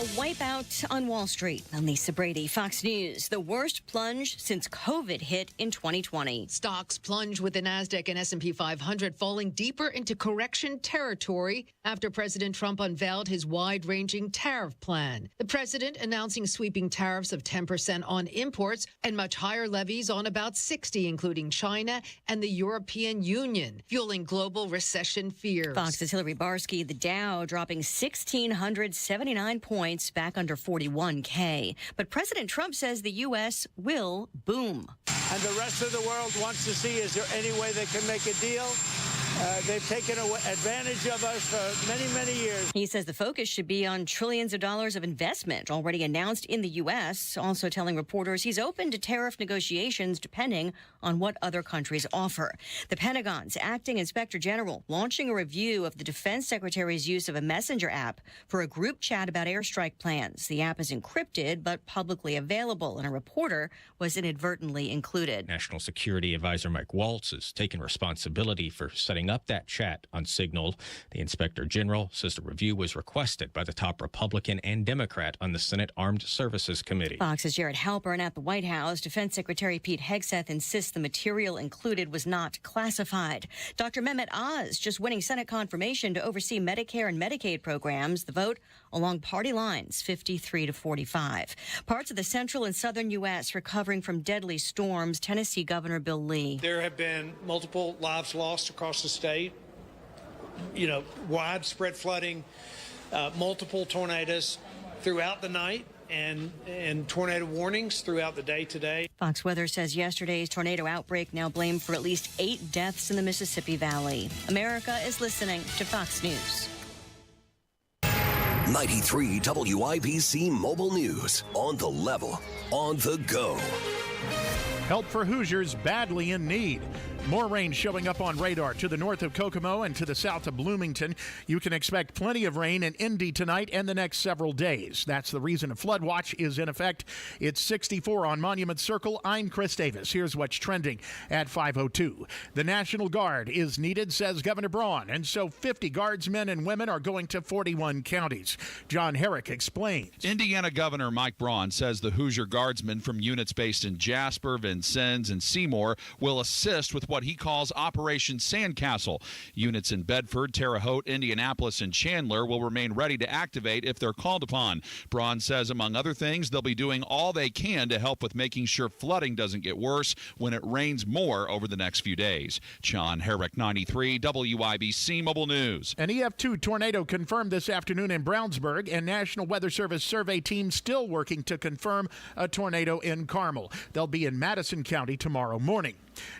A wipeout on Wall Street. I'm Lisa Brady, Fox News. The worst plunge since COVID hit in 2020. Stocks plunged with the NASDAQ and S&P 500 falling deeper into correction territory after President Trump unveiled his wide-ranging tariff plan. The president announcing sweeping tariffs of 10% on imports and much higher levies on about 60, including China and the European Union, fueling global recession fears. Fox's Hillary Barsky, the Dow dropping 1,679 points, back under 41K. But President Trump says the U.S. will boom. And the rest of the world wants to see, is there any way they can make a deal? They've taken advantage of us for many, many years. He says the focus should be on trillions of dollars of investment already announced in the U.S., also telling reporters he's open to tariff negotiations depending on what other countries offer. The Pentagon's acting inspector general launching a review of the defense secretary's use of a messenger app for a group chat about airstrike plans. The app is encrypted but publicly available, and a reporter was inadvertently included. National Security Advisor Mike Waltz has taken responsibility for setting up that chat on Signal. The inspector general says the review was requested by the top Republican and Democrat on the Senate Armed Services Committee. Fox's Jared Halpern at the White House. Defense Secretary Pete Hegseth insists the material included was not classified. Dr. Mehmet Oz just winning Senate confirmation to oversee Medicare and Medicaid programs. The vote along party lines, 53-45. Parts of the central and southern U.S. recovering from deadly storms. Tennessee Governor Bill Lee. There have been multiple lives lost across the state. Widespread flooding, multiple tornadoes throughout the night, and tornado warnings throughout the day today. Fox Weather says yesterday's tornado outbreak now blamed for at least 8 deaths in the Mississippi Valley. America is listening to Fox News. 93 WIBC Mobile News. On the level, on the go. Help for Hoosiers badly in need. More rain showing up on radar to the north of Kokomo and to the south of Bloomington. You can expect plenty of rain in Indy tonight and the next several days. That's the reason a flood watch is in effect. It's 64 on Monument Circle. I'm Chris Davis. Here's what's trending at 5:02. The National Guard is needed, says Governor Braun, and so 50 guardsmen and women are going to 41 counties. John Herrick explains. Indiana Governor Mike Braun says the Hoosier Guardsmen from units based in Jasper, Vincennes, and Seymour will assist with what he calls Operation Sandcastle. Units in Bedford, Terre Haute, Indianapolis, and Chandler will remain ready to activate if they're called upon. Braun says, among other things, they'll be doing all they can to help with making sure flooding doesn't get worse when it rains more over the next few days. John Herrick, 93 WIBC Mobile News. An EF2 tornado confirmed this afternoon in Brownsburg, and National Weather Service survey team still working to confirm a tornado in Carmel. They'll be in Madison County tomorrow morning.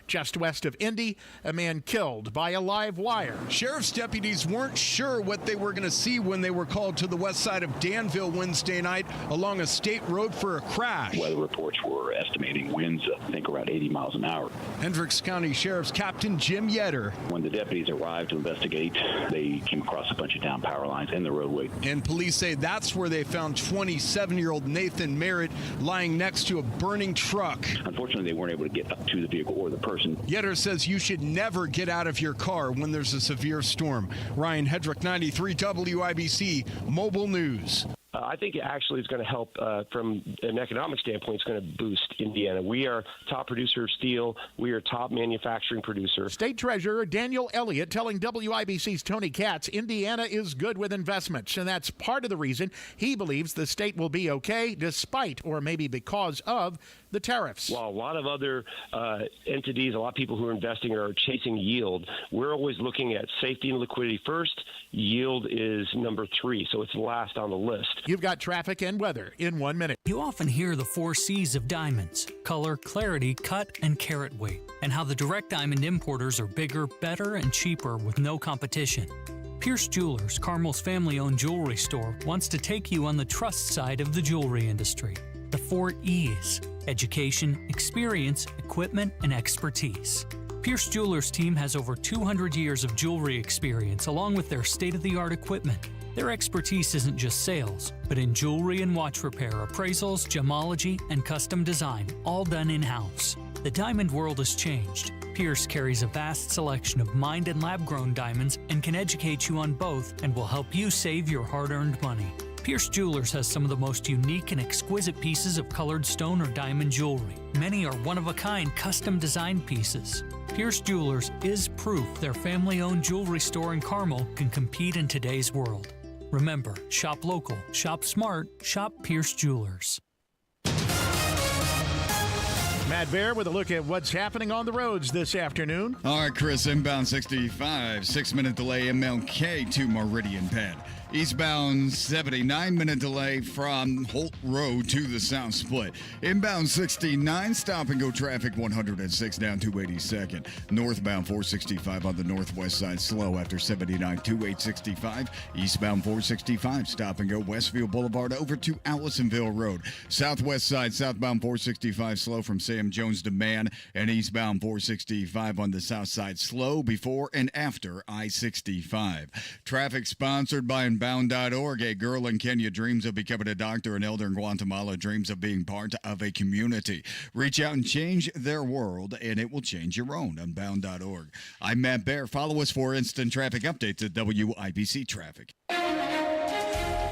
Just west of Indy, a man killed by a live wire. Sheriff's deputies weren't sure what they were going to see when they were called to the west side of Danville Wednesday night along a state road for a crash. Weather reports were estimating winds, I think, around 80 miles an hour. Hendricks County Sheriff's Captain Jim Yetter. When the deputies arrived to investigate, they came across a bunch of down power lines in the roadway. And police say that's where they found 27-year-old Nathan Merritt lying next to a burning truck. Unfortunately, they weren't able to get up to the vehicle or the person. Yetter says you should never get out of your car when there's a severe storm. Ryan Hedrick, 93 WIBC Mobile News. I think it actually is going to help from an economic standpoint. It's going to boost Indiana. We are top producer of steel. We are top manufacturing producer. State Treasurer Daniel Elliott telling WIBC's Tony Katz Indiana is good with investments, and that's part of the reason he believes the state will be okay despite or maybe because of the tariffs. While a lot of other entities, a lot of people who are investing are chasing yield, we're always looking at safety and liquidity first. Yield is number 3, so it's last on the list. You've got traffic and weather in 1 minute. You often hear the 4 C's of diamonds: color, clarity, cut, and carat weight, and how the direct diamond importers are bigger, better, and cheaper with no competition. Pierce Jewelers, Carmel's family-owned jewelry store, wants to take you on the trust side of the jewelry industry. The 4 E's: education, experience, equipment, and expertise. Pierce Jewelers' team has over 200 years of jewelry experience along with their state-of-the-art equipment. Their expertise isn't just sales, but in jewelry and watch repair, appraisals, gemology, and custom design, all done in-house. The diamond world has changed. Pierce carries a vast selection of mined and lab-grown diamonds and can educate you on both and will help you save your hard-earned money. Pierce Jewelers has some of the most unique and exquisite pieces of colored stone or diamond jewelry. Many are one-of-a-kind custom designed pieces. Pierce Jewelers is proof their family-owned jewelry store in Carmel can compete in today's world. Remember, shop local, shop smart, shop Pierce Jewelers. Matt Bear with a look at what's happening on the roads this afternoon. All right, Chris, inbound 65, 6-minute delay, MLK to Meridian Pad. Eastbound 70, 9-minute delay from Holt Road to the South Split. Inbound 69, stop and go traffic 106 down 282nd. Northbound 465 on the northwest side slow after 79, 2865. Eastbound 465, stop and go Westfield Boulevard over to Allisonville Road. Southwest side southbound 465 slow from Sam Jones to Mann, and eastbound 465 on the south side slow before and after I-65. Traffic sponsored by Bound.org. A girl in Kenya dreams of becoming a doctor. An elder in Guatemala dreams of being part of a community. Reach out and change their world, and it will change your own. Unbound.org. I'm Matt Bear. Follow us for instant traffic updates at WIBC Traffic.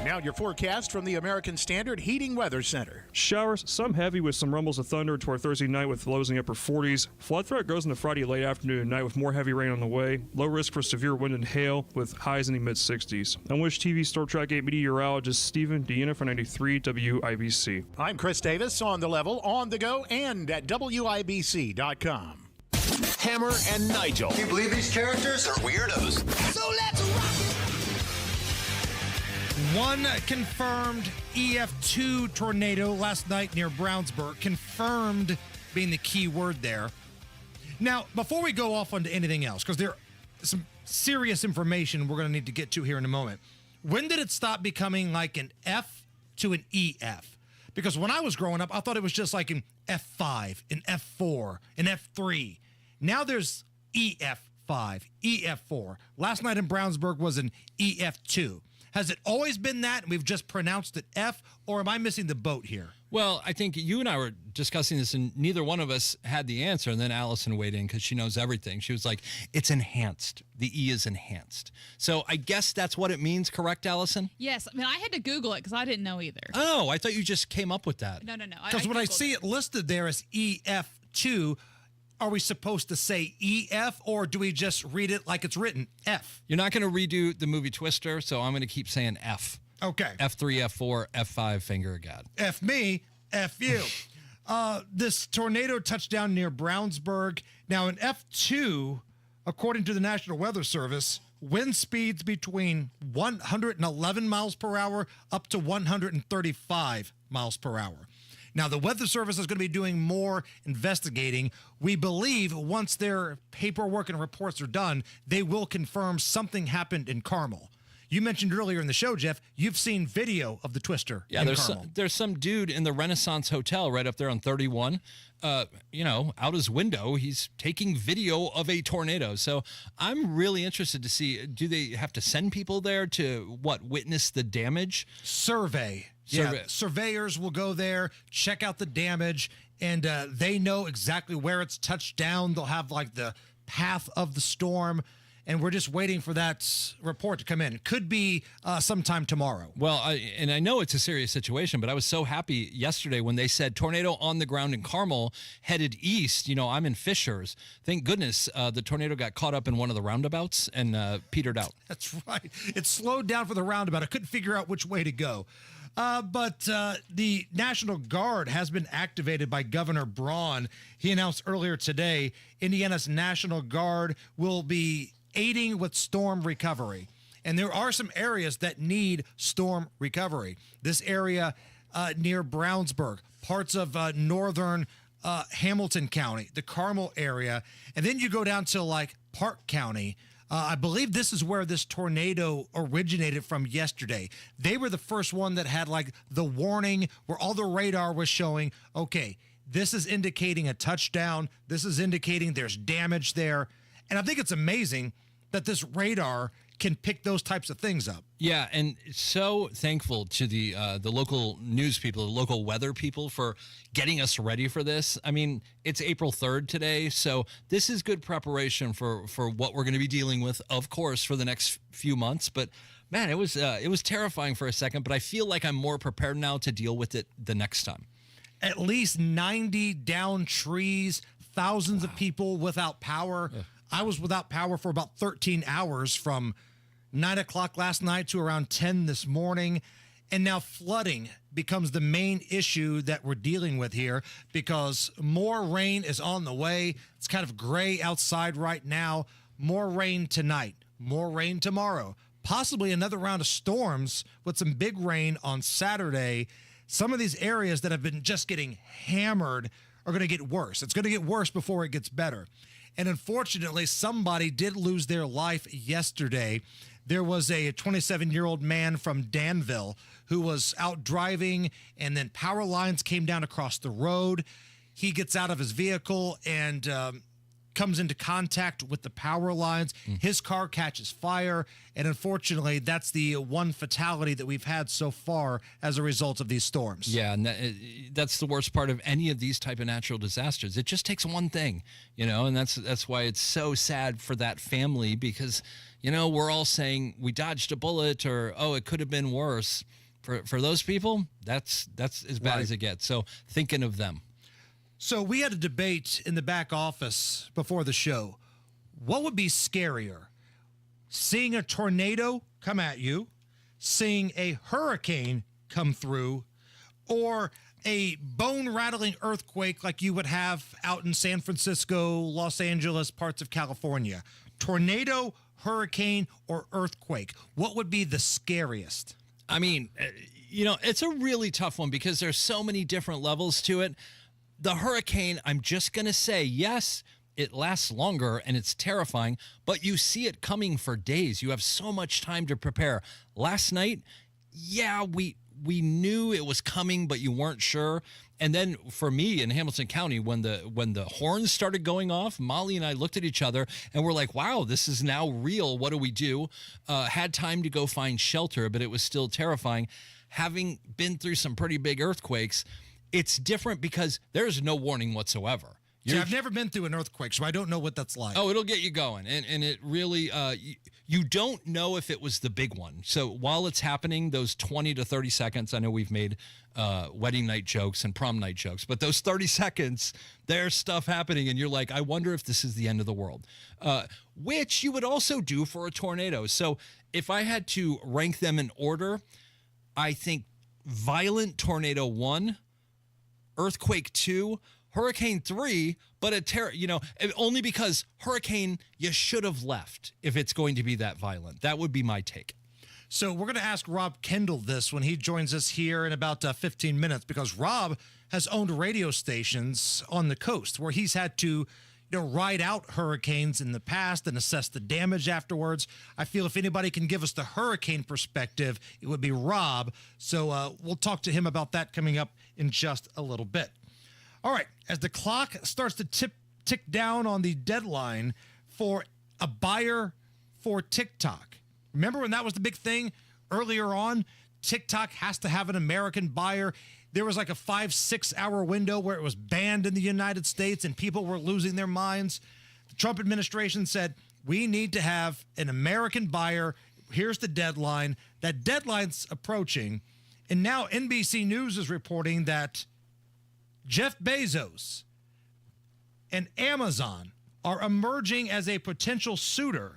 Now your forecast from the American Standard Heating Weather Center. Showers, some heavy with some rumbles of thunder toward Thursday night with lows in the upper 40s. Flood threat goes into Friday late afternoon and night with more heavy rain on the way. Low risk for severe wind and hail with highs in the mid-60s. I'm Wish TV Storm Track 8 meteorologist Stephen Deanna for 93 WIBC. I'm Chris Davis on the level, on the go, and at WIBC.com. Hammer and Nigel. Can you believe these characters are weirdos? So let's rock it! One confirmed EF2 tornado last night near Brownsburg. Confirmed being the key word there. Now, before we go off onto anything else, because there some serious information we're going to need to get to here in a moment. When did it stop becoming like an F to an EF? Because when I was growing up, I thought it was just like an F5, an F4, an F3. Now there's EF5, EF4. Last night in Brownsburg was an EF2. Has it always been that and we've just pronounced it F, or am I missing the boat here? Well, I think you and I were discussing this, and neither one of us had the answer. And then Allison weighed in because she knows everything. She was like, it's enhanced. The E is enhanced. So I guess that's what it means, correct, Allison? Yes. I mean, I had to Google it because I didn't know either. Oh, I thought you just came up with that. No. Because when I see it listed there as EF2, are we supposed to say EF, or do we just read it like it's written, F? You're not going to redo the movie Twister, so I'm going to keep saying F. Okay. F3, F4, F5, finger of God. F me, F you. This tornado touched down near Brownsburg. Now, an F2, according to the National Weather Service, wind speeds between 111 miles per hour up to 135 miles per hour. Now, the Weather Service is going to be doing more investigating. We believe once their paperwork and reports are done, they will confirm something happened in Carmel. You mentioned earlier in the show, Jeff, you've seen video of the twister in Carmel. There's some dude in the Renaissance Hotel right up there on 31. Out his window, he's taking video of a tornado. So I'm really interested to see, do they have to send people there to, witness the damage? Survey. Yeah, surveyors will go there, check out the damage, and they know exactly where it's touched down. They'll have like the path of the storm, and we're just waiting for that report to come in. It could be sometime tomorrow. Well, I know it's a serious situation, but I was so happy yesterday when they said tornado on the ground in Carmel headed east. I'm in Fischers. Thank goodness the tornado got caught up in one of the roundabouts and petered out. That's right. It slowed down for the roundabout. I couldn't figure out which way to go. But the National Guard has been activated by Governor Braun. He announced earlier today Indiana's National Guard will be aiding with storm recovery. And there are some areas that need storm recovery. This area near Brownsburg, parts of northern Hamilton County, the Carmel area, and then you go down to like Park County. I believe this is where this tornado originated from yesterday. They were the first one that had like the warning where all the radar was showing, okay, this is indicating a touchdown. This is indicating there's damage there. And I think it's amazing that this radar can pick those types of things up. Yeah, and so thankful to the local news people, the local weather people for getting us ready for this. I mean, it's April 3rd today, so this is good preparation for what we're going to be dealing with, of course, for the next few months. But man, it was terrifying for a second, but I feel like I'm more prepared now to deal with it the next time. At least 90 down trees, thousands of people without power. I was without power for about 13 hours from 9 o'clock last night to around 10 this morning. And now flooding becomes the main issue that we're dealing with here because more rain is on the way. It's kind of gray outside right now. More rain tonight, more rain tomorrow, possibly another round of storms with some big rain on Saturday. Some of these areas that have been just getting hammered are going to get worse. It's going to get worse before it gets better. And unfortunately, somebody did lose their life yesterday. There was a 27-year-old man from Danville who was out driving, and then power lines came down across the road. He gets out of his vehicle and comes into contact with the power lines. His car catches fire, and unfortunately, that's the one fatality that we've had so far as a result of these storms. Yeah, and that's the worst part of any of these type of natural disasters. It just takes one thing, and that's why it's so sad for that family because, we're all saying we dodged a bullet or, oh, it could have been worse. For those people, that's as bad as it gets. So thinking of them. So we had a debate in the back office before the show. What would be scarier? Seeing a tornado come at you, seeing a hurricane come through, or a bone-rattling earthquake like you would have out in San Francisco, Los Angeles, parts of California? Tornado, hurricane, or earthquake? What would be the scariest? I mean, it's a really tough one because there's so many different levels to it. The hurricane, I'm just going to say, yes, it lasts longer and it's terrifying, but you see it coming for days. You have so much time to prepare. Last night, yeah, we knew it was coming, but you weren't sure. And then for me in Hamilton County, when the horns started going off, Molly and I looked at each other and we're like, wow, this is now real. What do we do? Had time to go find shelter, but it was still terrifying. Having been through some pretty big earthquakes, it's different because there's no warning whatsoever. See, I've never been through an earthquake, so I don't know what that's like. Oh, it'll get you going. And it really, you don't know if it was the big one. So while it's happening, those 20 to 30 seconds, I know we've made wedding night jokes and prom night jokes, but those 30 seconds, there's stuff happening, and you're like, I wonder if this is the end of the world, which you would also do for a tornado. So if I had to rank them in order, I think violent tornado 1, earthquake 2, hurricane 3, but only because hurricane, you should have left if it's going to be that violent. That would be my take. So we're going to ask Rob Kendall this when he joins us here in about 15 minutes, because Rob has owned radio stations on the coast where he's had to ride out hurricanes in the past and assess the damage afterwards. I feel if anybody can give us the hurricane perspective, it would be Rob. So we'll talk to him about that coming up in just a little bit. All right, as the clock starts to tick down on the deadline for a buyer for TikTok. Remember when that was the big thing earlier on? TikTok has to have an American buyer. There was like a 5-6 hour window where it was banned in the United States and people were losing their minds. The Trump administration said, we need to have an American buyer. Here's the deadline. That deadline's approaching. And now NBC News is reporting that Jeff Bezos and Amazon are emerging as a potential suitor.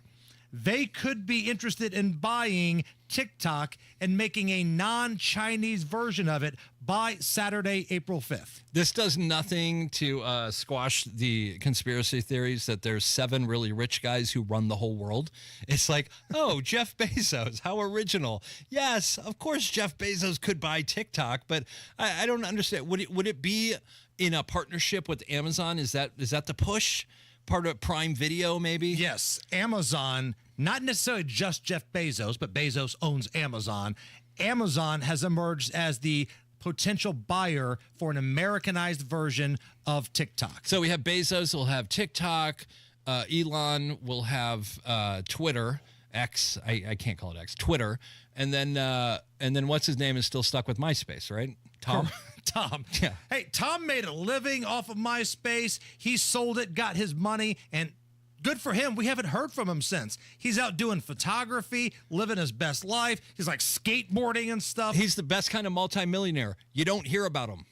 They could be interested in buying TikTok and making a non-Chinese version of it by Saturday, April 5th. This does nothing to squash the conspiracy theories that there's 7 really rich guys who run the whole world. It's like, oh, Jeff Bezos, how original. Yes, of course Jeff Bezos could buy TikTok, but I don't understand. Would it be in a partnership with Amazon? Is that the push? Part of Prime Video, maybe? Yes, Amazon, not necessarily just Jeff Bezos, but Bezos owns Amazon. Amazon has emerged as the potential buyer for an Americanized version of TikTok. So we have Bezos will have TikTok, Elon will have Twitter, X. I can't call it X. Twitter, and then what's his name is still stuck with MySpace, right? Tom. Tom. Yeah. Hey, Tom made a living off of MySpace. He sold it, got his money, and good for him. We haven't heard from him since. He's out doing photography, living his best life. He's like skateboarding and stuff. He's the best kind of multimillionaire. You don't hear about him.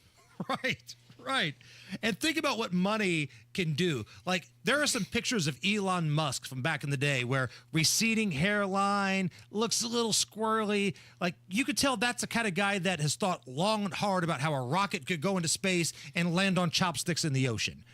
Right. And think about what money can do. Like, there are some pictures of Elon Musk from back in the day where receding hairline, looks a little squirrely. Like, you could tell that's the kind of guy that has thought long and hard about how a rocket could go into space and land on chopsticks in the ocean.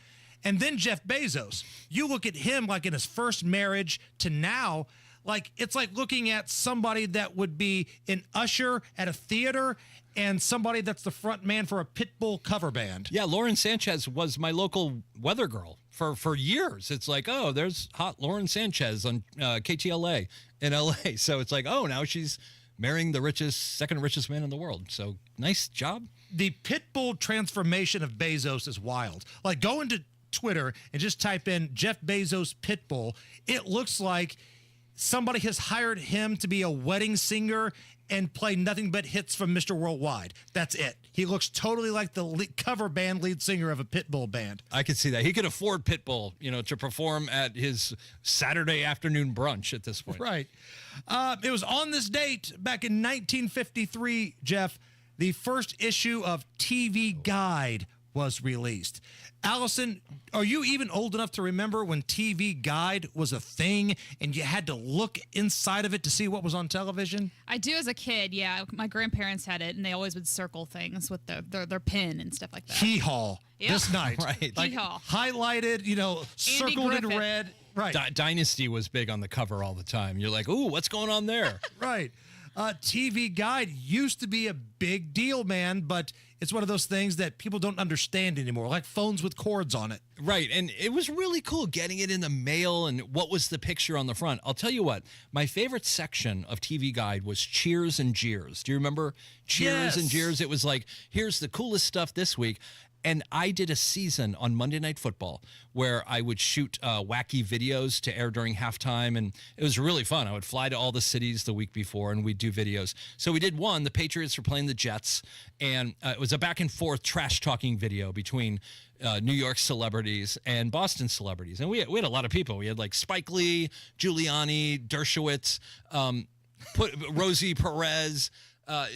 And then Jeff Bezos, you look at him like in his first marriage to now, like it's like looking at somebody that would be an usher at a theater and somebody that's the front man for a Pitbull cover band. Yeah, Lauren Sanchez was my local weather girl for years. It's like, oh, there's hot Lauren Sanchez on KTLA in LA. So it's like, oh, now she's marrying the second richest man in the world. So nice job. The Pitbull transformation of Bezos is wild. Like, go into Twitter and just type in Jeff Bezos Pitbull. It looks like somebody has hired him to be a wedding singer and play nothing but hits from Mr. Worldwide. That's it. He looks totally like the cover band lead singer of a Pitbull band. I could see that. He could afford Pitbull, to perform at his Saturday afternoon brunch at this point. Right. It was on this date back in 1953, Jeff, the first issue of TV Guide was released. Allison, are you even old enough to remember when TV Guide was a thing and you had to look inside of it to see what was on television? I do as a kid, yeah. My grandparents had it, and they always would circle things with their pen and stuff like that. Hee-haw this night. Right. Like, Hee-haw. Highlighted, circled in red. Right. Dynasty was big on the cover all the time. You're like, ooh, what's going on there? Right. TV Guide used to be a big deal, man, but it's one of those things that people don't understand anymore, like phones with cords on it. Right, and it was really cool getting it in the mail and what was the picture on the front. I'll tell you what, my favorite section of TV Guide was Cheers and Jeers. Do you remember Cheers and Jeers? It was like, here's the coolest stuff this week. And I did a season on Monday Night Football where I would shoot wacky videos to air during halftime, and it was really fun. I would fly to all the cities the week before, and we'd do videos. So we did one, the Patriots were playing the Jets, and it was a back-and-forth trash-talking video between New York celebrities and Boston celebrities. And we had a lot of people. We had like Spike Lee, Giuliani, Dershowitz, Rosie Perez.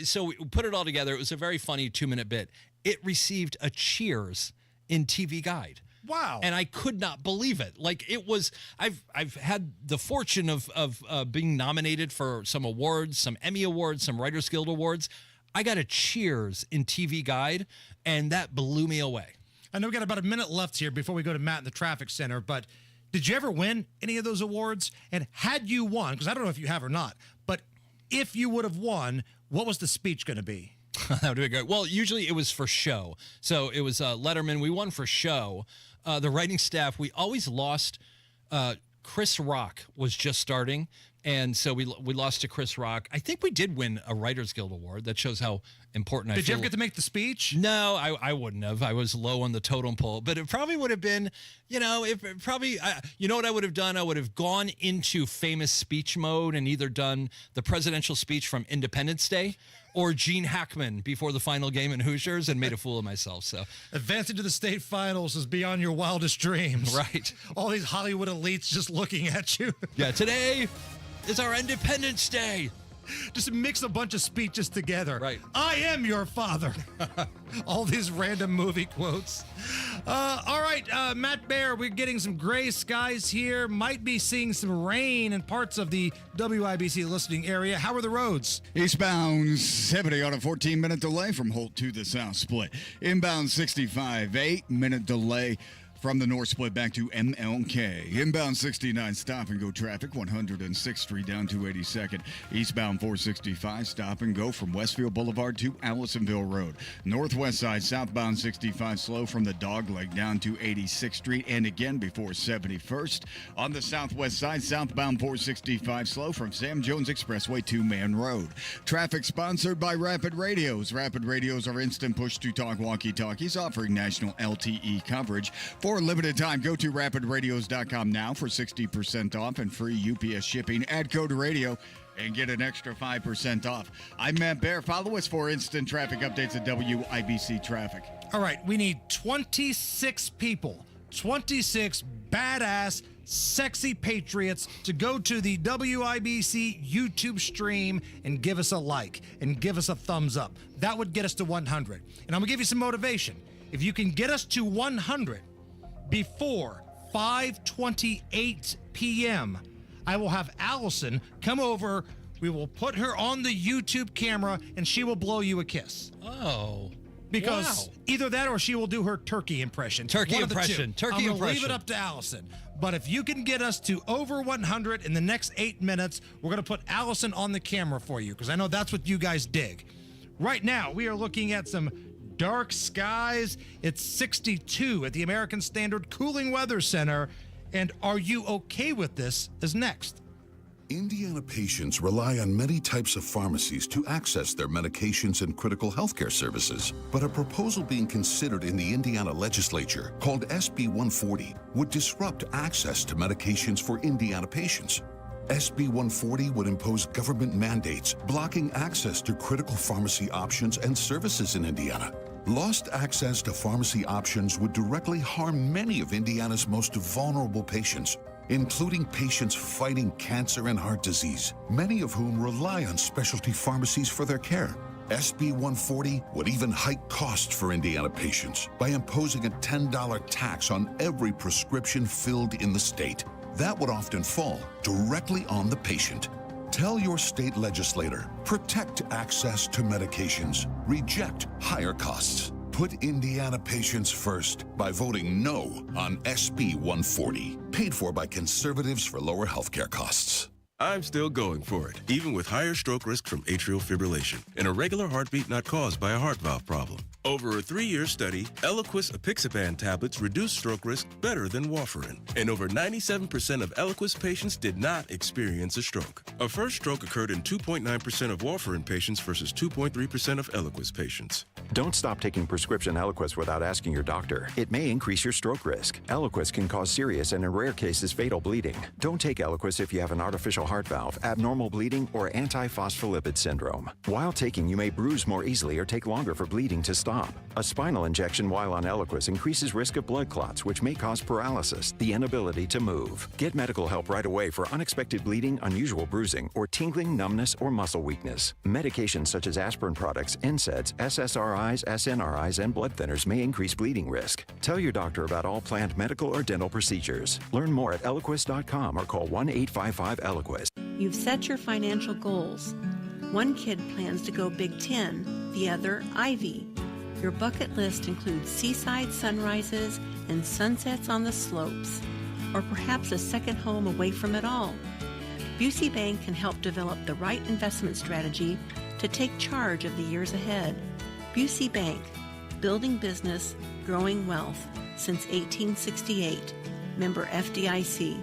So we put it all together. It was a very funny 2-minute bit. It received a Cheers in TV Guide. Wow. And I could not believe it. Like, it was, I've had the fortune of being nominated for some awards, some Emmy Awards, some Writers Guild Awards. I got a Cheers in TV Guide, and that blew me away. I know we got about a minute left here before we go to Matt in the traffic center, but did you ever win any of those awards? And had you won, because I don't know if you have or not, but if you would have won, what was the speech going to be? That would be great. Well, usually it was for show. So it was Letterman. We won for show. The writing staff, we always lost. Chris Rock was just starting, and so we lost to Chris Rock. I think we did win a Writers Guild Award. That shows how important I feel. Did you ever get to make the speech? No, I wouldn't have. I was low on the totem pole. But it probably would have been, you know what I would have done? I would have gone into famous speech mode and either done the presidential speech from Independence Day or Gene Hackman before the final game in Hoosiers and made a fool of myself. So advancing to the state finals is beyond your wildest dreams. Right. All these Hollywood elites just looking at you. Yeah, today is our Independence Day. Just mix a bunch of speeches together. Right. I am your father. All these random movie quotes. All right, Matt Bear, we're getting some gray skies here. Might be seeing some rain in parts of the WIBC listening area. How are the roads? Eastbound 70 on a 14-minute delay from Holt to the South Split. Inbound 65, 8-minute delay from the North Split back to MLK. Inbound 69, stop and go traffic, 106th Street down to 82nd. Eastbound 465, stop and go from Westfield Boulevard to Allisonville Road. Northwest side, southbound 65, slow from the Dogleg down to 86th Street and again before 71st. On the southwest side, southbound 465, slow from Sam Jones Expressway to Man Road. Traffic sponsored by Rapid Radios. Rapid Radios are instant push-to-talk walkie-talkies offering national LTE coverage for For a limited time, go to rapidradios.com now for 60% off and free UPS shipping. Add code radio and get an extra 5% off. I'm Matt Bear. Follow us for instant traffic updates at WIBC Traffic. All right, we need 26 people, 26 badass, sexy patriots to go to the WIBC YouTube stream and give us a like and give us a thumbs up. That would get us to 100. And I'm going to give you some motivation. If you can get us to 100 before 5:28 p.m., I will have Allison come over. We will put her on the YouTube camera, and she will blow you a kiss. Oh. Because either that or she will do her turkey impression. Turkey One of the impression. two. Turkey I'm gonna leave impression. it up to Allison. But if you can get us to over 100 in the next 8 minutes, we're going to put Allison on the camera for you, because I know that's what you guys dig. Right now, we are looking at some dark skies. It's 62 at the American Standard Cooling Weather Center. And are you okay with this is next. Indiana patients rely on many types of pharmacies to access their medications and critical healthcare services. But a proposal being considered in the Indiana legislature called SB 140 would disrupt access to medications for Indiana patients. SB 140 would impose government mandates blocking access to critical pharmacy options and services in Indiana. Lost access to pharmacy options would directly harm many of Indiana's most vulnerable patients, including patients fighting cancer and heart disease, many of whom rely on specialty pharmacies for their care. SB 140 would even hike costs for Indiana patients by imposing a $10 tax on every prescription filled in the state. That would often fall directly on the patient. Tell your state legislator, protect access to medications, reject higher costs. Put Indiana patients first by voting no on SB 140, paid for by conservatives for lower healthcare costs. I'm still going for it, even with higher stroke risk from atrial fibrillation, an irregular heartbeat not caused by a heart valve problem. Over a 3-year study, Eliquis apixaban tablets reduced stroke risk better than warfarin, and over 97% of Eliquis patients did not experience a stroke. A first stroke occurred in 2.9% of warfarin patients versus 2.3% of Eliquis patients. Don't stop taking prescription Eliquis without asking your doctor. It may increase your stroke risk. Eliquis can cause serious and in rare cases fatal bleeding. Don't take Eliquis if you have an artificial heart valve, abnormal bleeding, or antiphospholipid syndrome. While taking, you may bruise more easily or take longer for bleeding to stop. A spinal injection while on Eliquis increases risk of blood clots, which may cause paralysis, the inability to move. Get medical help right away for unexpected bleeding, unusual bruising, or tingling, numbness, or muscle weakness. Medications such as aspirin products, NSAIDs, SSRIs, SNRIs, and blood thinners may increase bleeding risk. Tell your doctor about all planned medical or dental procedures. Learn more at Eliquis.com or call 1-855-ELIQUIS. You've set your financial goals. One kid plans to go Big Ten, the other Ivy. Your bucket list includes seaside sunrises and sunsets on the slopes, or perhaps a second home away from it all. Busey Bank can help develop the right investment strategy to take charge of the years ahead. Busey Bank, building business, growing wealth since 1868. Member FDIC.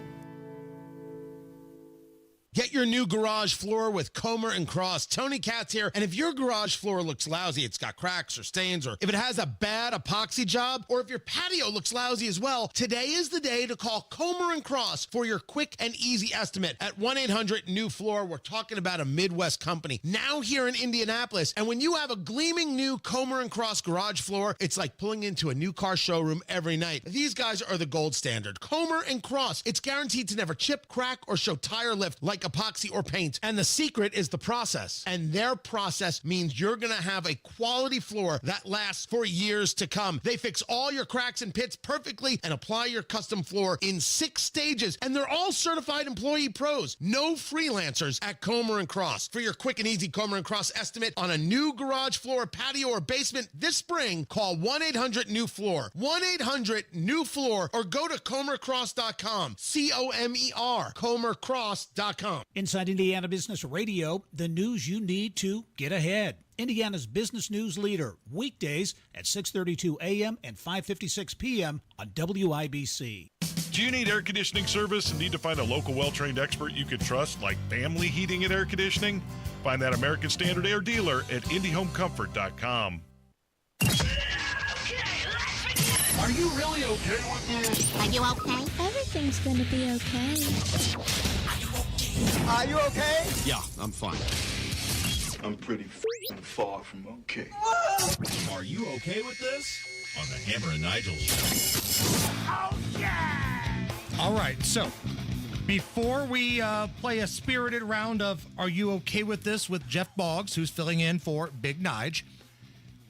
Get your new garage floor with Comer & Cross. Tony Katz here. And if your garage floor looks lousy, it's got cracks or stains, or if it has a bad epoxy job, or if your patio looks lousy as well, today is the day to call Comer & Cross for your quick and easy estimate at 1-800-NEW-FLOOR. We're talking about a Midwest company now here in Indianapolis. And when you have a gleaming new Comer & Cross garage floor, it's like pulling into a new car showroom every night. These guys are the gold standard. Comer & Cross. It's guaranteed to never chip, crack, or show tire lift like epoxy or paint. And the secret is the process. And their process means you're going to have a quality floor that lasts for years to come. They fix all your cracks and pits perfectly and apply your custom floor in 6 stages. And they're all certified employee pros. No freelancers at Comer & Cross. For your quick and easy Comer & Cross estimate on a new garage floor, patio, or basement this spring, call 1-800-NEW-FLOOR. 1-800-NEW-FLOOR or go to ComerCross.com. C-O-M-E-R. ComerCross.com. Inside Indiana Business Radio, the news you need to get ahead. Indiana's business news leader, weekdays at 6:32 a.m. and 5:56 p.m. on WIBC. Do you need air conditioning service and need to find a local well-trained expert you can trust, like Family Heating and Air Conditioning? Find that American Standard Air dealer at IndyHomeComfort.com. Are you really okay with this? Are you okay? Everything's gonna be okay. Are you okay? Yeah, I'm fine. I'm pretty far from okay. Are you okay with this? On the Hammer and Nigel show. Oh, yeah! All right, so before we play a spirited round of Are You Okay With This with Jeff Boggs, who's filling in for Big Nige,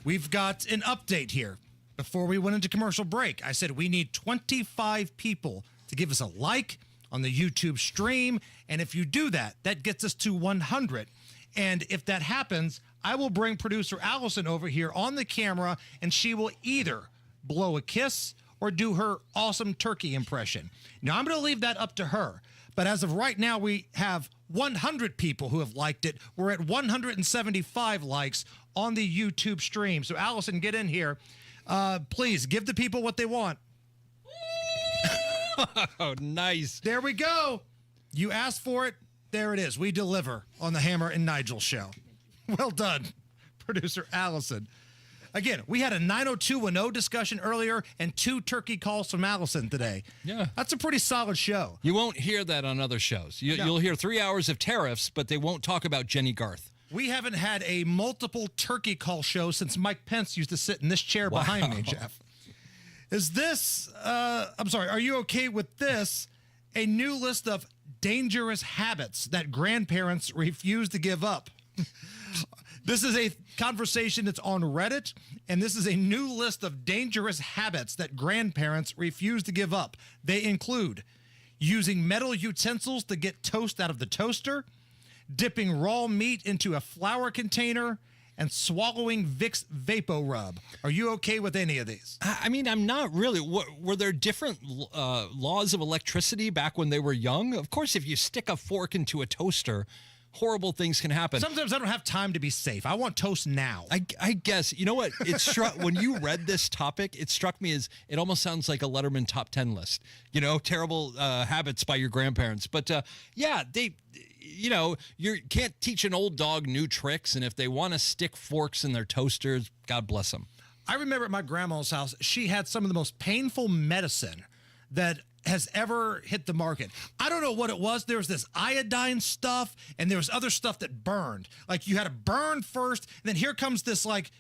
we've got an update here. Before we went into commercial break, I said we need 25 people to give us a like on the YouTube stream, and if you do that, that gets us to 100. And if that happens, I will bring producer Allison over here on the camera, and she will either blow a kiss or do her awesome turkey impression. Now, I'm going to leave that up to her. But as of right now, we have 100 people who have liked it. We're at 175 likes on the YouTube stream. So, Allison, get in here. Please give the people what they want. Oh, nice. There we go. You asked for it. There it is. We deliver on the Hammer and Nigel show. Well done, producer Allison. Again, we had a 90210 discussion earlier and 2 turkey calls from Allison today. Yeah. That's a pretty solid show. You won't hear that on other shows. You'll hear 3 hours of Tariffs, but they won't talk about Jenny Garth. We haven't had a multiple turkey call show since Mike Pence used to sit in this chair behind me, Jeff. Is this, are you okay with this? A new list of dangerous habits that grandparents refuse to give up. This is a conversation that's on Reddit, and this is a new list of dangerous habits that grandparents refuse to give up. They include using metal utensils to get toast out of the toaster, dipping raw meat into a flour container, and swallowing Vicks Vapo Rub. Are you okay with any of these? I mean, I'm not really. Were there different laws of electricity back when they were young? Of course, if you stick a fork into a toaster, horrible things can happen. Sometimes I don't have time to be safe. I want toast now. I guess. You know what? It struck when you read this topic, it struck me as it almost sounds like a Letterman top 10 list. You know, terrible habits by your grandparents. But yeah, you can't teach an old dog new tricks. And if they want to stick forks in their toasters, God bless them. I remember at my grandma's house, she had some of the most painful medicine that has ever hit the market. I don't know what it was. There was this iodine stuff, and there was other stuff that burned. Like, you had to burn first, and then here comes this, like,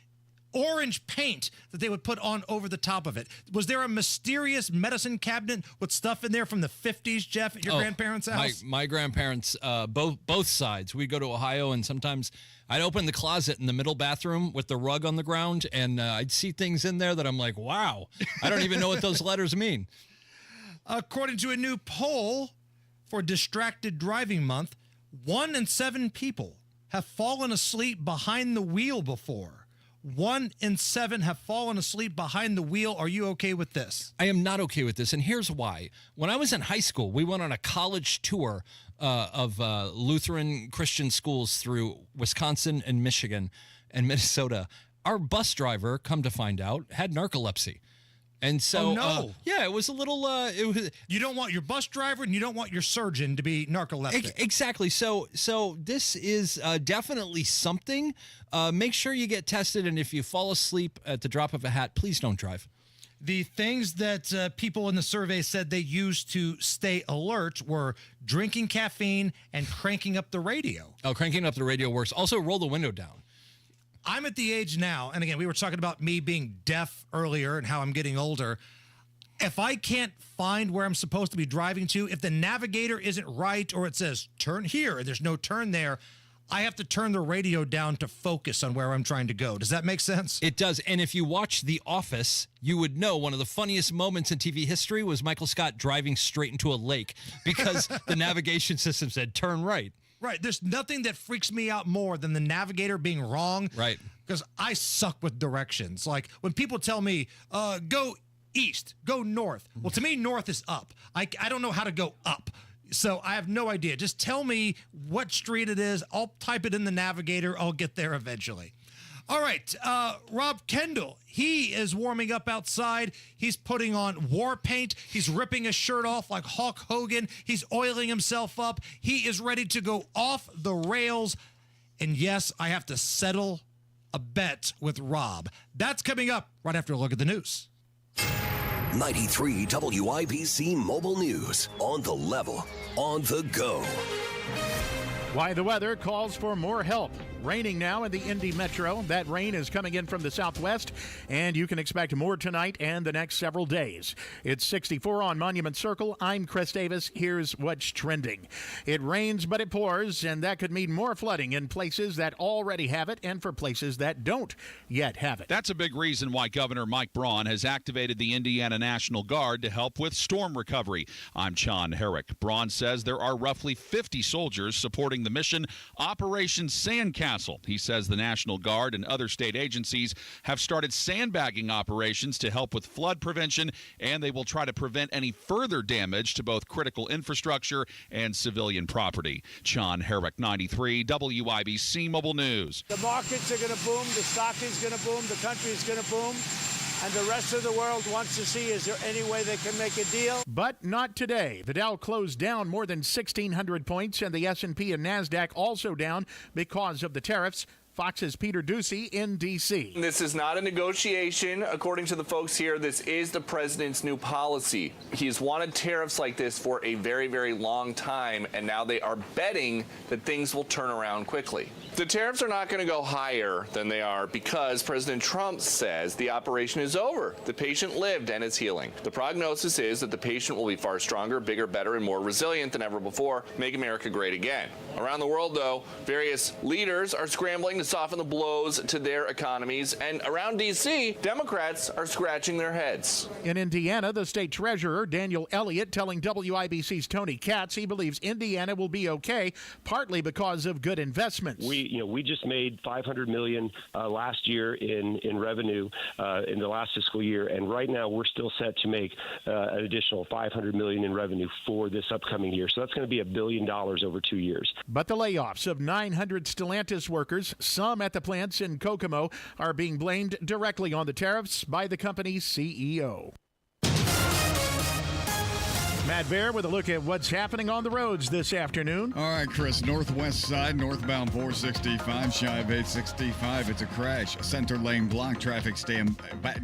orange paint that they would put on over the top of it. Was there a mysterious medicine cabinet with stuff in there from the 50s, Jeff, at your grandparents' house? My grandparents, both sides. We'd go to Ohio, and sometimes I'd open the closet in the middle bathroom with the rug on the ground, and I'd see things in there that I'm like, wow, I don't even know what those letters mean. According to a new poll for Distracted Driving Month, 1 in 7 people have fallen asleep behind the wheel before. 1 in 7 have fallen asleep behind the wheel. Are you okay with this? I am not okay with this, and here's why. When I was in high school, we went on a college tour of Lutheran Christian schools through Wisconsin and Michigan and Minnesota. Our bus driver, come to find out, had narcolepsy. And so, yeah, it was a little. You don't want your bus driver, and you don't want your surgeon to be narcoleptic. Exactly. So this is definitely something. Make sure you get tested, and if you fall asleep at the drop of a hat, please don't drive. The things that people in the survey said they used to stay alert were drinking caffeine and cranking up the radio. Oh, cranking up the radio works. Also, roll the window down. I'm at the age now, and again, we were talking about me being deaf earlier and how I'm getting older. If I can't find where I'm supposed to be driving to, if the navigator isn't right or it says turn here and there's no turn there, I have to turn the radio down to focus on where I'm trying to go. Does that make sense? It does. And if you watch The Office, you would know one of the funniest moments in TV history was Michael Scott driving straight into a lake because the navigation system said turn right. Right. There's nothing that freaks me out more than the navigator being wrong. Right. Because I suck with directions. Like when people tell me, go east, go north. Well, to me, north is up. I don't know how to go up. So I have no idea. Just tell me what street it is. I'll type it in the navigator. I'll get there eventually. All right. Rob Kendall, he is warming up outside. He's putting on war paint. He's ripping his shirt off like Hulk Hogan. He's oiling himself up. He is ready to go off the rails. And yes, I have to settle a bet with Rob. That's coming up right after a look at the news. 93 WIBC Mobile News. On the level, on the go. Why the weather calls for more help. Raining now in the Indy Metro. That rain is coming in from the southwest, and you can expect more tonight and the next several days. It's 64 on Monument Circle. I'm Chris Davis. Here's what's trending. It rains, but it pours, and that could mean more flooding in places that already have it and for places that don't yet have it. That's a big reason why Governor Mike Braun has activated the Indiana National Guard to help with storm recovery. I'm John Herrick. Braun says there are roughly 50 soldiers supporting the mission Operation Sandcastle. He says the National Guard and other state agencies have started sandbagging operations to help with flood prevention, and they will try to prevent any further damage to both critical infrastructure and civilian property. John Herrick, 93 WIBC Mobile News. The markets are going to boom, the stock is going to boom, the country is going to boom. And the rest of the world wants to see, is there any way they can make a deal? But not today. The Dow closed down more than 1,600 points, and the S&P and NASDAQ also down because of the tariffs. Fox's Peter Ducey in D.C. This is not a negotiation. According to the folks here, this is the president's new policy. He's wanted tariffs like this for a very, very long time, and now they are betting that things will turn around quickly. The tariffs are not going to go higher than they are because President Trump says the operation is over. The patient lived and is healing. The prognosis is that the patient will be far stronger, bigger, better, and more resilient than ever before. Make America great again. Around the world, though, various leaders are scrambling to soften the blows to their economies, and around D.C., Democrats are scratching their heads. In Indiana, the state treasurer, Daniel Elliott, telling WIBC's Tony Katz he believes Indiana will be okay, partly because of good investments. We just made $500 million last year in revenue in the last fiscal year, and right now we're still set to make an additional $500 million in revenue for this upcoming year. So that's going to be $1 billion over 2 years. But the layoffs of 900 Stellantis workers, some at the plants in Kokomo, are being blamed directly on the tariffs by the company's CEO. Matt Bear with a look at what's happening on the roads this afternoon. All right, Chris, northwest side, northbound 465, shy of 865. It's a crash. Center lane block, traffic jam back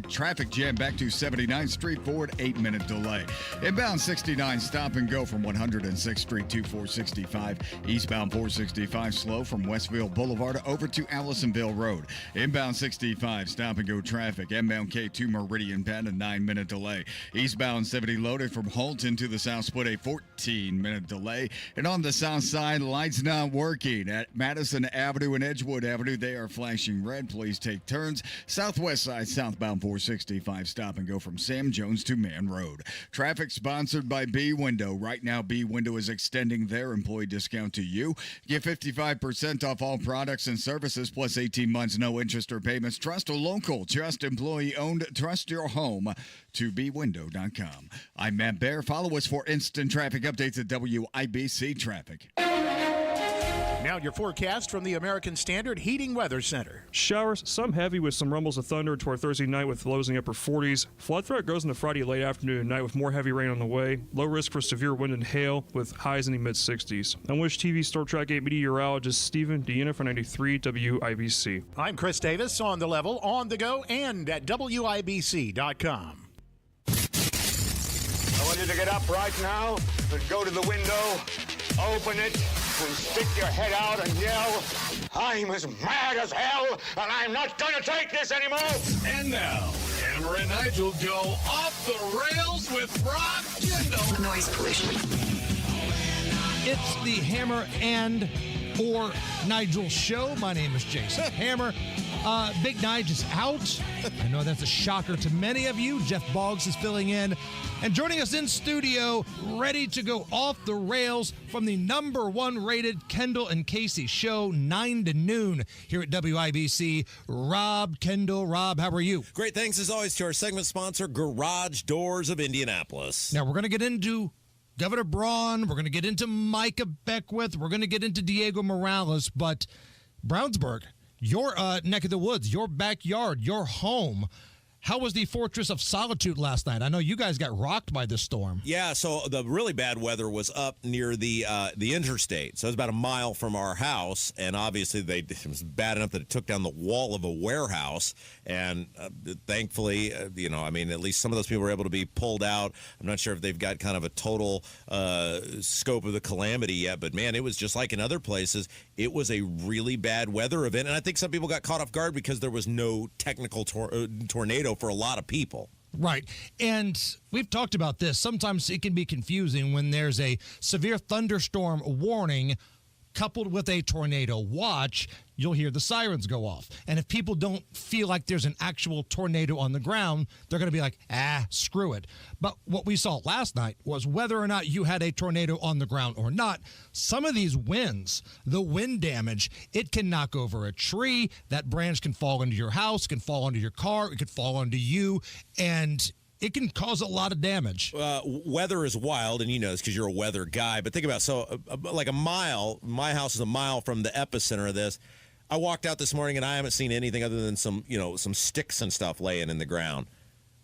to 79th Street forward, 8-minute delay. Inbound 69, stop and go from 106th Street to 465. Eastbound 465, slow from Westfield Boulevard over to Allisonville Road. Inbound 65, stop and go traffic. Inbound K2 Meridian Penn, a 9-minute delay. Eastbound 70 loaded from Holton to the south split, a 14-minute delay. And on the south side, lights not working at Madison Avenue and Edgewood Avenue. They are flashing red. Please take turns. Southwest side, southbound 465, stop and go from Sam Jones to Man Road. Traffic sponsored by B Window. Right now, B Window is extending their employee discount to you. Get 55% off all products and services, plus 18 months, no interest or payments. Trust a local, trust employee owned, trust your home to bwindow.com. I'm Matt Bear. Follow us for instant traffic updates at WIBC Traffic. Now your forecast from the American Standard Heating Weather Center. Showers, some heavy with some rumbles of thunder toward Thursday night with lows in the upper 40s. Flood threat goes into Friday late afternoon and night with more heavy rain on the way. Low risk for severe wind and hail with highs in the mid-60s. I'm Wish TV Storm Track 8 meteorologist Stephen Deanna for 93 WIBC. I'm Chris Davis, on the level, on the go, and at WIBC.com. I want you to get up right now and go to the window, open it, and stick your head out and yell, "I'm as mad as hell, and I'm not going to take this anymore!" And now, Hammer and Nigel go off the rails with Rob Kendall. Noise pollution. It's the Hammer and or Nigel show. My name is Jason Hammer. Big Nige is out. I know that's a shocker to many of you. Jeff Boggs is filling in. And joining us in studio, ready to go off the rails from the #1 rated Kendall and Casey show, 9 to noon here at WIBC, Rob Kendall. Rob, how are you? Great. Thanks as always to our segment sponsor, Garage Doors of Indianapolis. Now we're going to get into Governor Braun. We're going to get into Micah Beckwith. We're going to get into Diego Morales. But Brownsburg, your neck of the woods, your backyard, your home, How was the Fortress of Solitude last night? I know you guys got rocked by this storm. Yeah, so the really bad weather was up near the interstate. So it was about a mile from our house, and obviously it was bad enough that it took down the wall of a warehouse. And thankfully, at least some of those people were able to be pulled out. I'm not sure if they've got kind of a total scope of the calamity yet, but man, it was just like in other places. It was a really bad weather event, and I think some people got caught off guard because there was no technical tornado for a lot of people. Right. And we've talked about this. Sometimes it can be confusing when there's a severe thunderstorm warning coupled with a tornado watch. You'll hear the sirens go off. And if people don't feel like there's an actual tornado on the ground, they're going to be like, screw it. But what we saw last night was whether or not you had a tornado on the ground or not, some of these winds, the wind damage, it can knock over a tree. That branch can fall into your house, can fall into your car, it could fall onto you, and it can cause a lot of damage. Weather is wild, and you know this because you're a weather guy. But think about like a mile. My house is a mile from the epicenter of this. I walked out this morning, and I haven't seen anything other than some sticks and stuff laying in the ground.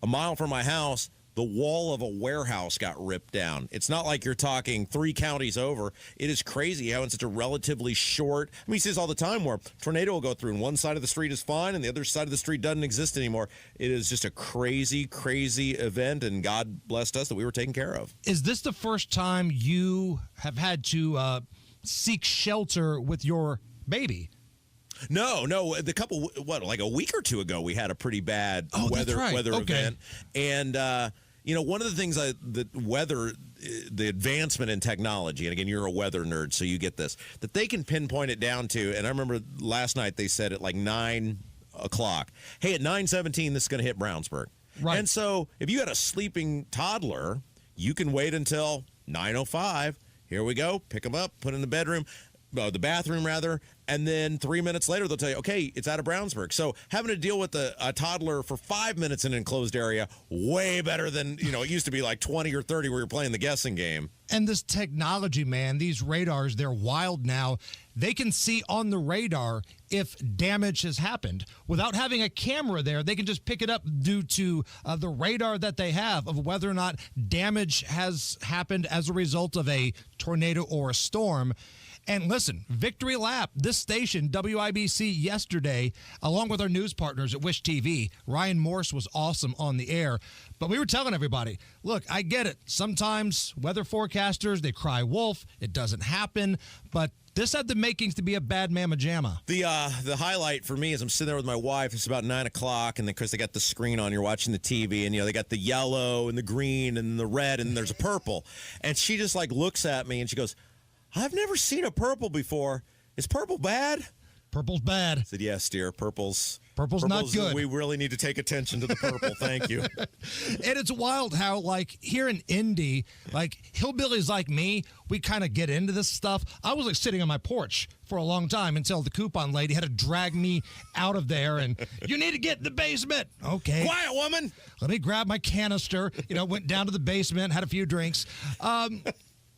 A mile from my house, the wall of a warehouse got ripped down. It's not like you're talking 3 counties over. It is crazy how in such a relatively short, he says all the time where tornado will go through and one side of the street is fine and the other side of the street doesn't exist anymore. It is just a crazy, crazy event, and God blessed us that we were taken care of. Is this the first time you have had to seek shelter with your baby? No. Like a week or two ago, we had a pretty bad weather event. And, one of the things the advancement in technology, and again, you're a weather nerd, so you get this, that they can pinpoint it down to, and I remember last night they said at like 9 o'clock, hey, at 9:17, this is going to hit Brownsburg. Right. And so if you had a sleeping toddler, you can wait until 9:05. Here we go. Pick them up, put in the bathroom rather, and then 3 minutes later they'll tell you, okay, it's out of Brownsburg. So having to deal with a toddler for 5 minutes in an enclosed area, way better than, it used to be like 20 or 30 where you're playing the guessing game. And this technology, man, these radars, they're wild now. They can see on the radar if damage has happened. Without having a camera there, they can just pick it up due to the radar that they have of whether or not damage has happened as a result of a tornado or a storm. And listen, Victory Lap, this station, WIBC, yesterday, along with our news partners at Wish TV, Ryan Morse was awesome on the air. But we were telling everybody, look, I get it. Sometimes weather forecasters, they cry wolf. It doesn't happen. But this had the makings to be a bad mamma jamma. The highlight for me is I'm sitting there with my wife. It's about 9 o'clock, and then because they got the screen on, you're watching the TV, and they got the yellow and the green and the red, and there's a purple. And she just looks at me and she goes, I've never seen a purple before. Is purple bad? Purple's bad. I said, yes, dear. Purple's not good. We really need to take attention to the purple. Thank you. And it's wild how, here in Indy, hillbillies like me, we kind of get into this stuff. I was sitting on my porch for a long time until the coupon lady had to drag me out of there and, you need to get in the basement. Okay. Quiet, woman. Let me grab my canister. Went down to the basement, had a few drinks.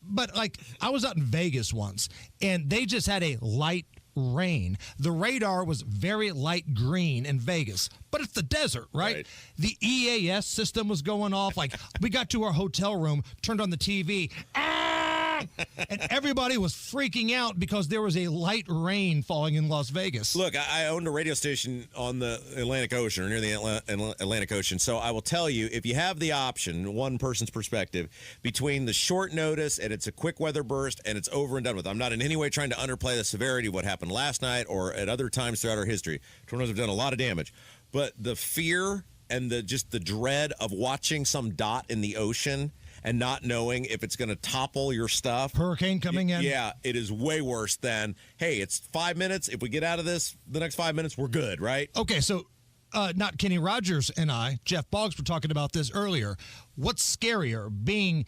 But I was out in Vegas once, and they just had a light rain. The radar was very light green in Vegas, but it's the desert, right? The EAS system was going off. We got to our hotel room, turned on the TV, and everybody was freaking out because there was a light rain falling in Las Vegas. Look, I owned a radio station on the Atlantic Ocean, or near the Atlantic Ocean, so I will tell you, if you have the option, one person's perspective, between the short notice and it's a quick weather burst and it's over and done with. I'm not in any way trying to underplay the severity of what happened last night or at other times throughout our history. Tornadoes have done a lot of damage. But the fear and the dread of watching some dot in the ocean and not knowing if it's going to topple your stuff. Hurricane coming in. Yeah, it is way worse than, hey, it's 5 minutes. If we get out of this the next 5 minutes, we're good, right? Okay, so not Kenny Rogers and I, Jeff Boggs, were talking about this earlier. What's scarier, being,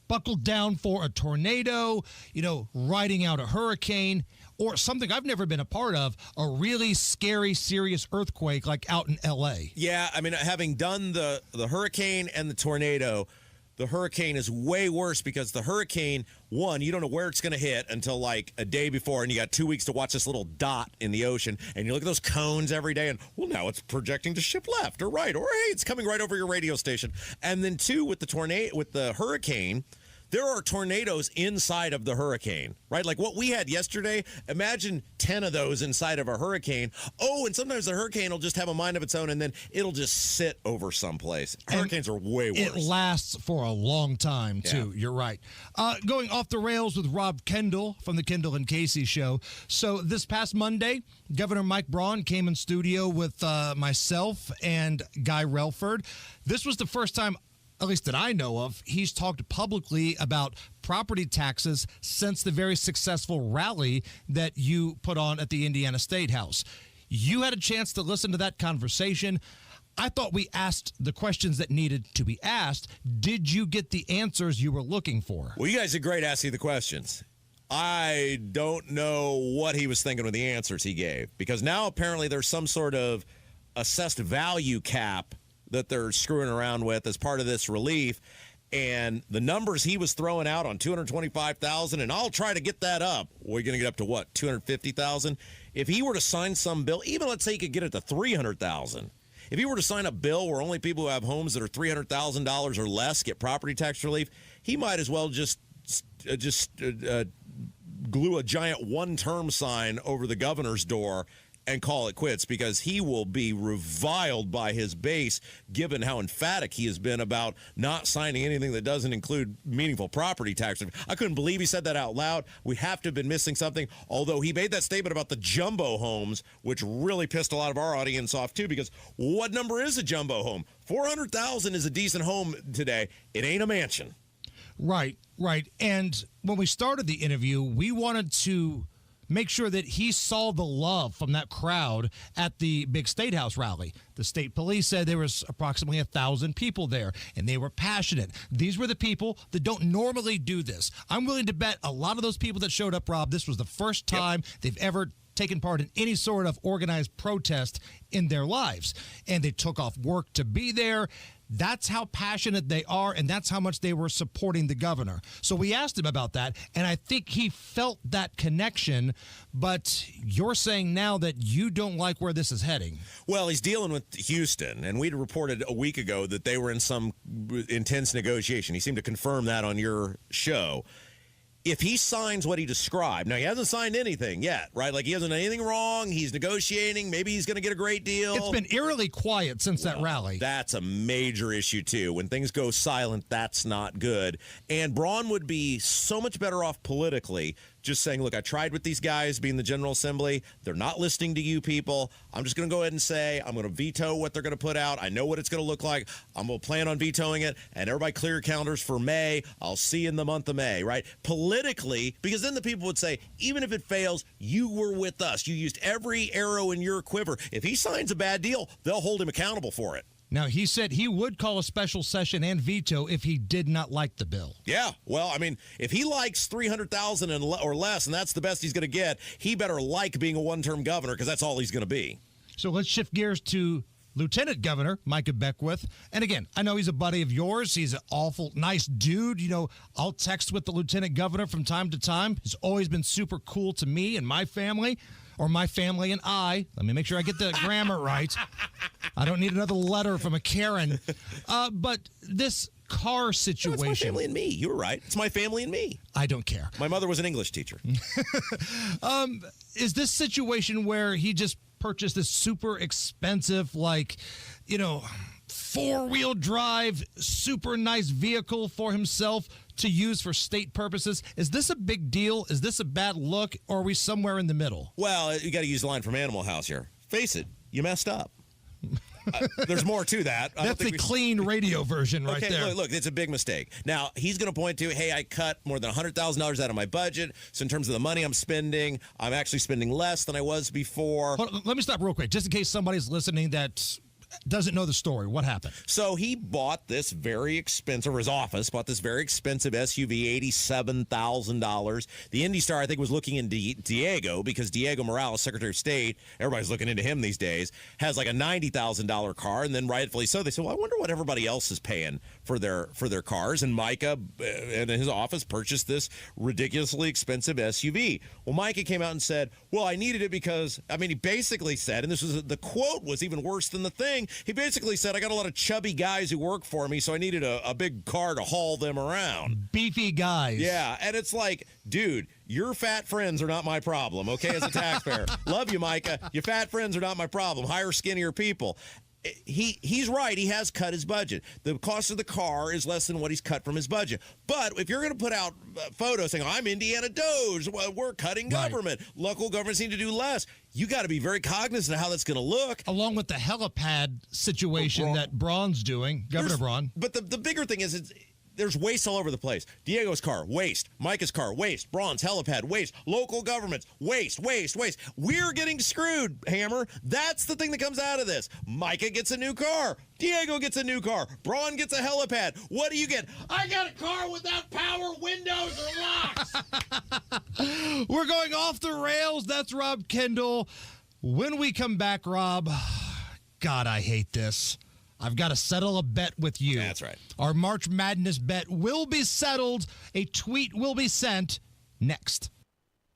buckled down for a tornado, riding out a hurricane, or something I've never been a part of, a really scary, serious earthquake like out in L.A.? Yeah, having done the hurricane and the tornado, the hurricane is way worse because the hurricane, one, you don't know where it's going to hit until like a day before, and you got 2 weeks to watch this little dot in the ocean, and you look at those cones every day, and, well, now it's projecting to shift left or right, or, hey, it's coming right over your radio station. And then, two, with the hurricane, there are tornadoes inside of the hurricane, right? Like what we had yesterday, imagine 10 of those inside of a hurricane. Oh, and sometimes the hurricane will just have a mind of its own, and then it'll just sit over someplace. Hurricanes are way worse. It lasts for a long time, too. Yeah. You're right. Going off the rails with Rob Kendall from the Kendall and Casey Show. So this past Monday, Governor Mike Braun came in studio with myself and Guy Relford. This was the first time, at least that I know of, he's talked publicly about property taxes since the very successful rally that you put on at the Indiana State House. You had a chance to listen to that conversation. I thought we asked the questions that needed to be asked. Did you get the answers you were looking for? Well, you guys did great asking the questions. I don't know what he was thinking with the answers he gave, because now apparently there's some sort of assessed value cap that they're screwing around with as part of this relief. And the numbers he was throwing out on $225,000, and I'll try to get that up. We're going to get up to what, $250,000? If he were to sign some bill, even let's say he could get it to $300,000. If he were to sign a bill where only people who have homes that are $300,000 or less get property tax relief, he might as well just glue a giant one-term sign over the governor's door and call it quits, because he will be reviled by his base given how emphatic he has been about not signing anything that doesn't include meaningful property tax. I couldn't believe he said that out loud. We have to have been missing something, although he made that statement about the jumbo homes, which really pissed a lot of our audience off too, because what number is a jumbo home? 400,000 is a decent home today. It ain't a mansion. Right. And when we started the interview, we wanted to make sure that he saw the love from that crowd at the big State House rally. The state police said there was approximately 1,000 people there, and they were passionate. These were the people that don't normally do this. I'm willing to bet a lot of those people that showed up, Rob, this was the first time they've ever taken part in any sort of organized protest in their lives. And they took off work to be there. That's how passionate they are, and that's how much they were supporting the governor. So we asked him about that, and I think he felt that connection, but you're saying now that you don't like where this is heading. Well, he's dealing with Houston, and we'd reported a week ago that they were in some intense negotiation. He seemed to confirm that on your show. If he signs what he described, now he hasn't signed anything yet, right? Like he hasn't done anything wrong. He's negotiating. Maybe he's going to get a great deal. It's been eerily quiet since that rally. That's a major issue, too. When things go silent, that's not good. And Braun would be so much better off politically just saying, look, I tried with these guys being the General Assembly. They're not listening to you people. I'm just going to go ahead and say I'm going to veto what they're going to put out. I know what it's going to look like. I'm going to plan on vetoing it. And everybody clear your calendars for May. I'll see you in the month of May, right? Politically, because then the people would say, even if it fails, you were with us. You used every arrow in your quiver. If he signs a bad deal, they'll hold him accountable for it. Now, he said he would call a special session and veto if he did not like the bill. Yeah, well, I mean, if he likes $300,000 or less, and that's the best he's going to get, he better like being a one-term governor, because that's all he's going to be. So let's shift gears to Lieutenant Governor Micah Beckwith. And again, I know he's a buddy of yours. He's an awful nice dude. You know, I'll text with the Lieutenant Governor from time to time. He's always been super cool to me and my family. Or my family and I. Let me make sure I get the grammar right. I don't need another letter from a Karen. But this car situation. No, it's my family and me. You were right. It's my family and me. I don't care. My mother was an English teacher. Is this situation where he just purchased this super expensive, like, you know, 4-wheel drive, super nice vehicle for himself to use for state purposes? Is this a big deal? Is this a bad look? Or are we somewhere in the middle? Well, you got to use the line from Animal House here. Face it, you messed up. There's more to that. That's the clean radio version right there. Look, it's a big mistake. Now, he's going to point to, hey, I cut more than $100,000 out of my budget. So in terms of the money I'm spending, I'm actually spending less than I was before. Let me stop real quick, just in case somebody's listening that doesn't know the story. What happened? So he bought this very expensive, or his office bought this very expensive SUV, $87,000. The Indy Star, I think, was looking into Diego because Diego Morales, Secretary of State, everybody's looking into him these days, has like a $90,000 car, and then rightfully so, they said, well, I wonder what everybody else is paying for their cars, and Micah and his office purchased this ridiculously expensive SUV. Well, Micah came out and said, well, I needed it because, I mean, he basically said, and this was the quote was even worse than the thing, he basically said, I got a lot of chubby guys who work for me, so I needed a big car to haul them around. Beefy guys. Yeah, and it's like, dude, your fat friends are not my problem, okay, as a taxpayer. Love you, Micah. Your fat friends are not my problem. Hire skinnier people. He's right. He has cut his budget. The cost of the car is less than what he's cut from his budget. But if you're going to put out photos saying, I'm Indiana Doge, we're cutting government, local governments need to do less, you got to be very cognizant of how that's going to look. Along with the helipad situation that Braun's doing, Governor Braun. But the bigger thing is there's waste all over the place. Diego's car, waste. Micah's car, waste. Braun's helipad, waste. Local governments, waste. We're getting screwed, Hammer. That's the thing that comes out of this. Micah gets a new car. Diego gets a new car. Braun gets a helipad. What do you get? I got a car without power, windows, or locks. We're going off the rails. That's Rob Kendall. When we come back, Rob, God, I hate this. I've got to settle a bet with you. That's right. Our March Madness bet will be settled. A tweet will be sent next.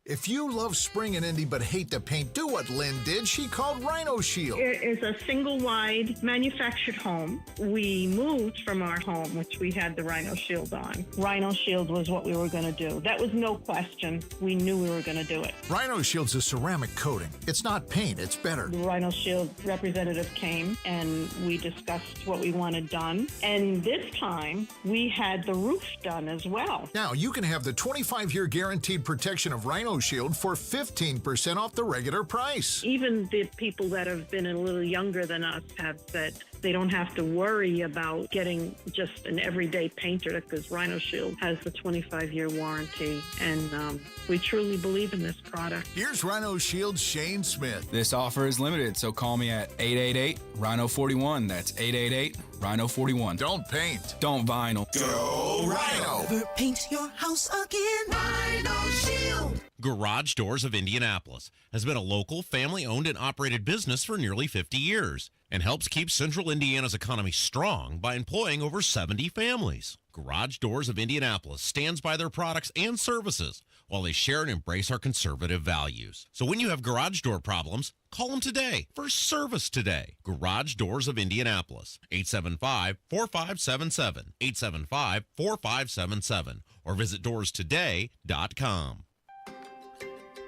If you love spring and Indy but hate the paint, do what Lynn did. She called Rhino Shield. It is a single-wide manufactured home. We moved from our home, which we had the Rhino Shield on. Rhino Shield was what we were going to do. That was no question. We knew we were going to do it. Rhino Shield's a ceramic coating. It's not paint, it's better. The Rhino Shield representative came, and we discussed what we wanted done. And this time, we had the roof done as well. Now, you can have the 25-year guaranteed protection of Rhino Shield for 15% off the regular price. Even the people that have been a little younger than us have said they don't have to worry about getting just an everyday painter because Rhino Shield has the 25-year warranty, and we truly believe in this product. Here's Rhino Shield's Shane Smith. This offer is limited, so call me at 888-RHINO-41. That's 888-RHINO-41. Don't paint. Don't vinyl. Go Rhino. Never paint your house again. Rhino Shield. Garage Doors of Indianapolis has been a local, family-owned and operated business for nearly 50 years and helps keep Central Indiana's economy strong by employing over 70 families. Garage Doors of Indianapolis stands by their products and services while they share and embrace our conservative values. So when you have garage door problems, call them today for service today. Garage Doors of Indianapolis, 875-4577, 875-4577, or visit doorstoday.com.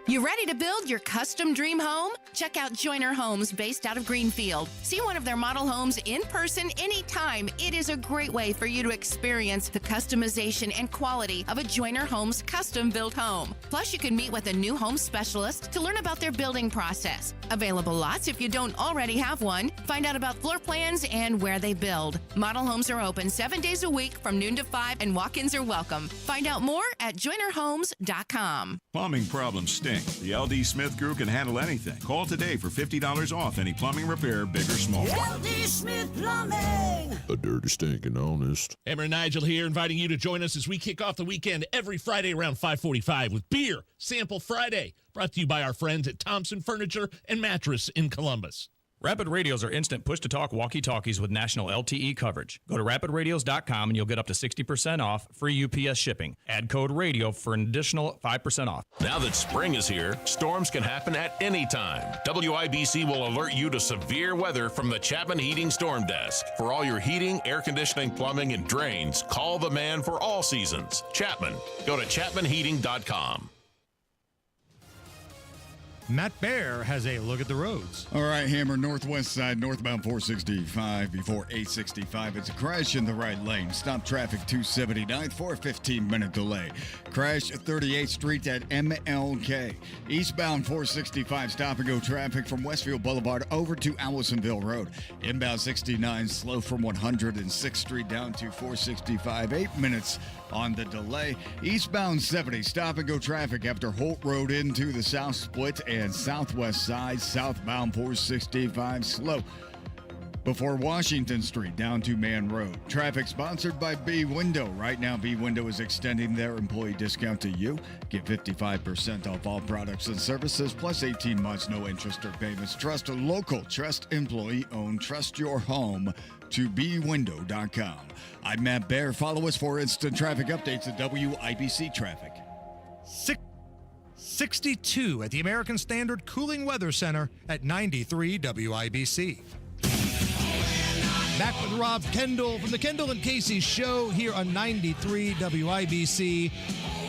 You ready to build your custom dream home? Check out Joyner Homes based out of Greenfield. See one of their model homes in person anytime. It is a great way for you to experience the customization and quality of a Joyner Homes custom built home. Plus, you can meet with a new home specialist to learn about their building process. Available lots if you don't already have one. Find out about floor plans and where they build. Model homes are open 7 days a week from noon to 5 and walk-ins are welcome. Find out more at joynerhomes.com. Plumbing problems stink. The LD Smith Crew can handle anything. Call today for $50 off any plumbing repair, big or small. LD Smith Plumbing. A dirty, stinking honest. Hammer and Nigel here, inviting you to join us as we kick off the weekend every Friday around 5:45 with Beer Sample Friday, brought to you by our friends at Thompson Furniture and Mattress in Columbus. Rapid Radios are instant push-to-talk walkie-talkies with national LTE coverage. Go to rapidradios.com and you'll get up to 60% off, free UPS shipping. Add code RADIO for an additional 5% off. Now that spring is here, storms can happen at any time. WIBC will alert you to severe weather from the Chapman Heating Storm Desk. For all your heating, air conditioning, plumbing, and drains, call the man for all seasons. Chapman. Go to chapmanheating.com. Matt Bear has a look at the roads. All right, Hammer, northwest side, northbound 465 before 865. It's a crash in the right lane. Stop traffic 279th for a 15-minute delay. Crash at 38th Street at MLK. Eastbound 465 stop-and-go traffic from Westfield Boulevard over to Allisonville Road. Inbound 69 slow from 106th Street down to 465. 8 minutes on the delay. Eastbound 70 stop-and-go traffic after Holt Road into the south split and southwest side. Southbound 465 slow. Before Washington Street down to Man Road. Traffic sponsored by B Window. Right now, B Window is extending their employee discount to you. Get 55% off all products and services, plus 18 months, no interest or payments. Trust a local, trust employee-owned, trust your home to bwindow.com. I'm Matt Bear. Follow us for instant traffic updates at WIBC Traffic. 62 at the American Standard Cooling Weather Center at 93 WIBC. Back with Rob Kendall from the Kendall and Casey Show here on 93 WIBC.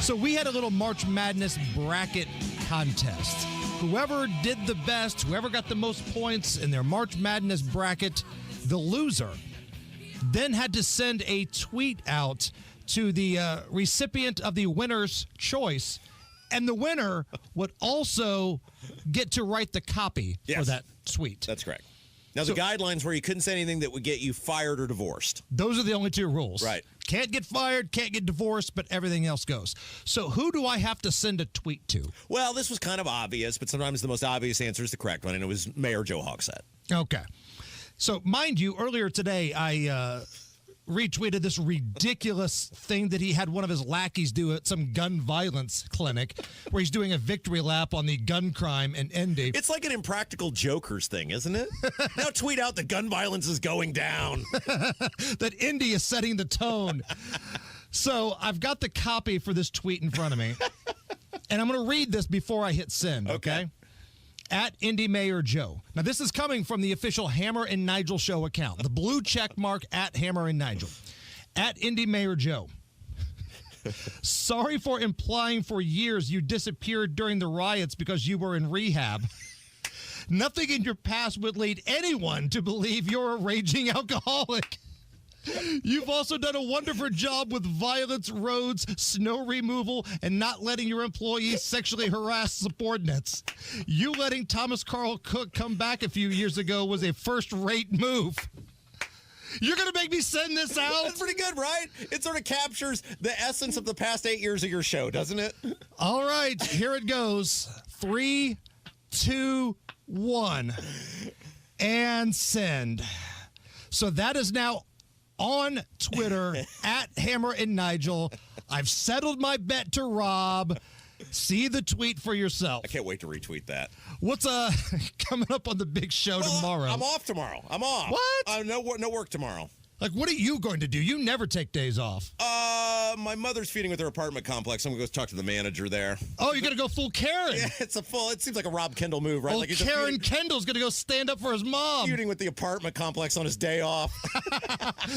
So we had a little March Madness bracket contest. Whoever did the best, whoever got the most points in their March Madness bracket, the loser, then had to send a tweet out to the recipient of the winner's choice. And the winner would also get to write the copy for that tweet. That's correct. Now, the guidelines were you couldn't say anything that would get you fired or divorced. Those are the only two rules. Right. Can't get fired, can't get divorced, but everything else goes. So who do I have to send a tweet to? Well, this was kind of obvious, but sometimes the most obvious answer is the correct one, and it was Mayor Joe Hogsett. Okay. So, mind you, earlier today, I retweeted this ridiculous thing that he had one of his lackeys do at some gun violence clinic where he's doing a victory lap on the gun crime in Indy. It's like an Impractical Jokers thing, isn't it? Now tweet out that gun violence is going down. That Indy is setting the tone. So I've got the copy for this tweet in front of me. And I'm going to read this before I hit send, okay? At Indy Mayor Joe. Now, this is coming from the official Hammer and Nigel show account, the blue check mark at Hammer and Nigel. At Indy Mayor Joe. Sorry for implying for years you disappeared during the riots because you were in rehab. Nothing in your past would lead anyone to believe you're a raging alcoholic. You've also done a wonderful job with violence, roads, snow removal, and not letting your employees sexually harass subordinates. You letting Thomas Carl Cook come back a few years ago was a first-rate move. You're going to make me send this out? That's pretty good, right? It sort of captures the essence of the past 8 years of your show, doesn't it? All right, here it goes. 3, 2, 1. And send. So that is now on Twitter at Hammer and Nigel. I've settled my bet to Rob. See the tweet for yourself. I can't wait to retweet that. What's coming up on the big show tomorrow? I'm off tomorrow. I'm off. What? No work tomorrow. Like, what are you going to do? You never take days off. My mother's feeding with her apartment complex. I'm going to go talk to the manager there. Oh, you're going to go full Karen. Yeah, it seems like a Rob Kendall move, right? Like Karen Kendall's going to go stand up for his mom. Feuding with the apartment complex on his day off.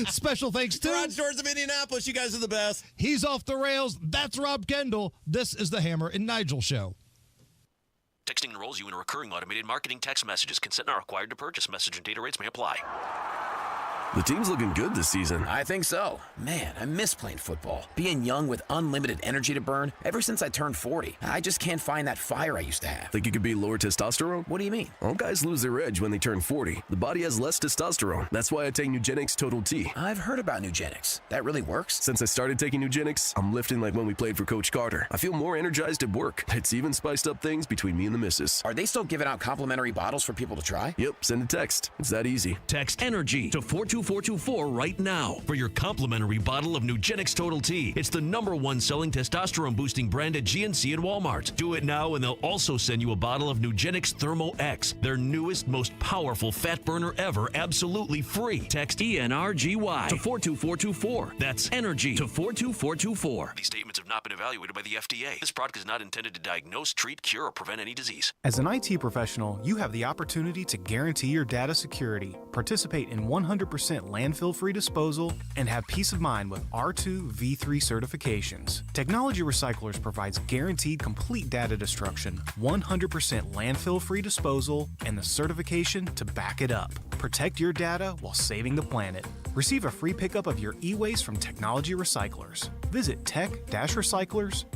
Special thanks to Garage Doors of Indianapolis. You guys are the best. He's off the rails. That's Rob Kendall. This is the Hammer and Nigel Show. Texting enrolls you in a recurring automated marketing text messages. Consent not required to purchase. Message and data rates may apply. The team's looking good this season. I think so. Man, I miss playing football. Being young with unlimited energy to burn. Ever since I turned 40, I just can't find that fire I used to have. Think it could be lower testosterone? What do you mean? All guys lose their edge when they turn 40. The body has less testosterone. That's why I take Nugenix Total T. I've heard about Nugenix. That really works? Since I started taking Nugenix, I'm lifting like when we played for Coach Carter. I feel more energized at work. It's even spiced up things between me and the missus. Are they still giving out complimentary bottles for people to try? Yep, send a text. It's that easy. Text ENERGY to 42424 right now for your complimentary bottle of Nugenix Total T. It's the #1 selling testosterone boosting brand at GNC and Walmart. Do it now and they'll also send you a bottle of Nugenix Thermo X, their newest, most powerful fat burner ever, absolutely free. Text ENRGY to 42424. That's ENERGY to 42424. These statements have not been evaluated by the FDA. This product is not intended to diagnose, treat, cure, or prevent any disease. As an IT professional, you have the opportunity to guarantee your data security, participate in 100% landfill-free disposal, and have peace of mind with R2 V3 certifications. Technology Recyclers provides guaranteed complete data destruction, 100% landfill-free disposal, and the certification to back it up. Protect your data while saving the planet. Receive a free pickup of your e-waste from Technology Recyclers. Visit tech-recyclers.com.